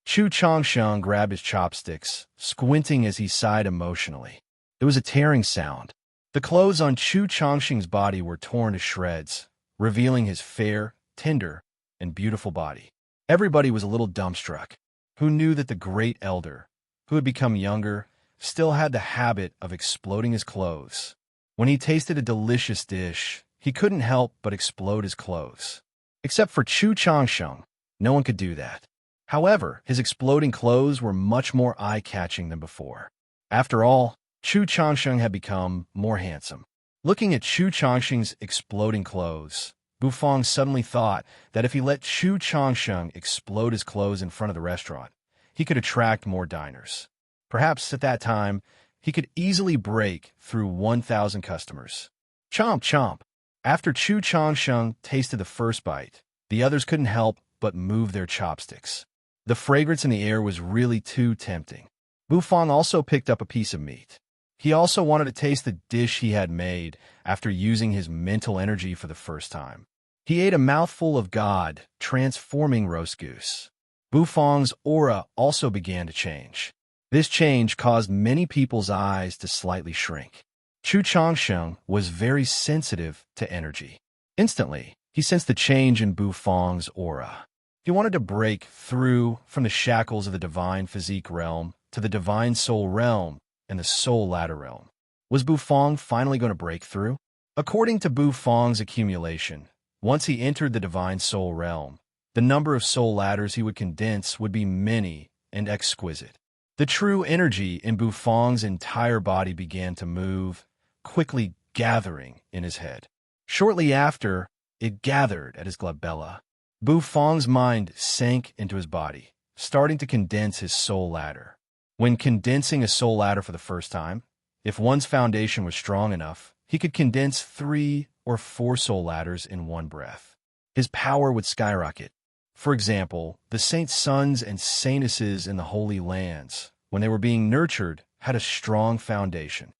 Chu Changsheng grabbed his chopsticks, squinting as he sighed emotionally. There was a tearing sound. The clothes on Chu Changsheng's body were torn to shreds, revealing his fair, tender, and beautiful body. Everybody was a little dumbstruck. Who knew that the great elder, who had become younger, still had the habit of exploding his clothes? When he tasted a delicious dish, he couldn't help but explode his clothes. Except for Chu Changsheng, no one could do that. However, his exploding clothes were much more eye-catching than before. After all, Chu Changsheng had become more handsome. Looking at Chu Changsheng's exploding clothes, Bufang suddenly thought that if he let Chu Changsheng explode his clothes in front of the restaurant, he could attract more diners. Perhaps at that time, he could easily break through 1,000 customers. Chomp, chomp. After Chu Changsheng tasted the first bite, the others couldn't help but move their chopsticks. The fragrance in the air was really too tempting. Bufang also picked up a piece of meat. He also wanted to taste the dish he had made after using his mental energy for the first time. He ate a mouthful of God, transforming roast goose. Bufang's aura also began to change. This change caused many people's eyes to slightly shrink. Chu Changsheng was very sensitive to energy. Instantly, he sensed the change in Bufang's aura. He wanted to break through from the shackles of the divine physique realm to the divine soul realm and the soul ladder realm. Was Bufang finally going to break through? According to Bufang's accumulation, once he entered the divine soul realm, the number of soul ladders he would condense would be many and exquisite. The true energy in Bufong's entire body began to move, quickly gathering in his head. Shortly after, it gathered at his glabella. Bufong's mind sank into his body, starting to condense his soul ladder. When condensing a soul ladder for the first time, if one's foundation was strong enough, he could condense 3 or 4 soul ladders in one breath. His power would skyrocket. For example, the saints' sons and saintesses in the Holy Lands, when they were being nurtured, had a strong foundation.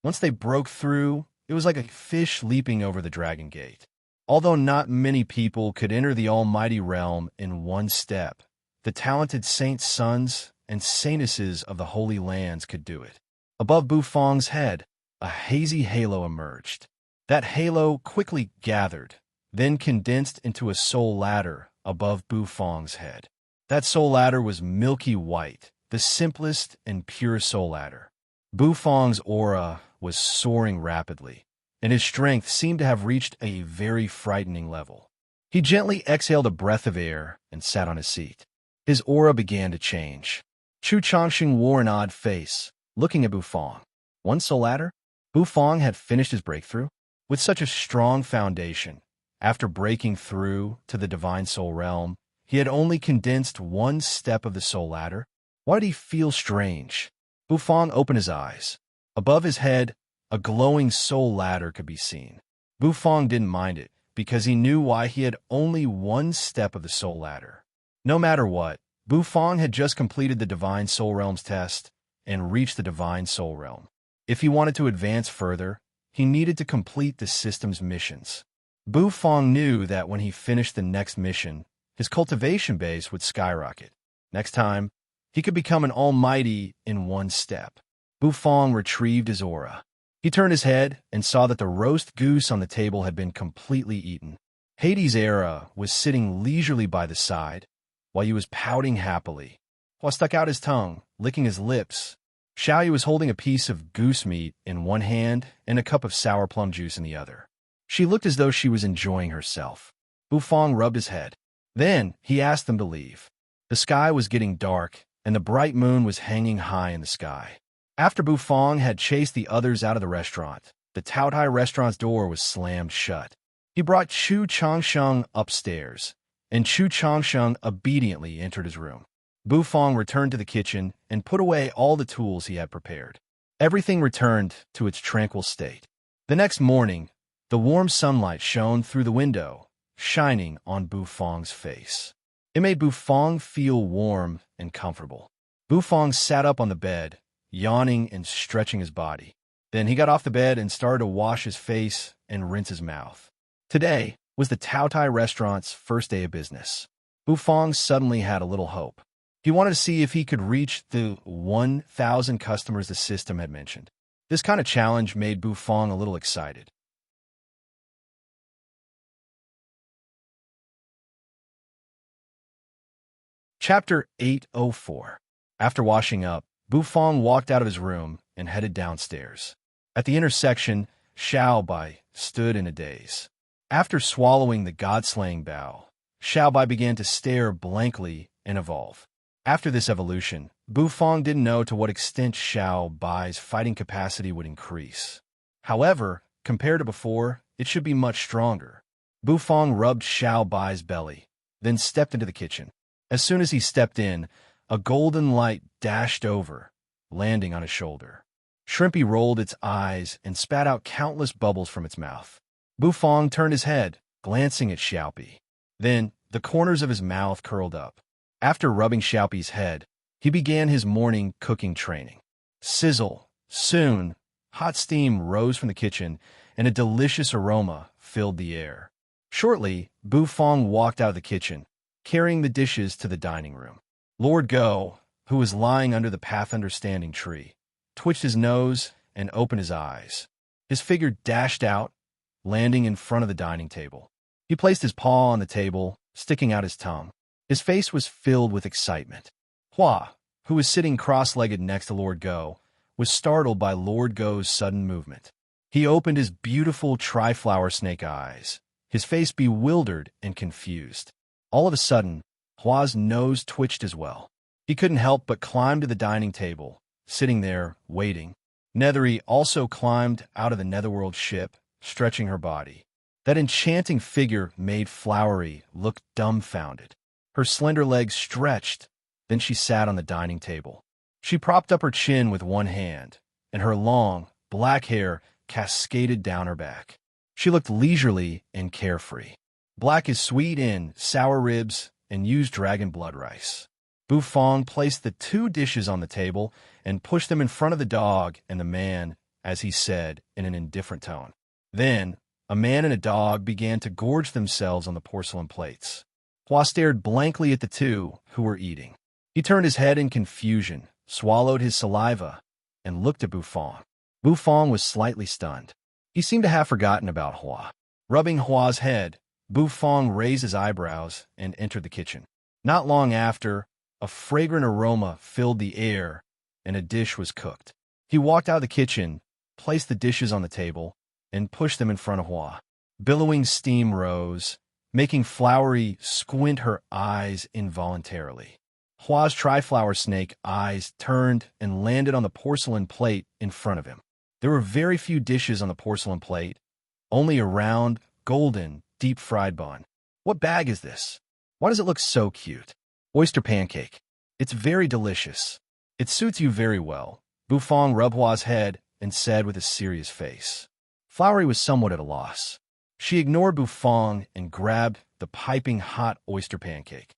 Once they broke through, it was like a fish leaping over the dragon gate. Although not many people could enter the almighty realm in one step, the talented saints' sons and saintesses of the Holy Lands could do it. Above Bufong's head, a hazy halo emerged. That halo quickly gathered, then condensed into a soul ladder above Bufong's head. That soul ladder was milky white, the simplest and purest soul ladder. Bufong's aura was soaring rapidly, and his strength seemed to have reached a very frightening level. He gently exhaled a breath of air and sat on his seat. His aura began to change. Chu Changsheng wore an odd face, looking at Bufong. One soul ladder? Bufong had finished his breakthrough? With such a strong foundation, after breaking through to the divine soul realm, he had only condensed one step of the soul ladder. Why did he feel strange? Bufong opened his eyes. Above his head, a glowing soul ladder could be seen. Bufong didn't mind it, because he knew why he had only one step of the soul ladder. No matter what, Bufong had just completed the Divine Soul Realm's test and reached the Divine Soul Realm. If he wanted to advance further, he needed to complete the system's missions. Bufong knew that when he finished the next mission, his cultivation base would skyrocket. Next time, he could become an almighty in one step. Bufong retrieved his aura. He turned his head and saw that the roast goose on the table had been completely eaten. Hades' era was sitting leisurely by the side, while he was pouting happily, while stuck out his tongue, licking his lips. Xiaoyu was holding a piece of goose meat in one hand and a cup of sour plum juice in the other. She looked as though she was enjoying herself. Bufong rubbed his head. Then he asked them to leave. The sky was getting dark, and the bright moon was hanging high in the sky. After Bufong had chased the others out of the restaurant, the Taotai restaurant's door was slammed shut. He brought Chu Changsheng upstairs, and Chu Changsheng obediently entered his room. Bufong returned to the kitchen and put away all the tools he had prepared. Everything returned to its tranquil state. The next morning, the warm sunlight shone through the window, shining on Bufong's face. It made Bufong feel warm and comfortable. Bufong sat up on the bed, yawning and stretching his body. Then he got off the bed and started to wash his face and rinse his mouth. Today was the Taotai restaurant's first day of business. Bufong suddenly had a little hope. He wanted to see if he could reach the 1,000 customers the system had mentioned. This kind of challenge made Bufong a little excited. Chapter 804. After washing up, Bufong walked out of his room and headed downstairs. At the intersection, Xiaobai stood in a daze. After swallowing the god-slaying bow, Xiaobai began to stare blankly and evolve. After this evolution, Bufong didn't know to what extent Xiaobai's fighting capacity would increase. However, compared to before, it should be much stronger. Bufong rubbed Xiaobai's belly, then stepped into the kitchen. As soon as he stepped in, a golden light dashed over, landing on his shoulder. Shrimpy rolled its eyes and spat out countless bubbles from its mouth. Bufong turned his head, glancing at Xiaopi. Then, the corners of his mouth curled up. After rubbing Xiaopi's head, he began his morning cooking training. Sizzle! Soon, hot steam rose from the kitchen, and a delicious aroma filled the air. Shortly, Bufong walked out of the kitchen, carrying the dishes to the dining room. Lord Go, who was lying under the path understanding tree, twitched his nose and opened his eyes. His figure dashed out, landing in front of the dining table. He placed his paw on the table, sticking out his tongue. His face was filled with excitement. Hua, who was sitting cross-legged next to Lord Go, was startled by Lord Go's sudden movement. He opened his beautiful tri-flower snake eyes, his face bewildered and confused. All of a sudden, Hua's nose twitched as well. He couldn't help but climb to the dining table, sitting there, waiting. Nethery also climbed out of the netherworld ship, stretching her body. That enchanting figure made Flowery look dumbfounded. Her slender legs stretched, then she sat on the dining table. She propped up her chin with one hand, and her long, black hair cascaded down her back. She looked leisurely and carefree. Black as sweet in sour ribs and used dragon blood rice. Bufong placed the 2 dishes on the table and pushed them in front of the dog and the man, as he said in an indifferent tone. Then, a man and a dog began to gorge themselves on the porcelain plates. Hua stared blankly at the 2 who were eating. He turned his head in confusion, swallowed his saliva, and looked at Bufong. Bufong was slightly stunned. He seemed to have forgotten about Hua. Rubbing Hua's head, Bufong raised his eyebrows and entered the kitchen. Not long after, a fragrant aroma filled the air, and a dish was cooked. He walked out of the kitchen, placed the dishes on the table, and pushed them in front of Hua. Billowing steam rose, making Flowery squint her eyes involuntarily. Hua's triflower snake eyes turned and landed on the porcelain plate in front of him. There were very few dishes on the porcelain plate, only a round, golden, deep-fried bun. What bag is this? Why does it look so cute? Oyster pancake. It's very delicious. It suits you very well. Bufong rubbed Hua's head and said with a serious face. Flowery was somewhat at a loss. She ignored Bufong and grabbed the piping hot oyster pancake.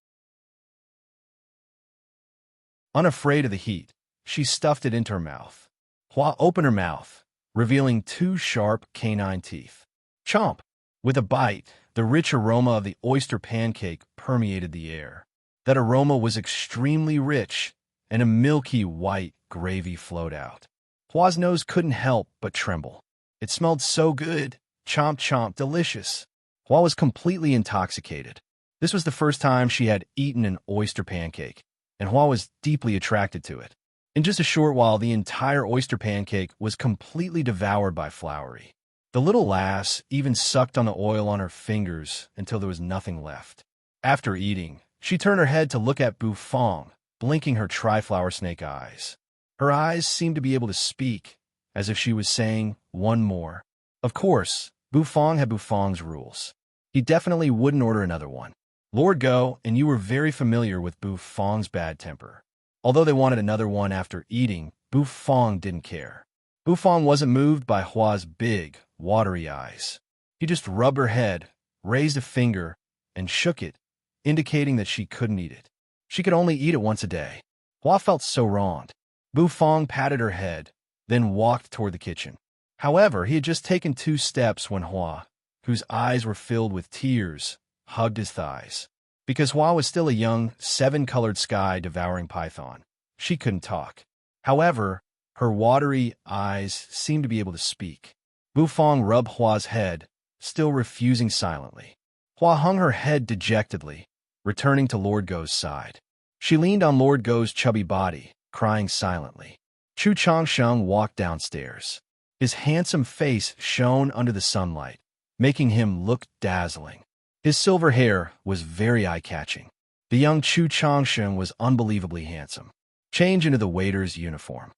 Unafraid of the heat, she stuffed it into her mouth. Hua opened her mouth, revealing 2 sharp canine teeth. Chomp! With a bite, the rich aroma of the oyster pancake permeated the air. That aroma was extremely rich, and a milky white gravy flowed out. Hua's nose couldn't help but tremble. It smelled so good. Chomp, chomp, delicious. Hua was completely intoxicated. This was the first time she had eaten an oyster pancake, and Hua was deeply attracted to it. In just a short while, the entire oyster pancake was completely devoured by Flowery. The little lass even sucked on the oil on her fingers until there was nothing left. After eating, she turned her head to look at Bufong, blinking her triflower snake eyes. Her eyes seemed to be able to speak, as if she was saying, "One more." Of course, Bufong had Bufong's rules. He definitely wouldn't order another one. Lord Go and you were very familiar with Bufong's bad temper. Although they wanted another one after eating, Bufong didn't care. Bufong wasn't moved by Hua's big, watery eyes. He just rubbed her head, raised a finger, and shook it, indicating that she couldn't eat it. She could only eat it once a day. Hua felt so wronged. Bufong patted her head, then walked toward the kitchen. However, he had just taken 2 steps when Hua, whose eyes were filled with tears, hugged his thighs. Because Hua was still a young, 7-colored sky-devouring python, she couldn't talk. However, her watery eyes seemed to be able to speak. Bufong rubbed Hua's head, still refusing silently. Hua hung her head dejectedly, returning to Lord Go's side. She leaned on Lord Go's chubby body, crying silently. Chu Changsheng walked downstairs. His handsome face shone under the sunlight, making him look dazzling. His silver hair was very eye-catching. The young Chu Changsheng was unbelievably handsome. Change into the waiter's uniform.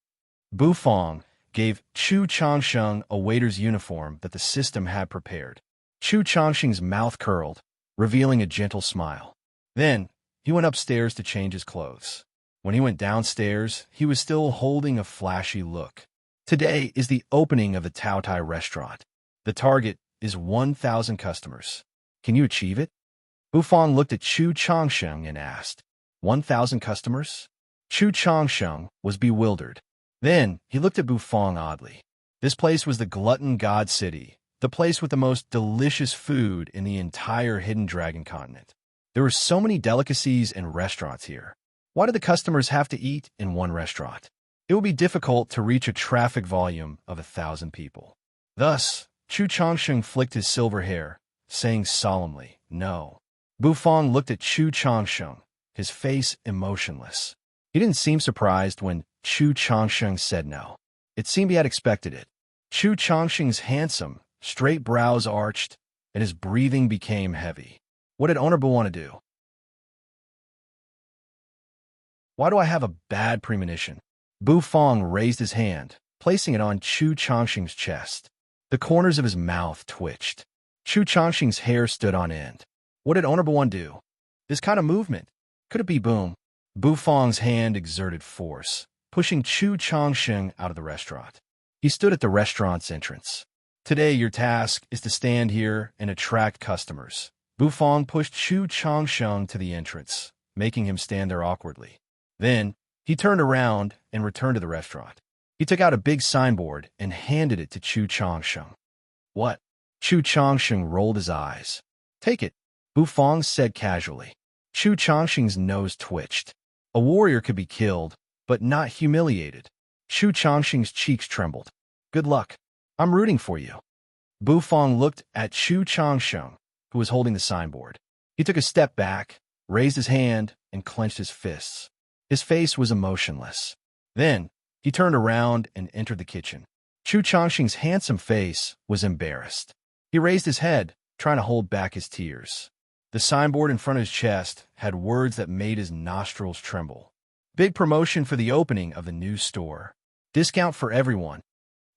Bufong gave Chu Changsheng a waiter's uniform that the system had prepared. Chu Changsheng's mouth curled, revealing a gentle smile. Then, he went upstairs to change his clothes. When he went downstairs, he was still holding a flashy look. Today is the opening of the Tao Tai restaurant. The target is 1,000 customers. Can you achieve it? Bufong looked at Chu Changsheng and asked, 1,000 customers? Chu Changsheng was bewildered. Then, he looked at Bufong oddly. This place was the Glutton God City, the place with the most delicious food in the entire Hidden Dragon continent. There were so many delicacies and restaurants here. Why do the customers have to eat in one restaurant? It would be difficult to reach a traffic volume of 1,000 people. Thus, Chu Changsheng flicked his silver hair, saying solemnly, no. Bufong looked at Chu Changsheng, his face emotionless. He didn't seem surprised when Chu Changsheng said no. It seemed he had expected it. Chu Changsheng's handsome, straight brows arched, and his breathing became heavy. What did Owner Bu want to do? Why do I have a bad premonition? Bu Fong raised his hand, placing it on Chu Changxing's chest. The corners of his mouth twitched. Chu Changxing's hair stood on end. What did Honorable One do? This kind of movement. Could it be Boom? Bu Fong's hand exerted force, pushing Chu Changxing out of the restaurant. He stood at the restaurant's entrance. Today, your task is to stand here and attract customers. Bu Fong pushed Chu Changxing to the entrance, making him stand there awkwardly. Then, he turned around and returned to the restaurant. He took out a big signboard and handed it to Chu Changxing. What? Chu Changxing rolled his eyes. Take it, Bu Fong said casually. Chu Changxing's nose twitched. A warrior could be killed, but not humiliated. Chu Changxing's cheeks trembled. Good luck. I'm rooting for you. Bu Fong looked at Chu Changxing, who was holding the signboard. He took a step back, raised his hand, and clenched his fists. His face was emotionless. Then, he turned around and entered the kitchen. Chu Changxing's handsome face was embarrassed. He raised his head, trying to hold back his tears. The signboard in front of his chest had words that made his nostrils tremble. Big promotion for the opening of the new store. Discount for everyone.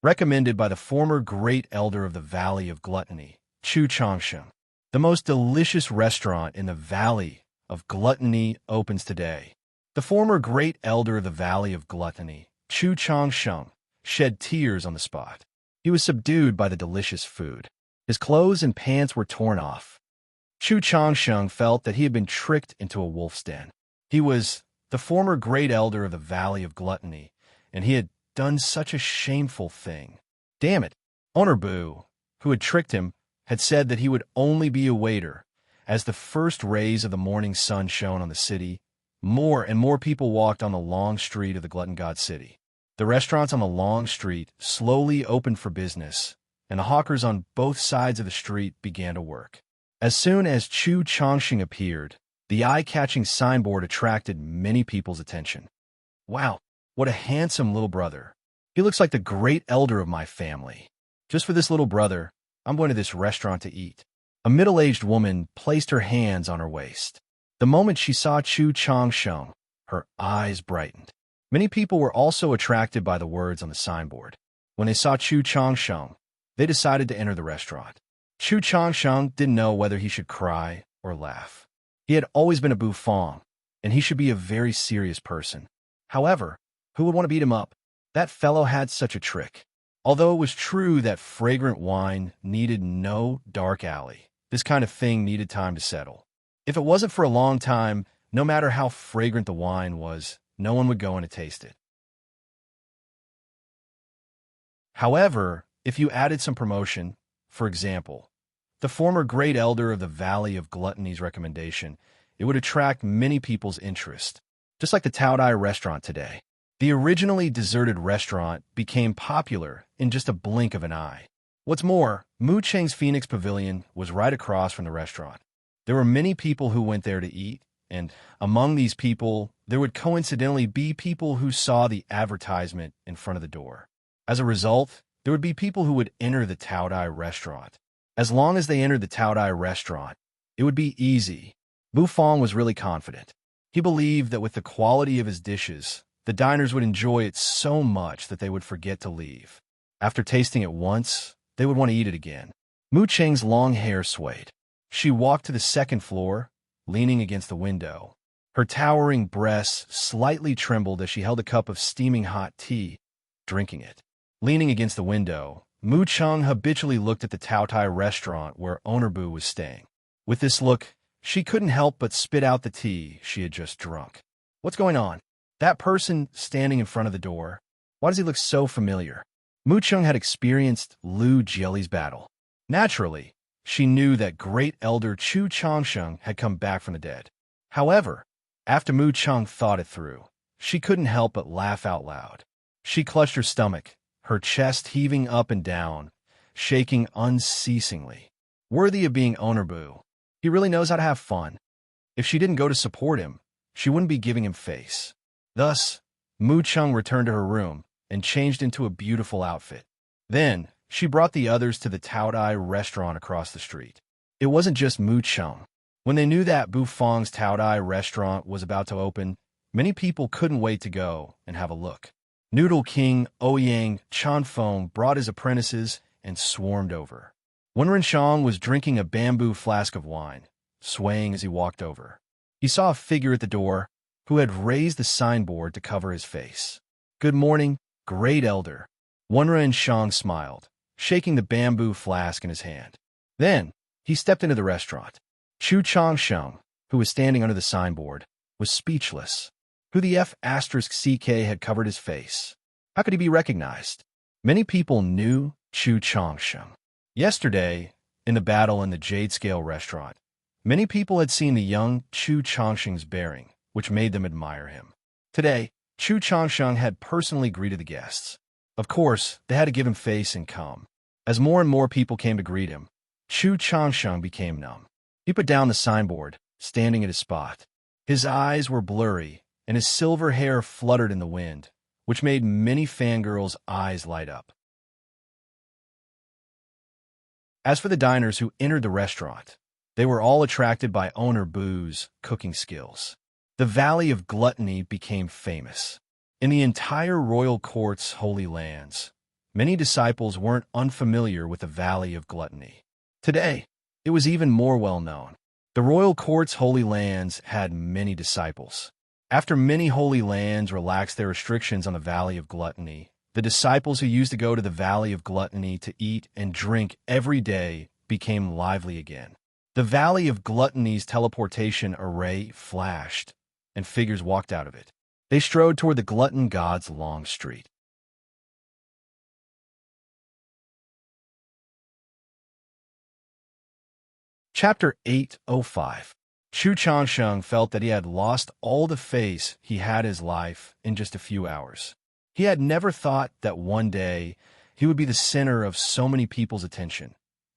Recommended by the former great elder of the Valley of Gluttony, Chu Changxing. The most delicious restaurant in the Valley of Gluttony opens today. The former great elder of the Valley of Gluttony, Chu Changxing, shed tears on the spot. He was subdued by the delicious food. His clothes and pants were torn off. Chu Changxing felt that he had been tricked into a wolf's den. He was the former great elder of the Valley of Gluttony, and he had done such a shameful thing. Damn it! Owner Bu, who had tricked him, had said that he would only be a waiter. As the first rays of the morning sun shone on the city, more and more people walked on the long street of the Glutton God City. The restaurants on the long street slowly opened for business, and the hawkers on both sides of the street began to work. As soon as Chu Changxing appeared, the eye-catching signboard attracted many people's attention. Wow, what a handsome little brother. He looks like the great elder of my family. Just for this little brother, I'm going to this restaurant to eat. A middle-aged woman placed her hands on her waist. The moment she saw Chu Changxing, her eyes brightened. Many people were also attracted by the words on the signboard. When they saw Chu Changxing, they decided to enter the restaurant. Chu Changxing didn't know whether he should cry or laugh. He had always been a Bu Fong, and he should be a very serious person. However, who would want to beat him up? That fellow had such a trick. Although it was true that fragrant wine needed no dark alley, this kind of thing needed time to settle. If it wasn't for a long time, no matter how fragrant the wine was, no one would go in to taste it. However, if you added some promotion, for example, the former great elder of the Valley of Gluttony's recommendation, it would attract many people's interest, just like the Tao Dai restaurant today. The originally deserted restaurant became popular in just a blink of an eye. What's more, Mu Cheng's Phoenix Pavilion was right across from the restaurant. There were many people who went there to eat, and among these people, there would coincidentally be people who saw the advertisement in front of the door. As a result, there would be people who would enter the Tao Dai restaurant. As long as they entered the Tao Dai restaurant, it would be easy. Bu Fong was really confident. He believed that with the quality of his dishes, the diners would enjoy it so much that they would forget to leave. After tasting it once, they would want to eat it again. Mu Cheng's long hair swayed. She walked to the second floor, leaning against the window. Her towering breasts slightly trembled as she held a cup of steaming hot tea, drinking it. Leaning against the window, Mu Cheng habitually looked at the Tao Tai restaurant where Owner Bu was staying. With this look, she couldn't help but spit out the tea she had just drunk. What's going on? That person standing in front of the door, why does he look so familiar? Mu Cheng had experienced Lu Jieli's battle. Naturally, she knew that great elder Chu Changxing had come back from the dead. However, after Mu Cheng thought it through, she couldn't help but laugh out loud. She clutched her stomach, her chest heaving up and down, shaking unceasingly. Worthy of being Owner Bu. He really knows how to have fun. If she didn't go to support him, she wouldn't be giving him face. Thus, Mu Cheng returned to her room and changed into a beautiful outfit. Then, she brought the others to the Tao Dai restaurant across the street. It wasn't just Mu Cheng. When they knew that Bu Fong's Tao Dai restaurant was about to open, Many people couldn't wait to go and have a look. Noodle King Ouyang Chanfeng brought his apprentices and swarmed over. Wenren was drinking a bamboo flask of wine, swaying as he walked over. He saw a figure at the door who had raised the signboard to cover his face. "Good morning, Great Elder." Wenren smiled, shaking the bamboo flask in his hand. Then, he stepped into the restaurant. Chu Changsheng, who was standing under the signboard, was speechless. Who the F***CK had covered his face? How could he be recognized? Many people knew Chu Changsheng. Yesterday, in the battle in the Jade Scale restaurant, many people had seen the young Chu Changsheng's bearing, which made them admire him. Today, Chu Changsheng had personally greeted the guests. Of course, they had to give him face and come. As more and more people came to greet him, Chu Changsheng became numb. He put down the signboard, standing at his spot. His eyes were blurry, and his silver hair fluttered in the wind, which made many fangirls' eyes light up. As for the diners who entered the restaurant, they were all attracted by owner Boo's cooking skills. The Valley of Gluttony became famous. In the entire royal court's holy lands, many disciples weren't unfamiliar with the Valley of Gluttony. Today, it was even more well-known. The royal court's holy lands had many disciples. After many holy lands relaxed their restrictions on the Valley of Gluttony, the disciples who used to go to the Valley of Gluttony to eat and drink every day became lively again. The Valley of Gluttony's teleportation array flashed, and figures walked out of it. They strode toward the glutton god's long street. Chapter 805. Chu Changsheng felt that he had lost all the face he had his life in just a few hours. He had never thought that one day he would be the center of so many people's attention.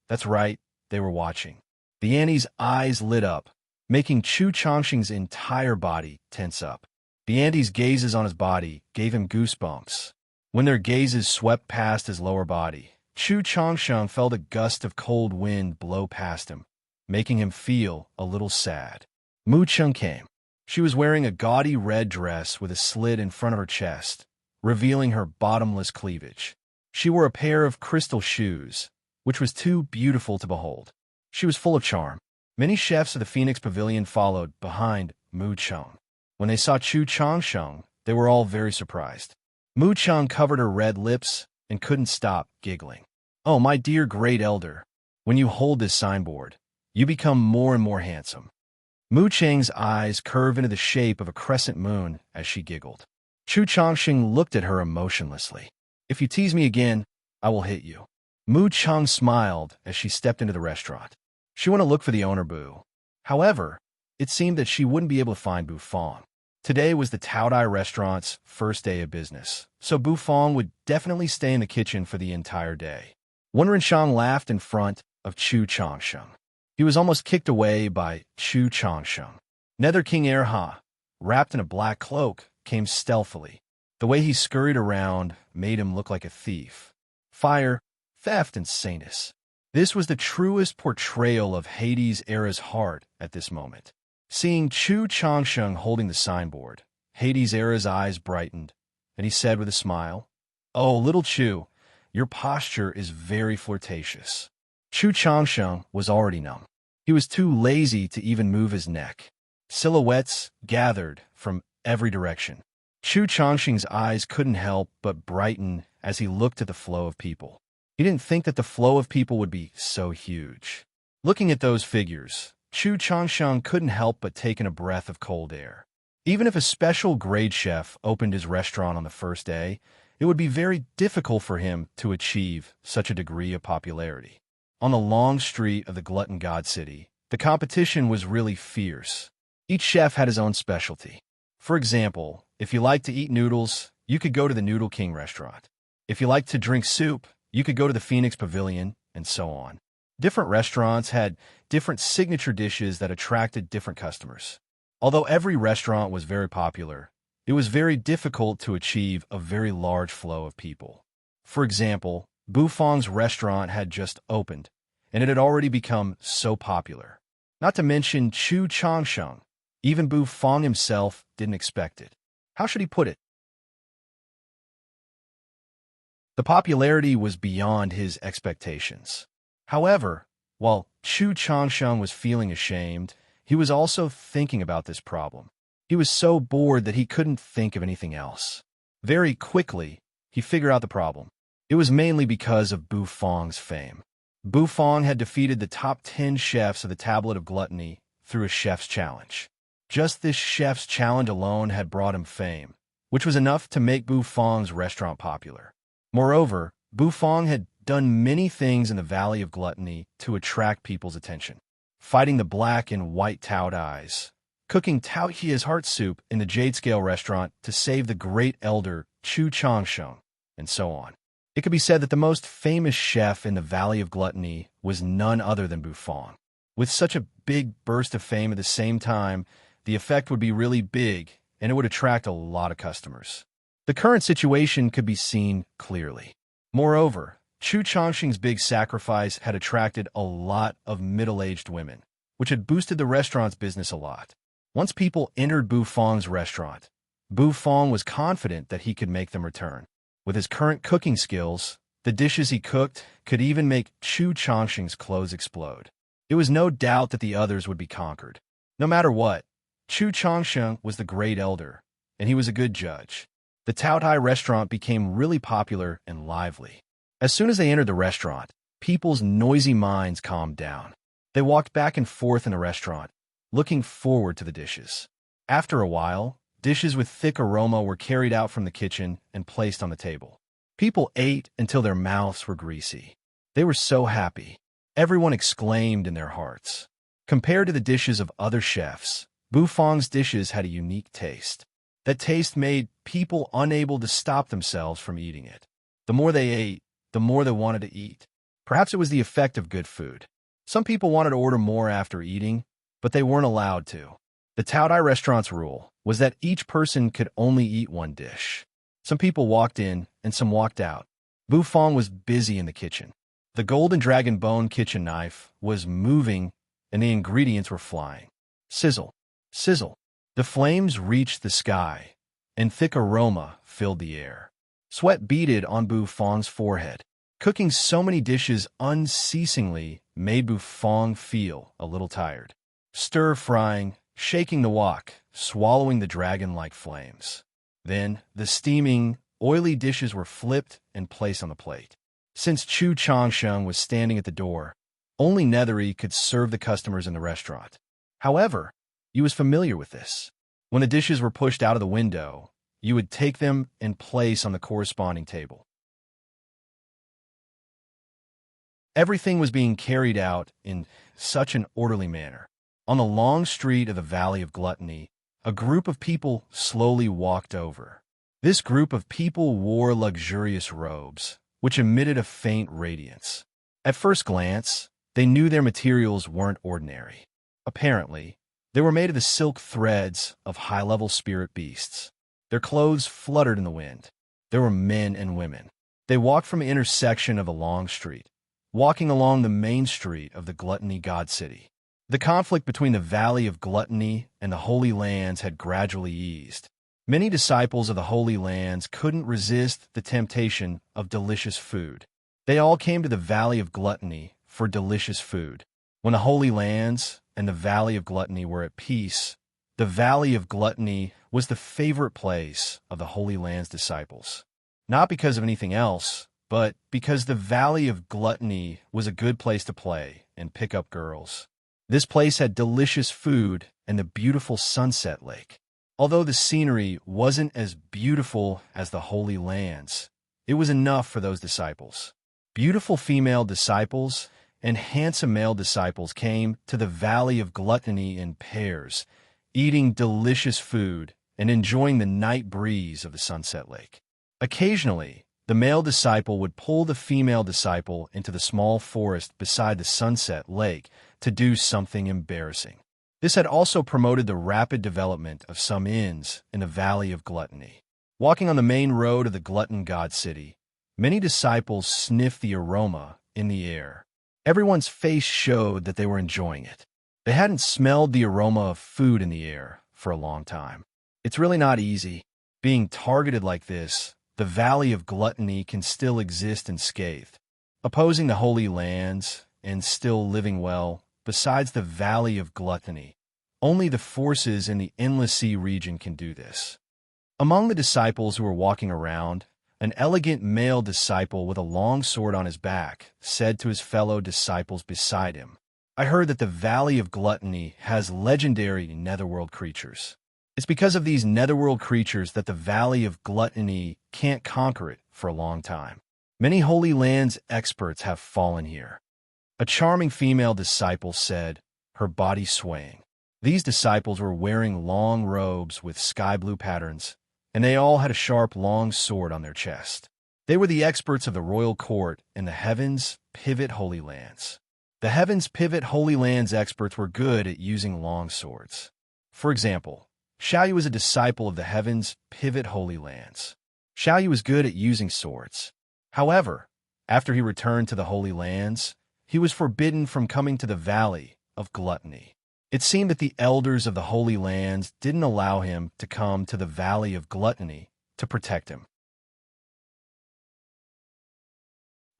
That's right, they were watching. The Annie's eyes lit up, making Chu Changsheng's entire body tense up. The Andy's gazes on his body gave him goosebumps. When their gazes swept past his lower body, Chu Changsheng felt a gust of cold wind blow past him, making him feel a little sad. Mu Chung came. She was wearing a gaudy red dress with a slit in front of her chest, revealing her bottomless cleavage. She wore a pair of crystal shoes, which was too beautiful to behold. She was full of charm. Many chefs of the Phoenix Pavilion followed behind Mu Chung. When they saw Chu Changsheng, they were all very surprised. Mu Chung covered her red lips and couldn't stop giggling. "Oh, my dear Great Elder, when you hold this signboard, you become more and more handsome." Mu Chang's eyes curved into the shape of a crescent moon as she giggled. Chu Changsheng looked at her emotionlessly. "If you tease me again, I will hit you." Mu Chung smiled as she stepped into the restaurant. She went to look for the owner Bu. However, it seemed that she wouldn't be able to find Bu Fong. Today was the Taodai restaurant's first day of business, so Bu Fong would definitely stay in the kitchen for the entire day. Wenren laughed in front of Chu Changsheng. He was almost kicked away by Chu Changsheng. Nether King Erha, wrapped in a black cloak, came stealthily. The way he scurried around made him look like a thief. Fire, theft, and saneness. This was the truest portrayal of Hades' era's heart at this moment. Seeing Chu Changsheng holding the signboard, Hades' era's eyes brightened, and he said with a smile, "Oh, little Chu, your posture is very flirtatious." Chu Changsheng was already numb. He was too lazy to even move his neck. Silhouettes gathered from every direction. Chu Changsheng's eyes couldn't help but brighten as he looked at the flow of people. He didn't think that the flow of people would be so huge. Looking at those figures, Chu Changsheng couldn't help but take in a breath of cold air. Even if a special grade chef opened his restaurant on the first day, it would be very difficult for him to achieve such a degree of popularity. On the long street of the Glutton God City, the competition was really fierce. Each chef had his own specialty. For example, if you like to eat noodles, you could go to the Noodle King restaurant. If you like to drink soup, you could go to the Phoenix Pavilion, and so on. Different restaurants had different signature dishes that attracted different customers. Although every restaurant was very popular, it was very difficult to achieve a very large flow of people. For example, Bu Fong's restaurant had just opened, and it had already become so popular. Not to mention Chu Changsheng. Even Bu Fong himself didn't expect it. How should he put it? The popularity was beyond his expectations. However, while Chu Changsheng was feeling ashamed, he was also thinking about this problem. He was so bored that he couldn't think of anything else. Very quickly, he figured out the problem. It was mainly because of Bu Fong's fame. Bu Fong had defeated the top 10 chefs of the Tablet of Gluttony through a chef's challenge. Just this chef's challenge alone had brought him fame, which was enough to make Bu Fong's restaurant popular. Moreover, Bu Fong had done many things in the Valley of Gluttony to attract people's attention. Fighting the black and white Tao Dais, cooking Tao Hia's heart soup in the Jade Scale restaurant to save the great elder Chu Changsheng, and so on. It could be said that the most famous chef in the Valley of Gluttony was none other than Bu Fong. With such a big burst of fame at the same time, the effect would be really big, and it would attract a lot of customers. The current situation could be seen clearly. Moreover, Chu Changsheng's big sacrifice had attracted a lot of middle-aged women, which had boosted the restaurant's business a lot. Once people entered Bu Fong's restaurant, Bu Fong was confident that he could make them return. With his current cooking skills, the dishes he cooked could even make Chu Changsheng's clothes explode. It was no doubt that the others would be conquered. No matter what, Chu Changsheng was the great elder, and he was a good judge. The Tao Tai restaurant became really popular and lively. As soon as they entered the restaurant, people's noisy minds calmed down. They walked back and forth in the restaurant, looking forward to the dishes. After a while, dishes with thick aroma were carried out from the kitchen and placed on the table. People ate until their mouths were greasy. They were so happy. Everyone exclaimed in their hearts. Compared to the dishes of other chefs, Bu Fong's dishes had a unique taste. That taste made people unable to stop themselves from eating it. The more they ate, the more they wanted to eat. Perhaps it was the effect of good food. Some people wanted to order more after eating, but they weren't allowed to. The Tao Tai restaurant's rule was that each person could only eat one dish. Some people walked in and some walked out. Bu Fong was busy in the kitchen. The golden dragon bone kitchen knife was moving and the ingredients were flying. Sizzle, sizzle. The flames reached the sky, and thick aroma filled the air. Sweat beaded on Bu Fong's forehead. Cooking so many dishes unceasingly made Bu Fong feel a little tired. Stir-frying, shaking the wok, swallowing the dragon-like flames. Then, the steaming, oily dishes were flipped and placed on the plate. Since Chu Changsheng was standing at the door, only Nethery could serve the customers in the restaurant. However, he was familiar with this. When the dishes were pushed out of the window, you would take them and place on the corresponding table. Everything was being carried out in such an orderly manner. On the long street of the Valley of Gluttony, a group of people slowly walked over. This group of people wore luxurious robes, which emitted a faint radiance. At first glance, they knew their materials weren't ordinary. Apparently, they were made of the silk threads of high-level spirit beasts. Their clothes fluttered in the wind. There were men and women. They walked from the intersection of a long street, walking along the main street of the Gluttony God City. The conflict between the Valley of Gluttony and the Holy Lands had gradually eased. Many disciples of the Holy Lands couldn't resist the temptation of delicious food. They all came to the Valley of Gluttony for delicious food. When the Holy Lands and the Valley of Gluttony were at peace, the Valley of Gluttony was the favorite place of the Holy Land's disciples. Not because of anything else, but because the Valley of Gluttony was a good place to play and pick up girls. This place had delicious food and the beautiful sunset lake. Although the scenery wasn't as beautiful as the Holy Lands, it was enough for those disciples. Beautiful female disciples and handsome male disciples came to the Valley of Gluttony in pairs, eating delicious food and enjoying the night breeze of the sunset lake. Occasionally, the male disciple would pull the female disciple into the small forest beside the sunset lake to do something embarrassing. This had also promoted the rapid development of some inns in the Valley of Gluttony. Walking on the main road of the Glutton God City, many disciples sniffed the aroma in the air. Everyone's face showed that they were enjoying it. They hadn't smelled the aroma of food in the air for a long time. It's really not easy. Being targeted like this, the Valley of Gluttony can still exist unscathed, opposing the Holy Lands and still living well. Besides the Valley of Gluttony, only the forces in the Endless Sea region can do this. Among the disciples who were walking around, an elegant male disciple with a long sword on his back said to his fellow disciples beside him, "I heard that the Valley of Gluttony has legendary netherworld creatures. It's because of these netherworld creatures that the Valley of Gluttony can't conquer it for a long time. Many Holy Lands experts have fallen here." A charming female disciple said, her body swaying. These disciples were wearing long robes with sky blue patterns, and they all had a sharp, long sword on their chest. They were the experts of the royal court in the Heavens Pivot Holy Lands. The Heavens Pivot Holy Lands experts were good at using long swords. For example, Xiaoyu was a disciple of the Heavens Pivot Holy Lands. Xiaoyu was good at using swords. However, after he returned to the Holy Lands, he was forbidden from coming to the Valley of Gluttony. It seemed that the elders of the Holy Lands didn't allow him to come to the Valley of Gluttony to protect him.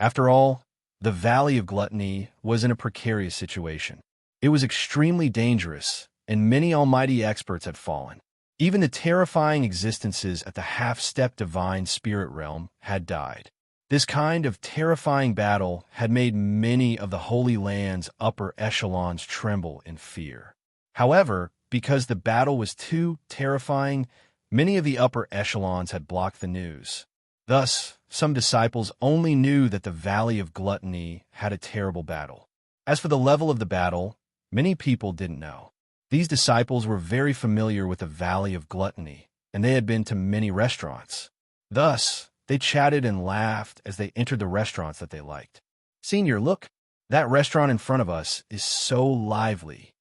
After all, the Valley of Gluttony was in a precarious situation. It was extremely dangerous, and many almighty experts had fallen. Even the terrifying existences at the half-step divine spirit realm had died. This kind of terrifying battle had made many of the Holy Land's upper echelons tremble in fear. However, because the battle was too terrifying, many of the upper echelons had blocked the news. Thus, some disciples only knew that the Valley of Gluttony had a terrible battle. As for the level of the battle, many people didn't know. These disciples were very familiar with the Valley of Gluttony, and they had been to many restaurants. Thus, they chatted and laughed as they entered the restaurants that they liked. "Senior, look, that restaurant in front of us is so lively,"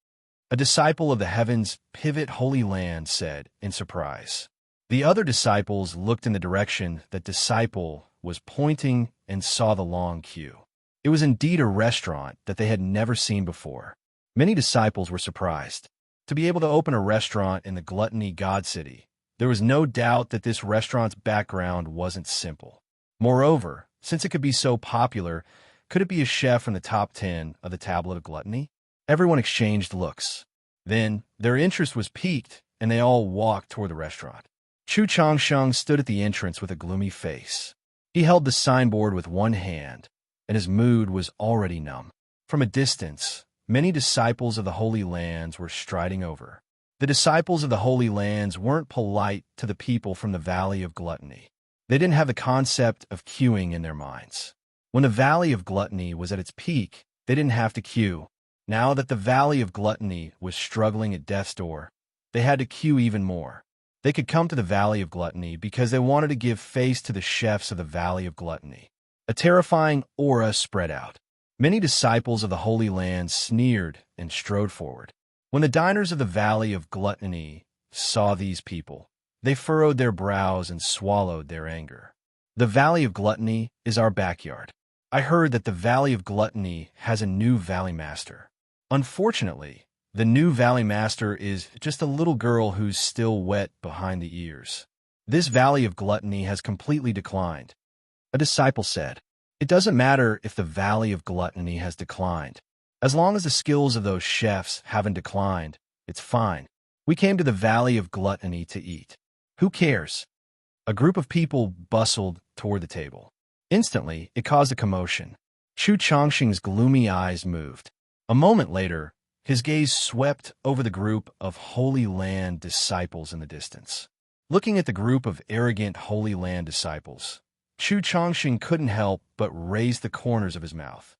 a disciple of the Heavens Pivot Holy Land said in surprise. The other disciples looked in the direction that disciple was pointing and saw the long queue. It was indeed a restaurant that they had never seen before. Many disciples were surprised. To be able to open a restaurant in the Gluttony God City, there was no doubt that this restaurant's background wasn't simple. Moreover, since it could be so popular, could it be a chef from the top 10 of the Tablet of Gluttony? Everyone exchanged looks. Then, their interest was piqued, and they all walked toward the restaurant. Chu Changsheng stood at the entrance with a gloomy face. He held the signboard with one hand, and his mood was already numb. From a distance, many disciples of the Holy Lands were striding over. The disciples of the Holy Lands weren't polite to the people from the Valley of Gluttony. They didn't have the concept of queuing in their minds. When the Valley of Gluttony was at its peak, they didn't have to queue. Now that the Valley of Gluttony was struggling at death's door, they had to queue even more. They could come to the Valley of Gluttony because they wanted to give face to the chefs of the Valley of Gluttony. A terrifying aura spread out. Many disciples of the Holy Land sneered and strode forward. When the diners of the Valley of Gluttony saw these people, they furrowed their brows and swallowed their anger. "The Valley of Gluttony is our backyard. I heard that the Valley of Gluttony has a new Valley Master. Unfortunately, the new Valley Master is just a little girl who's still wet behind the ears. This Valley of Gluttony has completely declined," a disciple said. "It doesn't matter if the Valley of Gluttony has declined. As long as the skills of those chefs haven't declined, it's fine. We came to the Valley of Gluttony to eat. Who cares?" A group of people bustled toward the table. Instantly, it caused a commotion. Chu Changsheng's gloomy eyes moved. A moment later, his gaze swept over the group of Holy Land disciples in the distance. Looking at the group of arrogant Holy Land disciples, Chu Changsheng couldn't help but raise the corners of his mouth.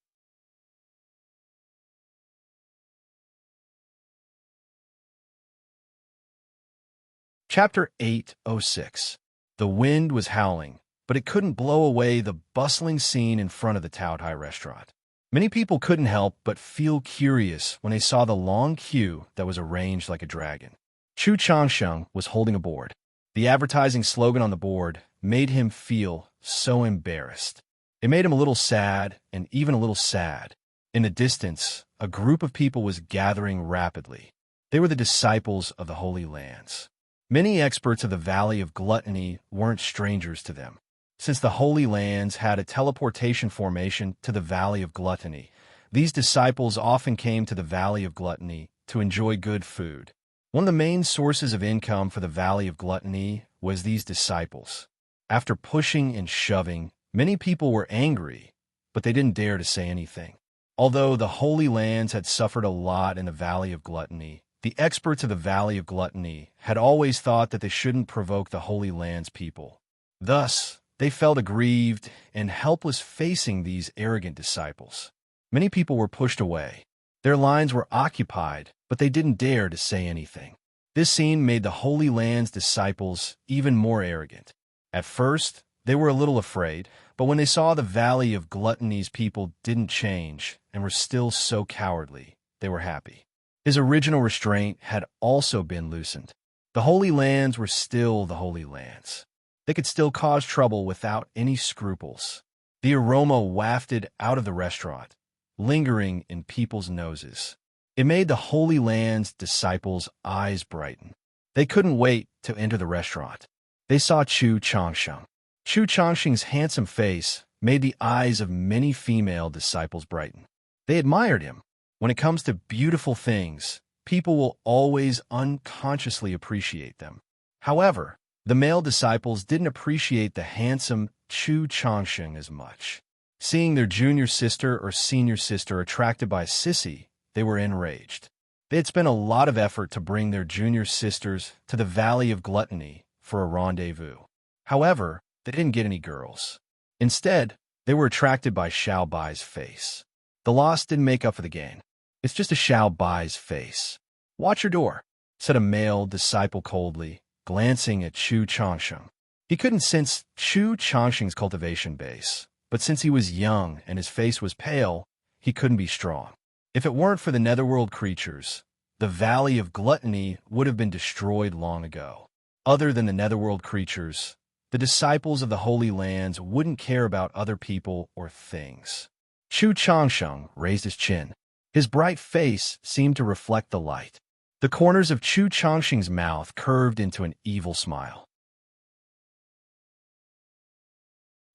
Chapter 806. The wind was howling, but it couldn't blow away the bustling scene in front of the Taotai restaurant. Many people couldn't help but feel curious when they saw the long queue that was arranged like a dragon. Chu Changsheng was holding a board. The advertising slogan on the board made him feel so embarrassed. It made him a little sad and even a little sad. In the distance, a group of people was gathering rapidly. They were the disciples of the Holy Lands. Many experts of the Valley of Gluttony weren't strangers to them. Since the Holy Lands had a teleportation formation to the Valley of Gluttony, these disciples often came to the Valley of Gluttony to enjoy good food. One of the main sources of income for the Valley of Gluttony was these disciples. After pushing and shoving, many people were angry, but they didn't dare to say anything. Although the Holy Lands had suffered a lot in the Valley of Gluttony, the experts of the Valley of Gluttony had always thought that they shouldn't provoke the Holy Land's people. Thus, they felt aggrieved and helpless facing these arrogant disciples. Many people were pushed away. Their lines were occupied, but they didn't dare to say anything. This scene made the Holy Land's disciples even more arrogant. At first, they were a little afraid, but when they saw the Valley of Gluttony's people didn't change and were still so cowardly, they were happy. His original restraint had also been loosened. The Holy Lands were still the Holy Lands. They could still cause trouble without any scruples. The aroma wafted out of the restaurant, lingering in people's noses. It made the Holy Land's disciples' eyes brighten. They couldn't wait to enter the restaurant. They saw Chu Changsheng. Chu Changsheng's handsome face made the eyes of many female disciples brighten. They admired him. When it comes to beautiful things, people will always unconsciously appreciate them. However, the male disciples didn't appreciate the handsome Chu Changsheng as much. Seeing their junior sister or senior sister attracted by a sissy, they were enraged. They had spent a lot of effort to bring their junior sisters to the Valley of Gluttony for a rendezvous. However, they didn't get any girls. Instead, they were attracted by Xiao Bai's face. The loss didn't make up for the gain. It's just a Xiao Bai's face. Watch your door, said a male disciple coldly, glancing at Chu Changsheng. He couldn't sense Chu Changsheng's cultivation base, but since he was young and his face was pale, he couldn't be strong. If it weren't for the netherworld creatures, the Valley of Gluttony would have been destroyed long ago. Other than the netherworld creatures, the disciples of the Holy Lands wouldn't care about other people or things. Chu Changsheng raised his chin. His bright face seemed to reflect the light. The corners of Chu Changsheng's mouth curved into an evil smile.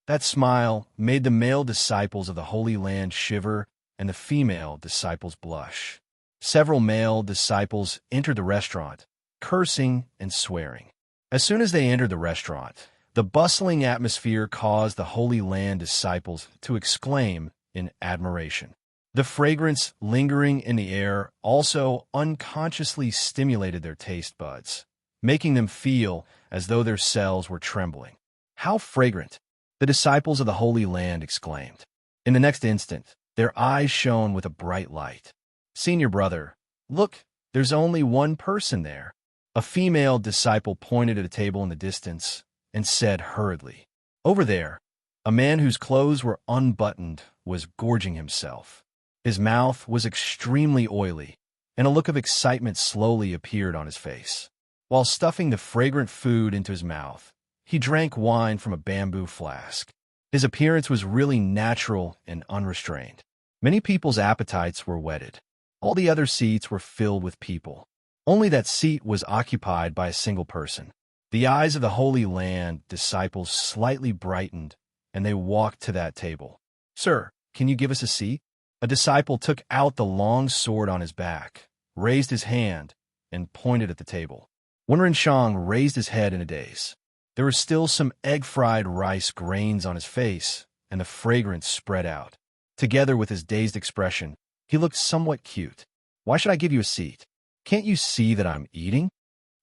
That smile made the male disciples of the Holy Land shiver and the female disciples blush. Several male disciples entered the restaurant, cursing and swearing. As soon as they entered the restaurant, the bustling atmosphere caused the Holy Land disciples to exclaim in admiration. The fragrance lingering in the air also unconsciously stimulated their taste buds, making them feel as though their cells were trembling. "How fragrant!" the disciples of the Holy Land exclaimed. In the next instant, their eyes shone with a bright light. "Senior brother, look, there's only one person there." A female disciple pointed at a table in the distance and said hurriedly, "Over there." A man whose clothes were unbuttoned was gorging himself. His mouth was extremely oily, and a look of excitement slowly appeared on his face. While stuffing the fragrant food into his mouth, he drank wine from a bamboo flask. His appearance was really natural and unrestrained. Many people's appetites were whetted. All the other seats were filled with people. Only that seat was occupied by a single person. The eyes of the Holy Land disciples slightly brightened, and they walked to that table. "Sir, can you give us a seat?" A disciple took out the long sword on his back, raised his hand, and pointed at the table. Wenren Shang raised his head in a daze. There were still some egg-fried rice grains on his face, and the fragrance spread out. Together with his dazed expression, he looked somewhat cute. "Why should I give you a seat? Can't you see that I'm eating?"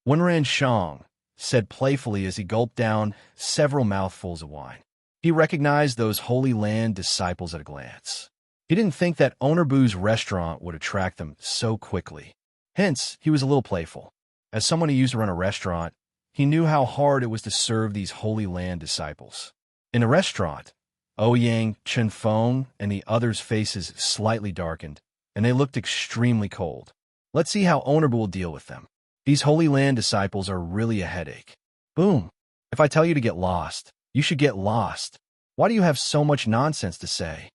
Wenren Shang said playfully as he gulped down several mouthfuls of wine. He recognized those Holy Land disciples at a glance. He didn't think that Owner Boo's restaurant would attract them so quickly. Hence, he was a little playful. As someone who used to run a restaurant, he knew how hard it was to serve these Holy Land disciples. In the restaurant, Ouyang, Chen Feng, and the others' faces slightly darkened, and they looked extremely cold. Let's see how Owner Boo will deal with them. These Holy Land disciples are really a headache. Boom. If I tell you to get lost, you should get lost. Why do you have so much nonsense to say?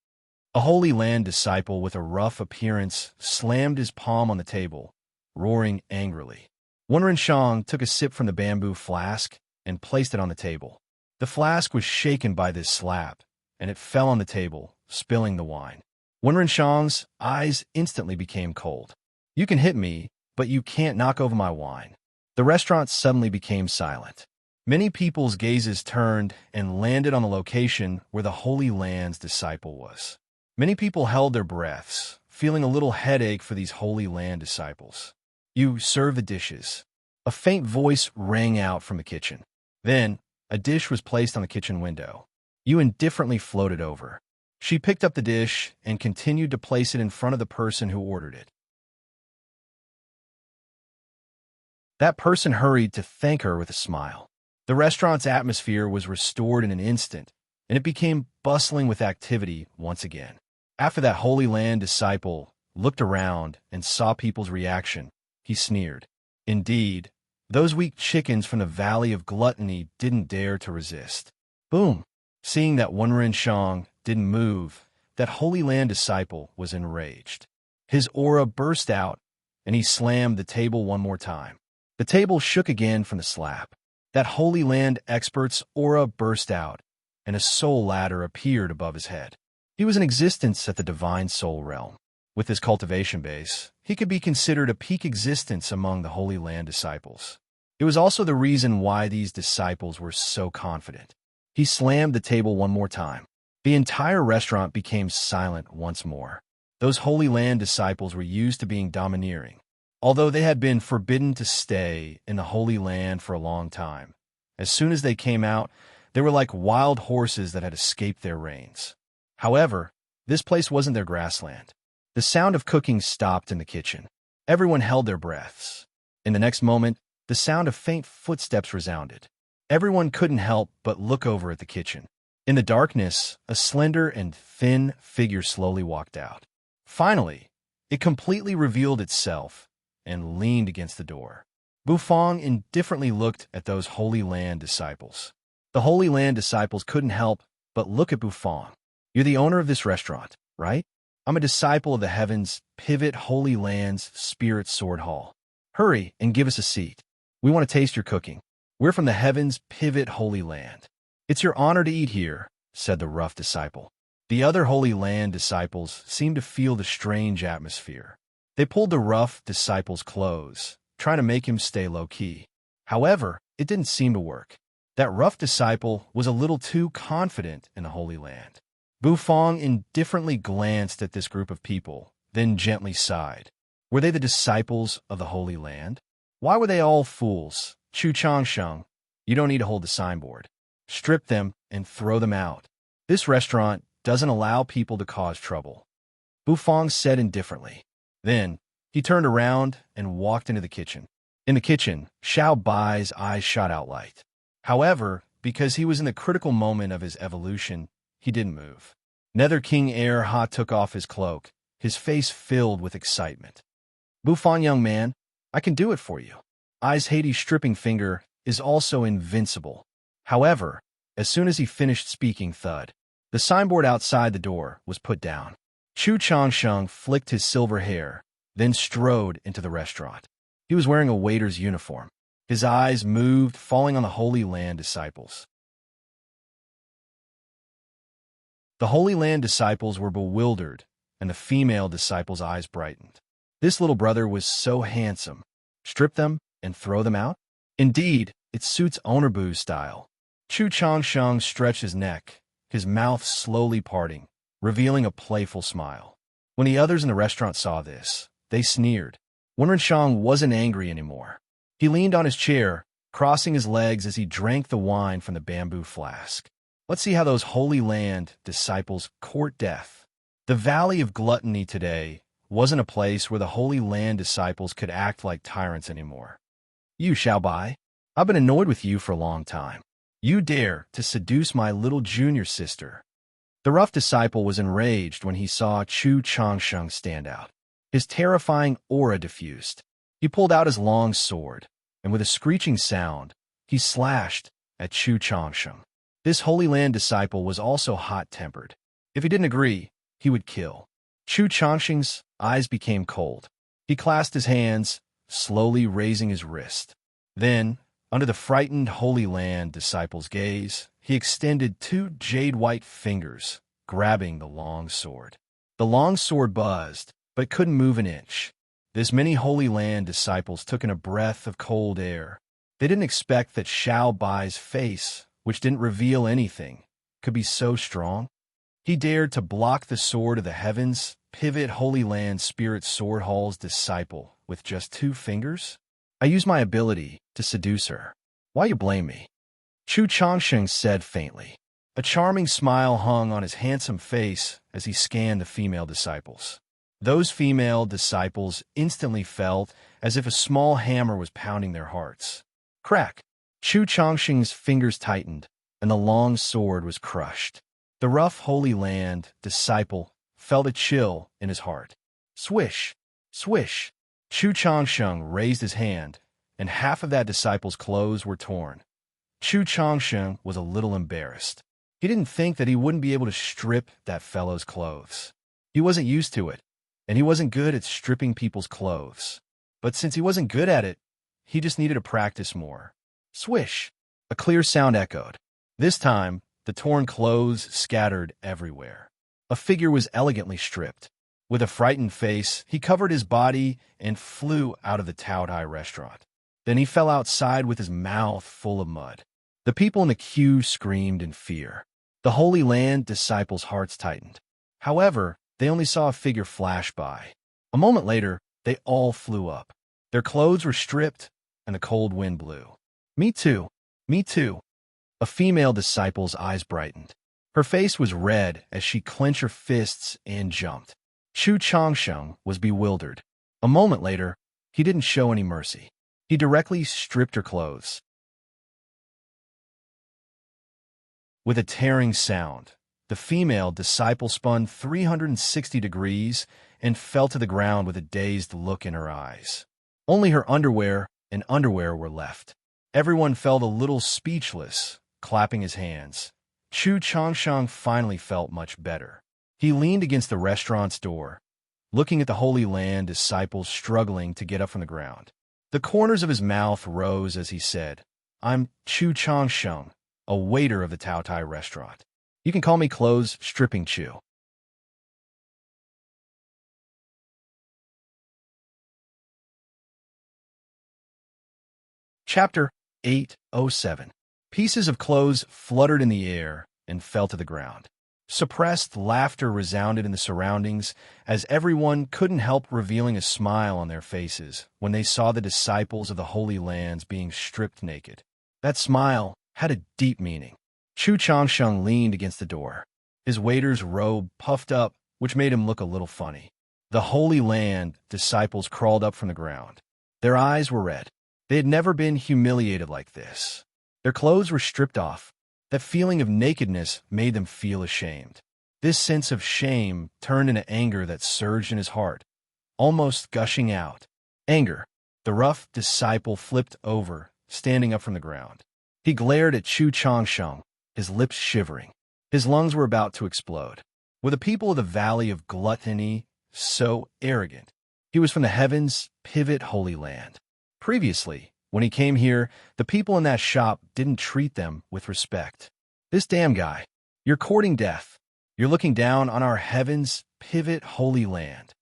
A Holy Land disciple with a rough appearance slammed his palm on the table, roaring angrily. Wenren Shang took a sip from the bamboo flask and placed it on the table. The flask was shaken by this slap, and it fell on the table, spilling the wine. Wenren Shang's eyes instantly became cold. "You can hit me, but you can't knock over my wine." The restaurant suddenly became silent. Many people's gazes turned and landed on the location where the Holy Land's disciple was. Many people held their breaths, feeling a little headache for these Holy Land disciples. "You serve the dishes." A faint voice rang out from the kitchen. Then, a dish was placed on the kitchen window. Yu indifferently floated over. She picked up the dish and continued to place it in front of the person who ordered it. That person hurried to thank her with a smile. The restaurant's atmosphere was restored in an instant, and it became bustling with activity once again. After that Holy Land disciple looked around and saw people's reaction, he sneered. Indeed, those weak chickens from the Valley of Gluttony didn't dare to resist. Boom! Seeing that Wenren Shang didn't move, that Holy Land disciple was enraged. His aura burst out, and he slammed the table one more time. The table shook again from the slap. That Holy Land expert's aura burst out, and a soul ladder appeared above his head. He was in existence at the divine soul realm. With his cultivation base, he could be considered a peak existence among the Holy Land disciples. It was also the reason why these disciples were so confident. He slammed the table one more time. The entire restaurant became silent once more. Those Holy Land disciples were used to being domineering. Although they had been forbidden to stay in the Holy Land for a long time, as soon as they came out, they were like wild horses that had escaped their reins. However, this place wasn't their grassland. The sound of cooking stopped in the kitchen. Everyone held their breaths. In the next moment, the sound of faint footsteps resounded. Everyone couldn't help but look over at the kitchen. In the darkness, a slender and thin figure slowly walked out. Finally, it completely revealed itself and leaned against the door. Bufang indifferently looked at those Holy Land disciples. The Holy Land disciples couldn't help but look at Bufang. "You're the owner of this restaurant, right?" "I'm a disciple of the Heavens Pivot Holy Land's Spirit Sword Hall." "Hurry and give us a seat. We want to taste your cooking. We're from the Heavens Pivot Holy Land." "It's your honor to eat here," said the rough disciple. The other Holy Land disciples seemed to feel the strange atmosphere. They pulled the rough disciple's clothes, trying to make him stay low-key. However, it didn't seem to work. That rough disciple was a little too confident in the Holy Land. Bufang indifferently glanced at this group of people, then gently sighed. Were they the disciples of the Holy Land? Why were they all fools? "Chu Changsheng, you don't need to hold the signboard. Strip them and throw them out. This restaurant doesn't allow people to cause trouble," Bufang said indifferently. Then, he turned around and walked into the kitchen. In the kitchen, Xiao Bai's eyes shot out light. However, because he was in the critical moment of his evolution, he didn't move. Nether King Air Ha took off his cloak, his face filled with excitement. "Bufang, young man, I can do it for you. Ai's Hades' stripping finger is also invincible." However, as soon as he finished speaking, thud, the signboard outside the door was put down. Chu Changsheng flicked his silver hair, then strode into the restaurant. He was wearing a waiter's uniform. His eyes moved, falling on the Holy Land disciples. The Holy Land disciples were bewildered, and the female disciples' eyes brightened. This little brother was so handsome. Strip them and throw them out? Indeed, it suits Ownerbu's style. Chu Changsheng stretched his neck, his mouth slowly parting, revealing a playful smile. When the others in the restaurant saw this, they sneered. Wenren Shang wasn't angry anymore. He leaned on his chair, crossing his legs as he drank the wine from the bamboo flask. Let's see how those Holy Land disciples court death. The Valley of Gluttony today wasn't a place where the Holy Land disciples could act like tyrants anymore. "You, Xiaobai, I've been annoyed with you for a long time. You dare to seduce my little junior sister." The rough disciple was enraged when he saw Chu Changsheng stand out. His terrifying aura diffused. He pulled out his long sword, and with a screeching sound, he slashed at Chu Changsheng. This Holy Land disciple was also hot-tempered. If he didn't agree, he would kill. Chu Changxing's eyes became cold. He clasped his hands, slowly raising his wrist. Then, under the frightened Holy Land disciple's gaze, he extended two jade-white fingers, grabbing the long sword. The long sword buzzed, but couldn't move an inch. This many Holy Land disciples took in a breath of cold air. They didn't expect that Xiao Bai's face, which didn't reveal anything, could be so strong. He dared to block the sword of the heavens, pivot Holy Land Spirit Sword Hall's disciple with just 2 fingers? I used my ability to seduce her. Why you blame me? Chu Changxing said faintly. A charming smile hung on his handsome face as he scanned the female disciples. Those female disciples instantly felt as if a small hammer was pounding their hearts. Crack! Chu Changxing's fingers tightened, and the long sword was crushed. The rough Holy Land disciple felt a chill in his heart. Swish! Swish! Chu Changxing raised his hand, and half of that disciple's clothes were torn. Chu Changxing was a little embarrassed. He didn't think that he wouldn't be able to strip that fellow's clothes. He wasn't used to it, and he wasn't good at stripping people's clothes. But since he wasn't good at it, he just needed to practice more. Swish! A clear sound echoed. This time, the torn clothes scattered everywhere. A figure was elegantly stripped. With a frightened face, he covered his body and flew out of the Taodai restaurant. Then he fell outside with his mouth full of mud. The people in the queue screamed in fear. The Holy Land disciples' hearts tightened. However, they only saw a figure flash by. A moment later, they all flew up. Their clothes were stripped, and a cold wind blew. Me too. Me too. A female disciple's eyes brightened. Her face was red as she clenched her fists and jumped. Chu Changxing was bewildered. A moment later, he didn't show any mercy. He directly stripped her clothes. With a tearing sound, the female disciple spun 360 degrees and fell to the ground with a dazed look in her eyes. Only her underwear were left. Everyone felt a little speechless, clapping his hands. Chu Changxing finally felt much better. He leaned against the restaurant's door, looking at the Holy Land disciples struggling to get up from the ground. The corners of his mouth rose as he said, "I'm Chu Changxing, a waiter of the Taotai restaurant. You can call me Clothes Stripping Chu." Chapter 807. Pieces of clothes fluttered in the air and fell to the ground. Suppressed laughter resounded in the surroundings as everyone couldn't help revealing a smile on their faces when they saw the disciples of the Holy Lands being stripped naked. That smile had a deep meaning. Chu Changxing leaned against the door. His waiter's robe puffed up, which made him look a little funny. The Holy Land disciples crawled up from the ground. Their eyes were red. They had never been humiliated like this. Their clothes were stripped off. That feeling of nakedness made them feel ashamed. This sense of shame turned into anger that surged in his heart, almost gushing out. Anger. The rough disciple flipped over, standing up from the ground. He glared at Chu Changxing, his lips shivering. His lungs were about to explode. Were the people of the Valley of Gluttony so arrogant? He was from the heavens, pivot Holy Land. Previously, when he came here, the people in that shop didn't treat them with respect. This damn guy. You're courting death. You're looking down on our heavens, pivot Holy Land.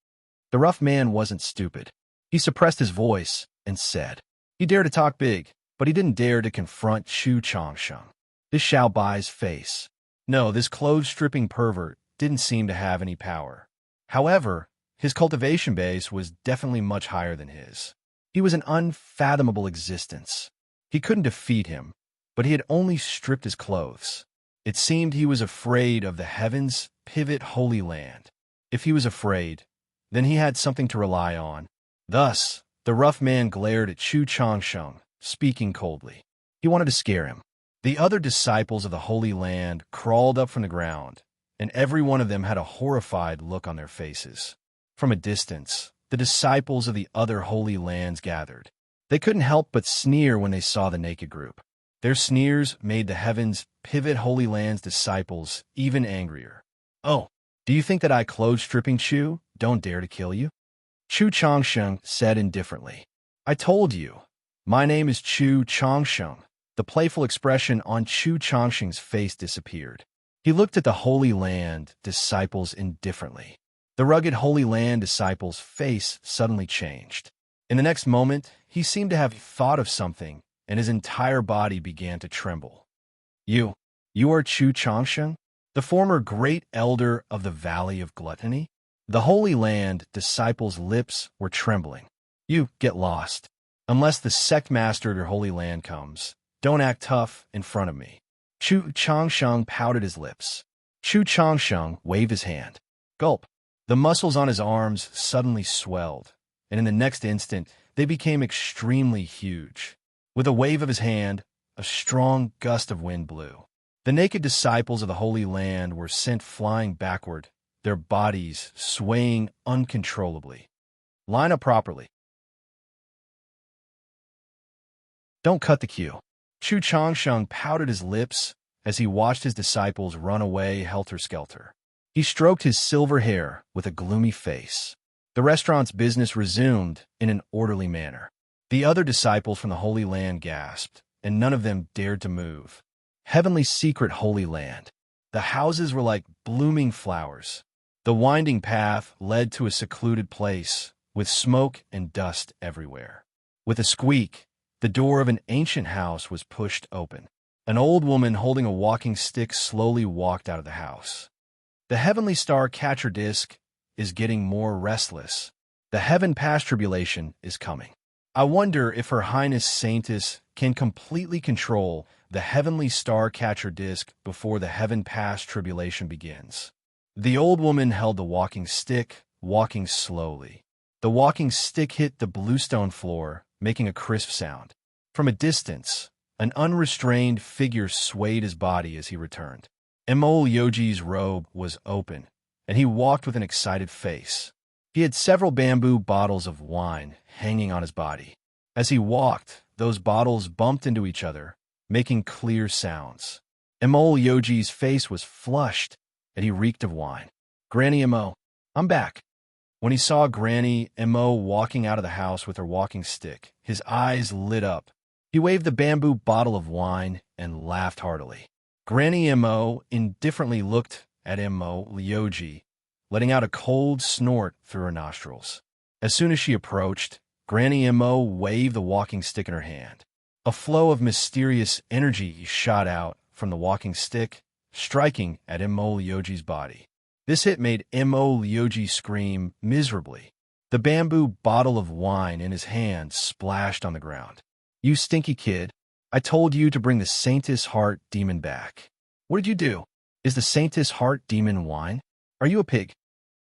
The rough man wasn't stupid. He suppressed his voice and said. He dared to talk big, but he didn't dare to confront Chu Changxing. This Xiao Bai's face. No, this clothes-stripping pervert didn't seem to have any power. However, his cultivation base was definitely much higher than his. He was an unfathomable existence. He couldn't defeat him, but he had only stripped his clothes. It seemed he was afraid of the heavens, pivot Holy Land. If he was afraid, then he had something to rely on. Thus, the rough man glared at Chu Changxing, speaking coldly. He wanted to scare him. The other disciples of the Holy Land crawled up from the ground, and every one of them had a horrified look on their faces. From a distance, the disciples of the other Holy Lands gathered. They couldn't help but sneer when they saw the naked group. Their sneers made the heavens, pivot Holy Lands disciples even angrier. Oh, Do you think that I clothes-stripping Chu don't dare to kill you? Chu Changsheng said indifferently. I told you. My name is Chu Changsheng. The playful expression on Chu Changsheng's face disappeared. He looked at the Holy Land disciples indifferently. The rugged Holy Land disciple's face suddenly changed. In the next moment, he seemed to have thought of something, and his entire body began to tremble. You are Chu Changsheng, the former great elder of the Valley of Gluttony? The Holy Land disciple's lips were trembling. You get lost. Unless the sect master of your Holy Land comes, don't act tough in front of me. Chu Changsheng pouted his lips. Chu Changsheng waved his hand. Gulp. The muscles on his arms suddenly swelled, and in the next instant, they became extremely huge. With a wave of his hand, a strong gust of wind blew. The naked disciples of the Holy Land were sent flying backward, their bodies swaying uncontrollably. Line up properly. Don't cut the queue. Chu Changsheng pouted his lips as he watched his disciples run away helter-skelter. He stroked his silver hair with a gloomy face. The restaurant's business resumed in an orderly manner. The other disciples from the Holy Land gasped, and none of them dared to move. Heavenly secret Holy Land. The houses were like blooming flowers. The winding path led to a secluded place, with smoke and dust everywhere. With a squeak, the door of an ancient house was pushed open. An old woman holding a walking stick slowly walked out of the house. The heavenly star catcher disk is getting more restless. The heaven past tribulation is coming. I wonder if Her Highness Saintess can completely control the heavenly star catcher disk before the heaven past tribulation begins. The old woman held the walking stick, walking slowly. The walking stick hit the bluestone floor, making a crisp sound. From a distance, an unrestrained figure swayed his body as he returned. Mo Yoji's robe was open, and he walked with an excited face. He had several bamboo bottles of wine hanging on his body. As he walked, those bottles bumped into each other, making clear sounds. Mo Yoji's face was flushed, and he reeked of wine. Granny Mo, I'm back. When he saw Granny Mo walking out of the house with her walking stick, his eyes lit up. He waved the bamboo bottle of wine and laughed heartily. Granny Mo indifferently looked at Mo Yoji, letting out a cold snort through her nostrils. As soon as she approached, Granny Mo waved the walking stick in her hand. A flow of mysterious energy shot out from the walking stick, striking at Mo Yoji's body. This hit made Mo Yoji scream miserably. The bamboo bottle of wine in his hand splashed on the ground. You stinky kid. I told you to bring the Saintess Heart demon back. What did you do? Is the Saintess Heart demon wine? Are you a pig?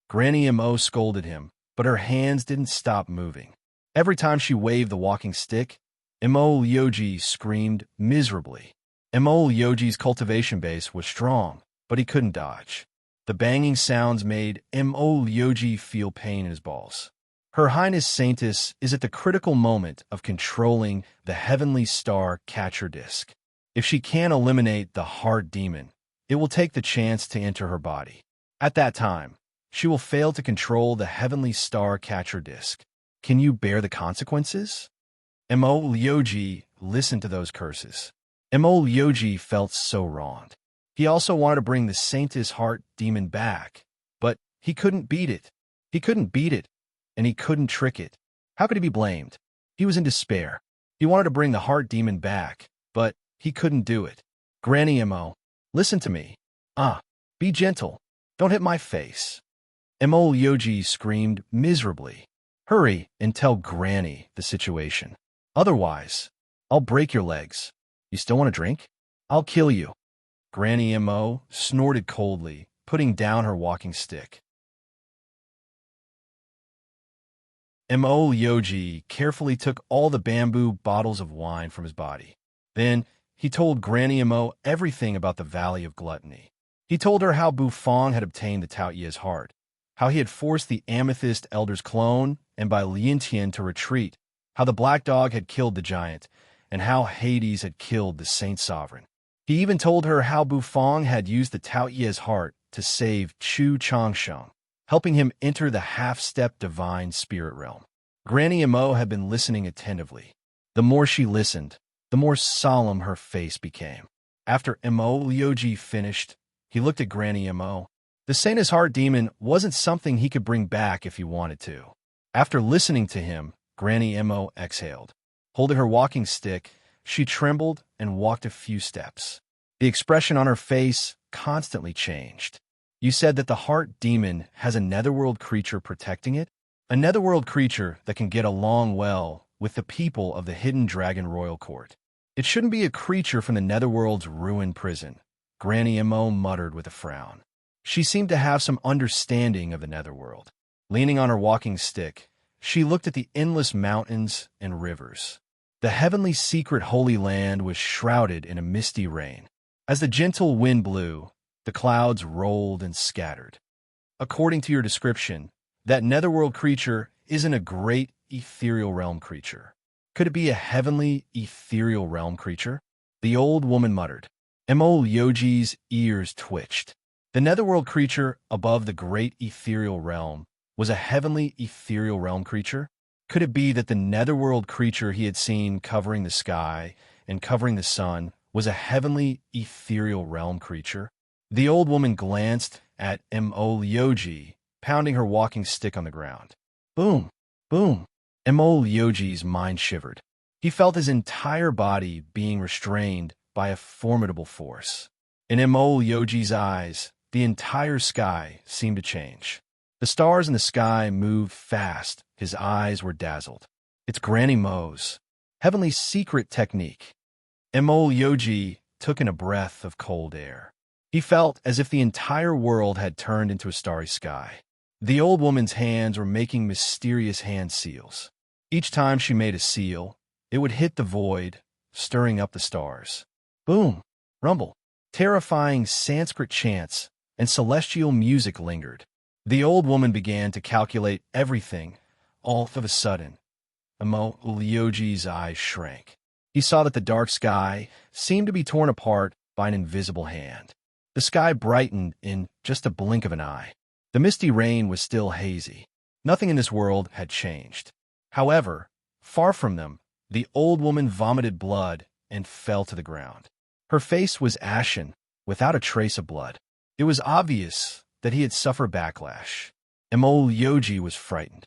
Granny Mo scolded him, but her hands didn't stop moving. Every time she waved the walking stick, Mo Yoji screamed miserably. Mo Yoji's cultivation base was strong, but he couldn't dodge. The banging sounds made Mo Yoji feel pain in his balls. Her Highness Saintess is at the critical moment of controlling the heavenly star catcher disk. If she can't eliminate the heart demon, it will take the chance to enter her body. At that time, she will fail to control the heavenly star catcher disk. Can you bear the consequences? Mo Yoji listened to those curses. Mo Yoji felt so wronged. He also wanted to bring the Saintess Heart demon back, but he couldn't beat it. He couldn't beat it, and he couldn't trick it. How could he be blamed? He was in despair. He wanted to bring the heart demon back, but he couldn't do it. Granny Mo, listen to me. Be gentle. Don't hit my face. Mo Yoji screamed miserably. Hurry and tell Granny the situation. Otherwise, I'll break your legs. You still want to drink? I'll kill you. Granny Mo snorted coldly, putting down her walking stick. Mo Yoji carefully took all the bamboo bottles of wine from his body. Then he told Granny Mo everything about the Valley of Gluttony. He told her how Bufong had obtained the Tao Ye's heart, how he had forced the Amethyst Elder's clone and by Lin Tian to retreat, how the Black Dog had killed the giant, and how Hades had killed the Saint Sovereign. He even told her how Bufong had used the Tao Ye's heart to save Chu Changsheng, helping him enter the half-step divine spirit realm. Granny Mo had been listening attentively. The more she listened, the more solemn her face became. After Mo Liuji finished, he looked at Granny Mo. The Saint's Heart Demon wasn't something he could bring back if he wanted to. After listening to him, Granny Mo exhaled. Holding her walking stick, she trembled and walked a few steps. The expression on her face constantly changed. You said that the Heart Demon has a netherworld creature protecting it? A netherworld creature that can get along well with the people of the Hidden Dragon Royal Court. It shouldn't be a creature from the netherworld's ruined prison, Granny Mo muttered with a frown. She seemed to have some understanding of the netherworld. Leaning on her walking stick, she looked at the endless mountains and rivers. The heavenly secret Holy Land was shrouded in a misty rain. As the gentle wind blew, the clouds rolled and scattered. According to your description, that netherworld creature isn't a great ethereal realm creature. Could it be a heavenly ethereal realm creature? The old woman muttered. Mo Yoji's ears twitched. The netherworld creature above the great ethereal realm was a heavenly ethereal realm creature? Could it be that the netherworld creature he had seen covering the sky and covering the sun was a heavenly ethereal realm creature? The old woman glanced at Mo Yoji, pounding her walking stick on the ground. Boom! Boom! Mo Yoji's mind shivered. He felt his entire body being restrained by a formidable force. In Mo Yoji's eyes, the entire sky seemed to change. The stars in the sky moved fast. His eyes were dazzled. It's Granny Mo's heavenly secret technique. Mo Yoji took in a breath of cold air. He felt as if the entire world had turned into a starry sky. The old woman's hands were making mysterious hand seals. Each time she made a seal, it would hit the void, stirring up the stars. Boom! Rumble! Terrifying Sanskrit chants and celestial music lingered. The old woman began to calculate everything. All of a sudden, Mo Liuji's eyes shrank. He saw that the dark sky seemed to be torn apart by an invisible hand. The sky brightened in just a blink of an eye. The misty rain was still hazy. Nothing in this world had changed. However, far from them, the old woman vomited blood and fell to the ground. Her face was ashen, without a trace of blood. It was obvious that he had suffered backlash. Mo Yoji was frightened.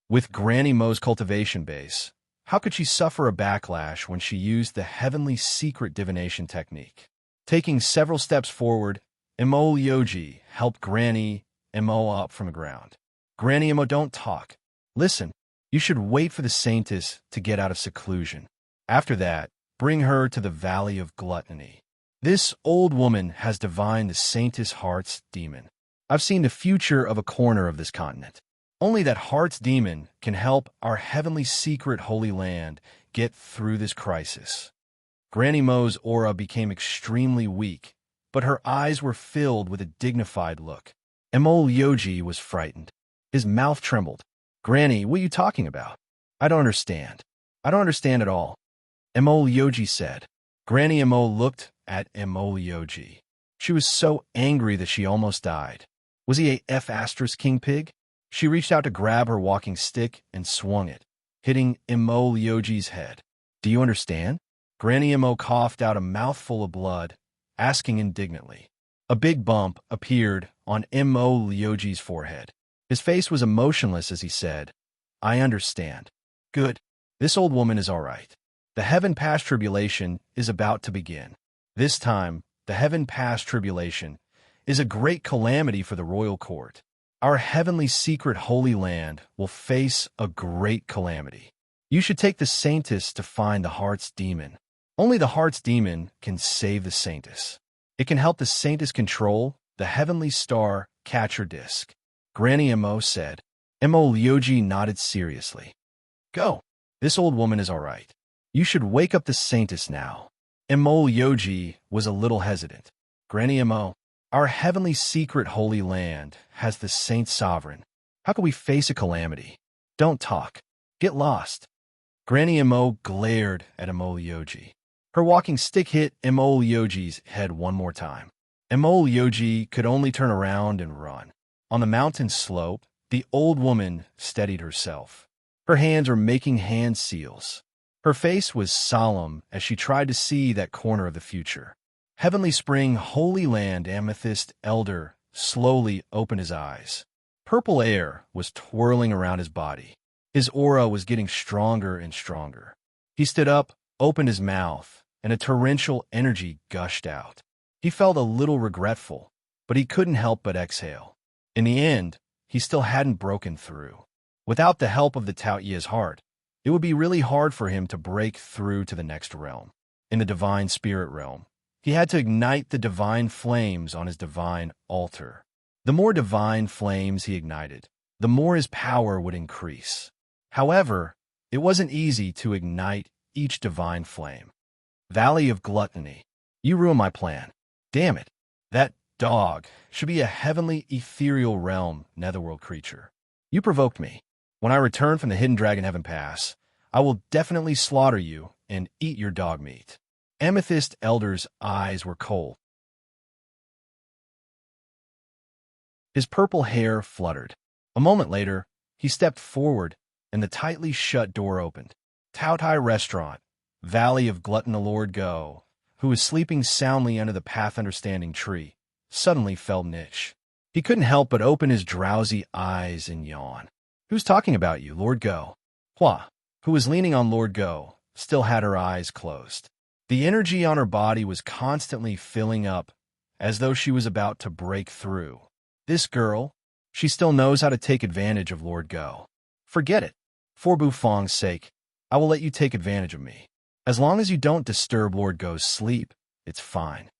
With Granny Mo's cultivation base, how could she suffer a backlash when she used the heavenly secret divination technique? Taking several steps forward, Mo Yoji helped Granny Mo up from the ground. Granny Mo, don't talk. Listen, you should wait for the saintess to get out of seclusion. After that, bring her to the Valley of Gluttony. This old woman has divined the Saintess Heart's demon. I've seen the future of a corner of this continent. Only that Heart's demon can help our heavenly secret Holy Land get through this crisis. Granny Mo's aura became extremely weak, but her eyes were filled with a dignified look. Mo Yoji was frightened. His mouth trembled. Granny, what are you talking about? I don't understand. I don't understand at all. Mo Yoji said. Granny Mo looked at Mo Yoji. She was so angry that she almost died. Was he a F** king pig? She reached out to grab her walking stick and swung it, hitting Mo Yoji's head. Do you understand? Granny Mo coughed out a mouthful of blood, asking indignantly. A big bump appeared on Mo Yoji's forehead. His face was emotionless as he said, I understand. Good. This old woman is all right. The heaven past tribulation is about to begin. This time, the heaven past tribulation is a great calamity for the royal court. Our heavenly secret Holy Land will face a great calamity. You should take the saintess to find the Heart's demon. Only the Heart's demon can save the saintess. It can help the saintess control the heavenly star catcher disc. Granny Mo said. Mo Yoji nodded seriously. Go. This old woman is all right. You should wake up the saintess now. Mo Yoji was a little hesitant. Granny Mo, our heavenly secret Holy Land has the Saint Sovereign. How can we face a calamity? Don't talk. Get lost. Granny Mo glared at Mo Yoji. Her walking stick hit Emol Yoji's head one more time. Emol Yoji could only turn around and run. On the mountain slope, the old woman steadied herself. Her hands were making hand seals. Her face was solemn as she tried to see that corner of the future. Heavenly Spring, Holy Land, Amethyst Elder slowly opened his eyes. Purple air was twirling around his body. His aura was getting stronger and stronger. He stood up, opened his mouth, and a torrential energy gushed out. He felt a little regretful, but he couldn't help but exhale. In the end, he still hadn't broken through. Without the help of the Taoye's heart, it would be really hard for him to break through to the next realm. In the divine spirit realm, he had to ignite the divine flames on his divine altar. The more divine flames he ignited, the more his power would increase. However, it wasn't easy to ignite each divine flame. Valley of Gluttony. You ruined my plan. Damn it. That dog should be a heavenly ethereal realm netherworld creature. You provoked me. When I return from the Hidden Dragon Heaven Pass, I will definitely slaughter you and eat your dog meat. Amethyst Elder's eyes were cold. His purple hair fluttered. A moment later, he stepped forward and the tightly shut door opened. Taotai Restaurant, Valley of Glutton Lord Go, who was sleeping soundly under the Path Understanding tree, suddenly felt niche. He couldn't help but open his drowsy eyes and yawn. Who's talking about you, Lord Go? Hua, who was leaning on Lord Go, still had her eyes closed. The energy on her body was constantly filling up, as though she was about to break through. This girl, she still knows how to take advantage of Lord Go. Forget it. For Bufang's sake, I will let you take advantage of me. As long as you don't disturb Lord Go's sleep, it's fine.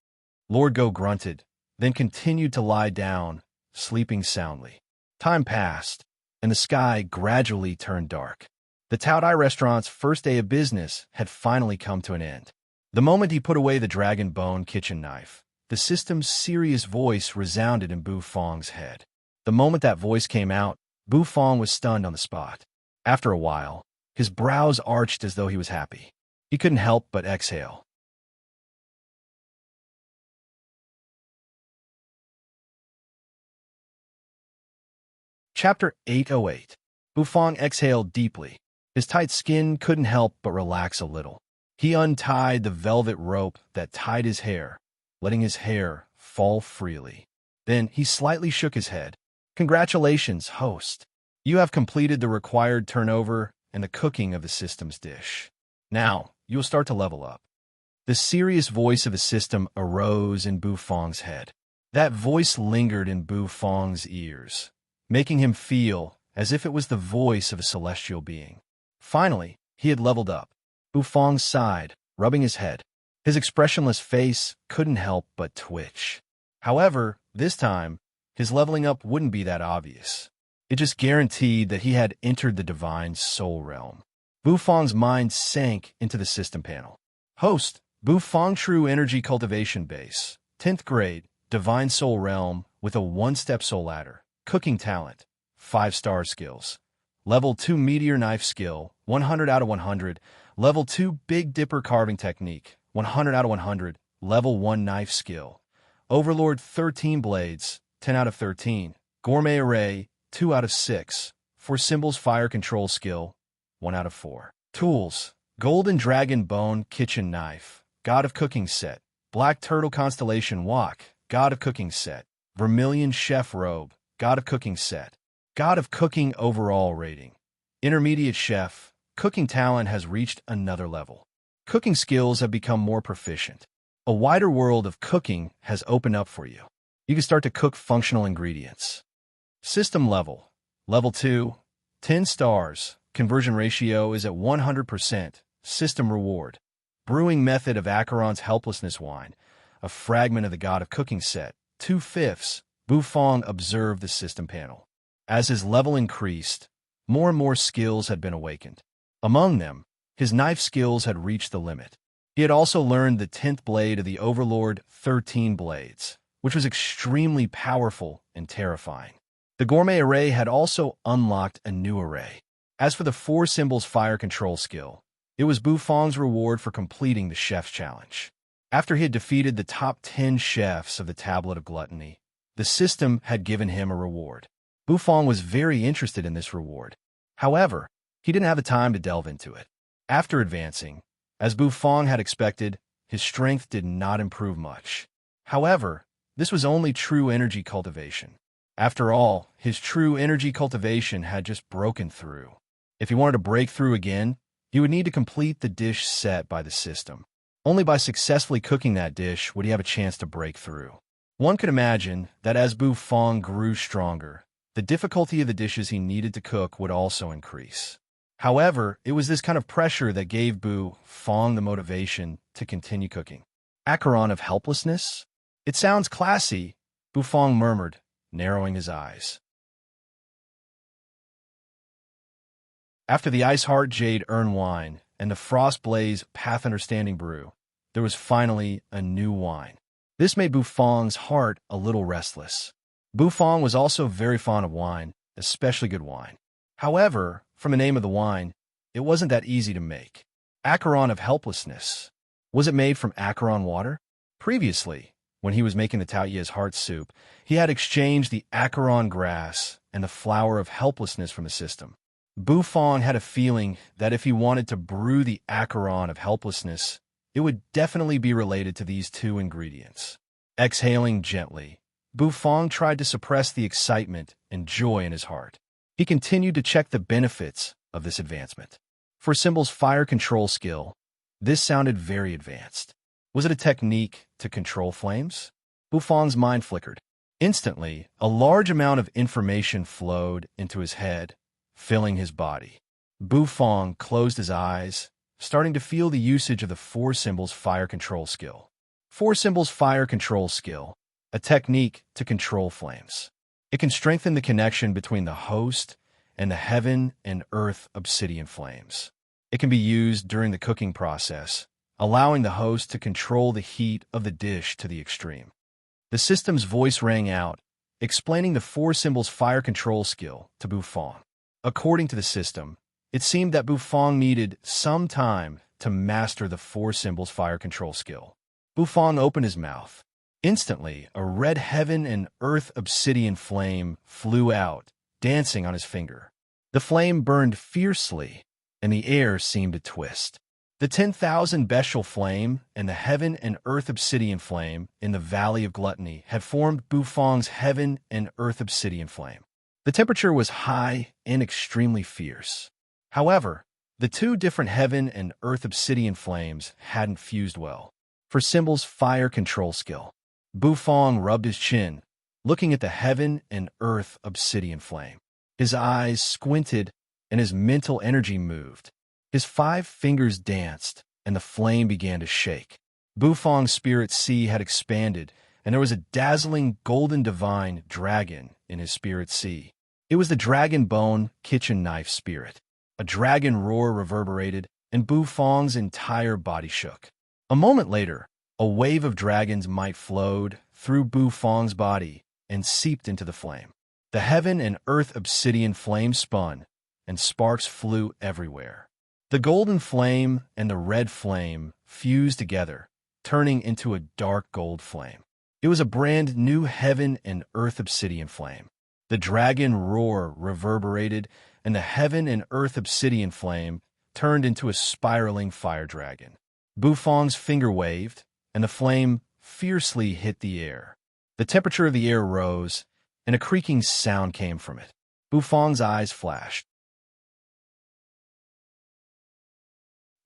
Lord Go grunted, then continued to lie down, sleeping soundly. Time passed, and the sky gradually turned dark. The Taodai restaurant's first day of business had finally come to an end. The moment he put away the dragon bone kitchen knife, the system's serious voice resounded in Bufang's head. The moment that voice came out, Bufang was stunned on the spot. After a while, his brows arched as though he was happy. He couldn't help but exhale. Chapter 808. Bufang exhaled deeply. His tight skin couldn't help but relax a little. He untied the velvet rope that tied his hair, letting his hair fall freely. Then he slightly shook his head. Congratulations, host. You have completed the required turnover and the cooking of the system's dish. Now, you'll start to level up. The serious voice of the system arose in Bufang's head. That voice lingered in Bufang's ears, making him feel as if it was the voice of a celestial being. Finally, he had leveled up. Bufang sighed, rubbing his head. His expressionless face couldn't help but twitch. However, this time, his leveling up wouldn't be that obvious. It just guaranteed that he had entered the divine soul realm. Bufang's mind sank into the system panel. Host, Bufang True Energy Cultivation Base, 10th grade, Divine Soul Realm with a 1-step soul ladder, cooking talent, 5-star skills. Level 2 Meteor Knife Skill, 100 out of 100. Level 2 Big Dipper Carving Technique, 100 out of 100. Level 1 Knife Skill. Overlord 13 Blades, 10 out of 13. Gourmet Array, 2 out of 6. 4 Symbols Fire Control Skill, 1 out of 4. Tools: Golden Dragon Bone Kitchen Knife, God of Cooking Set. Black Turtle Constellation Wok, God of Cooking Set. Vermilion Chef Robe, God of Cooking Set. God of Cooking Overall Rating. Intermediate Chef, cooking talent has reached another level. Cooking skills have become more proficient. A wider world of cooking has opened up for you. You can start to cook functional ingredients. System level. Level 2, 10 stars. Conversion ratio is at 100%. System reward. Brewing method of Acheron's Helplessness Wine. A fragment of the God of Cooking Set. 2/5. Bufang observed the system panel. As his level increased, more and more skills had been awakened. Among them, his knife skills had reached the limit. He had also learned the 10th blade of the Overlord 13 Blades, which was extremely powerful and terrifying. The Gourmet Array had also unlocked a new array. As for the 4 Symbols Fire Control skill, It was Bu Fong's reward for completing the chef's challenge. After he had defeated the top 10 chefs of the Tablet of Gluttony, the system had given him a reward. Bu Fong was very interested in this reward. However, he didn't have the time to delve into it. After advancing, as Bu Fong had expected, his strength did not improve much. However, this was only true energy cultivation. After all, his true energy cultivation had just broken through. If he wanted to break through again, he would need to complete the dish set by the system. Only by successfully cooking that dish would he have a chance to break through. One could imagine that as Bu Fong grew stronger, the difficulty of the dishes he needed to cook would also increase. However, it was this kind of pressure that gave Bu Fong the motivation to continue cooking. Acheron of helplessness? It sounds classy, Bu Fong murmured, narrowing his eyes. After the Ice Heart Jade Urn wine and the Frost Blaze Path Understanding brew, there was finally a new wine. This made Bu Fong's heart a little restless. Bu Fong was also very fond of wine, especially good wine. However, from the name of the wine, it wasn't that easy to make. Acheron of helplessness. Was it made from Acheron water? Previously, when he was making the Tao Ye's heart soup, he had exchanged the Acheron grass and the flower of helplessness from the system. Bu Fong had a feeling that if he wanted to brew the Acheron of helplessness, it would definitely be related to these two ingredients. Exhaling gently, Bu Fong tried to suppress the excitement and joy in his heart. He continued to check the benefits of this advancement. For Symbol's fire control skill, this sounded very advanced. Was it a technique to control flames? Bu Fong's mind flickered. Instantly, a large amount of information flowed into his head, filling his body. Bu Fong closed his eyes, starting to feel the usage of the Four Symbols Fire Control skill. Four Symbols Fire Control skill, a technique to control flames. It can strengthen the connection between the host and the heaven and earth obsidian flames. It can be used during the cooking process, allowing the host to control the heat of the dish to the extreme. The system's voice rang out, explaining the Four Symbols Fire Control skill to Bu Fong. According to the system, it seemed that Bu Fong needed some time to master the Four Symbols Fire Control skill. Bu Fong opened his mouth. Instantly, a red heaven and earth obsidian flame flew out, dancing on his finger. The flame burned fiercely, and the air seemed to twist. The 10,000 Bestial flame and the heaven and earth obsidian flame in the Valley of Gluttony had formed Bu Fong's heaven and earth obsidian flame. The temperature was high and extremely fierce. However, the two different heaven and earth obsidian flames hadn't fused well. For Symbol's fire control skill, Bu Fong rubbed his chin, looking at the heaven and earth obsidian flame. His eyes squinted and his mental energy moved. His 5 fingers danced and the flame began to shake. Bu Fong's spirit sea had expanded and there was a dazzling golden divine dragon in his spirit sea. It was the dragon bone kitchen knife spirit. A dragon roar reverberated, and Bu Fong's entire body shook. A moment later, a wave of dragon's might flowed through Bu Fong's body and seeped into the flame. The heaven and earth obsidian flame spun, and sparks flew everywhere. The golden flame and the red flame fused together, turning into a dark gold flame. It was a brand new heaven and earth obsidian flame. The dragon roar reverberated, and the heaven and earth obsidian flame turned into a spiraling fire dragon. Bu Fong's finger waved, and the flame fiercely hit the air. The temperature of the air rose, and a creaking sound came from it. Bu Fong's eyes flashed.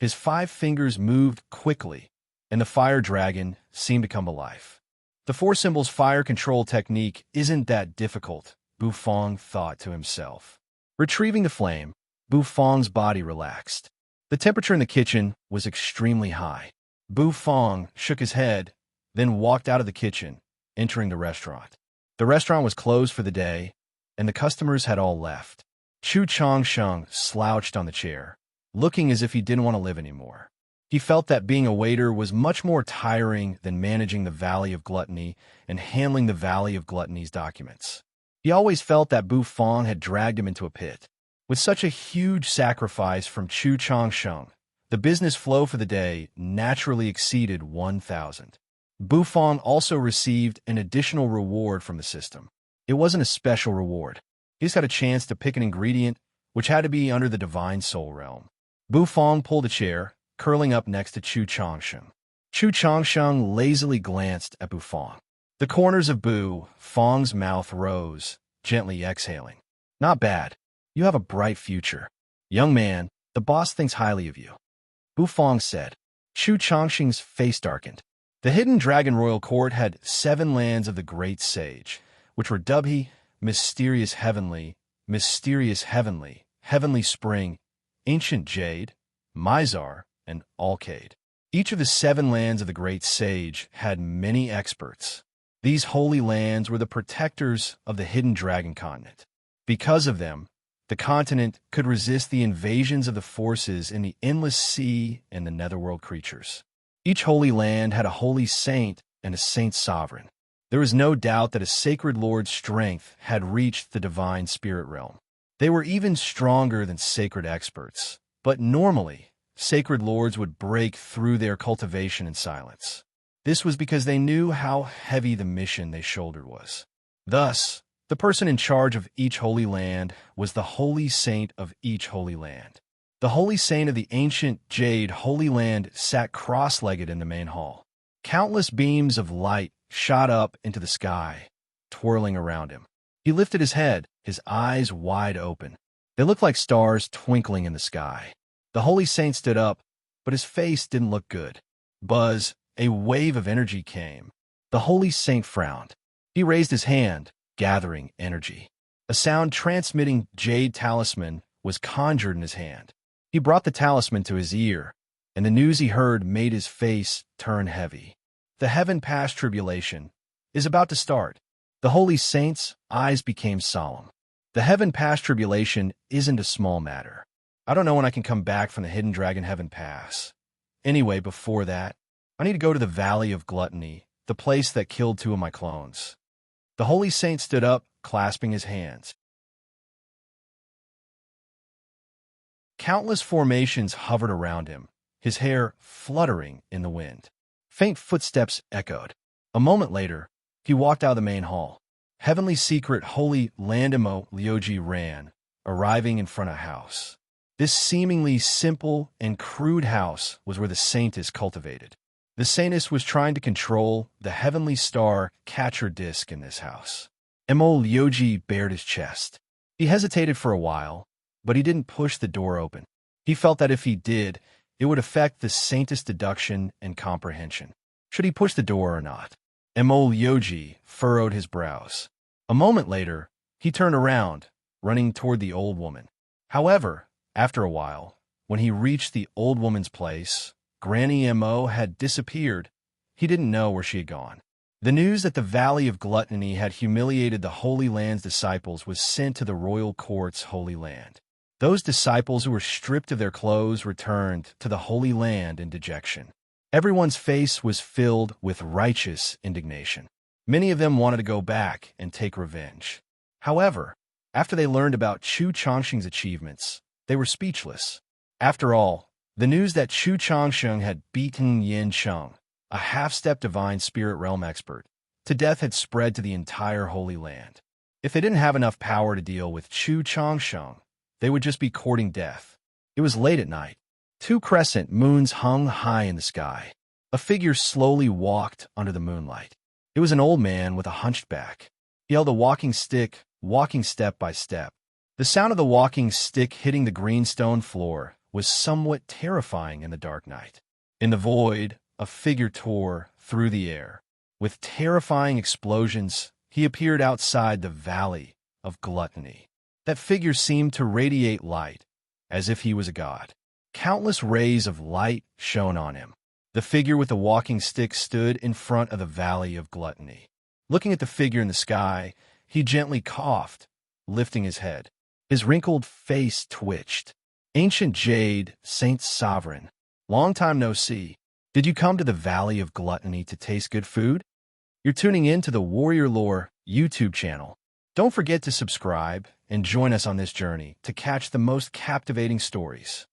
His 5 fingers moved quickly, and the fire dragon seemed to come alive. The Four Symbols fire control technique isn't that difficult, Bu Fong thought to himself. Retrieving the flame, Bu Fong's body relaxed. The temperature in the kitchen was extremely high. Bu Fong shook his head, then walked out of the kitchen, entering the restaurant. The restaurant was closed for the day, and the customers had all left. Chu Changsheng slouched on the chair, looking as if he didn't want to live anymore. He felt that being a waiter was much more tiring than managing the Valley of Gluttony and handling the Valley of Gluttony's documents. He always felt that Bu Fong had dragged him into a pit. With such a huge sacrifice from Chu Changsheng, The business flow for the day naturally exceeded 1,000. Buffon also received an additional reward from the system. It wasn't a special reward. He just got a chance to pick an ingredient, which had to be under the divine soul realm. Buffon pulled a chair, curling up next to Chu Changsheng. Chu Changsheng lazily glanced at Buffon. The corners of Fong's mouth rose, gently exhaling. Not bad. You have a bright future. Young man, the boss thinks highly of you. Buffon said. Chu Changsheng's face darkened. The hidden Dragon Royal Court had 7 lands of the Great Sage, which were Dubhi, Mysterious Heavenly, Heavenly Spring, Ancient Jade, Mizar, and Alcade. Each of the 7 lands of the Great Sage had many experts. These holy lands were the protectors of the hidden dragon continent. Because of them, the continent could resist the invasions of the forces in the endless sea and the netherworld creatures. Each holy land had a holy saint and a saint sovereign. There was no doubt that a sacred lord's strength had reached the divine spirit realm. They were even stronger than sacred experts, but normally, sacred lords would break through their cultivation in silence. This was because they knew how heavy the mission they shouldered was. Thus, the person in charge of each holy land was the holy saint of each holy land. The holy saint of the ancient Jade Holy Land sat cross-legged in the main hall. Countless beams of light shot up into the sky, twirling around him. He lifted his head, his eyes wide open. They looked like stars twinkling in the sky. The holy saint stood up, but his face didn't look good. Buzz, a wave of energy came. The holy saint frowned. He raised his hand, gathering energy. A sound-transmitting jade talisman was conjured in his hand. He brought the talisman to his ear, and the news he heard made his face turn heavy. The heaven past tribulation is about to start. The holy saint's eyes became solemn. The heaven past tribulation isn't a small matter. I don't know when I can come back from the hidden dragon heaven pass. Anyway, before that, I need to go to the Valley of Gluttony, the place that killed 2 of my clones. The holy saint stood up, clasping his hands. Countless formations hovered around him, his hair fluttering in the wind. Faint footsteps echoed. A moment later, he walked out of the main hall. Heavenly Secret Holy Landimo Lioji ran, arriving in front of a house. This seemingly simple and crude house was where the saintess cultivated. The saintess was trying to control the heavenly star catcher disc in this house. Emo Lioji bared his chest. He hesitated for a while, but he didn't push the door open. He felt that if he did, it would affect the saintess' deduction and comprehension. Should he push the door or not? Emo Lioji furrowed his brows. A moment later, he turned around, running toward the old woman. However, after a while, when he reached the old woman's place, Granny Mo had disappeared. He didn't know where she had gone. The news that the Valley of Gluttony had humiliated the Holy Land's disciples was sent to the royal court's Holy Land. Those disciples who were stripped of their clothes returned to the Holy Land in dejection. Everyone's face was filled with righteous indignation. Many of them wanted to go back and take revenge. However, after they learned about Chu Changsheng's achievements, they were speechless. After all, the news that Chu Changsheng had beaten Yin Cheng, a half-step divine spirit realm expert, to death had spread to the entire Holy Land. If they didn't have enough power to deal with Chu Changsheng, they would just be courting death. It was late at night. 2 crescent moons hung high in the sky. A figure slowly walked under the moonlight. It was an old man with a hunched back. He held a walking stick, walking step by step. The sound of the walking stick hitting the green stone floor was somewhat terrifying in the dark night. In the void, a figure tore through the air. With terrifying explosions, he appeared outside the Valley of Gluttony. That figure seemed to radiate light, as if he was a god. Countless rays of light shone on him. The figure with the walking stick stood in front of the Valley of Gluttony. Looking at the figure in the sky, he gently coughed, lifting his head. His wrinkled face twitched. Ancient Jade, Saint Sovereign, long time no see. Did you come to the Valley of Gluttony to taste good food? You're tuning in to the Warrior Lore YouTube channel. Don't forget to subscribe and join us on this journey to catch the most captivating stories.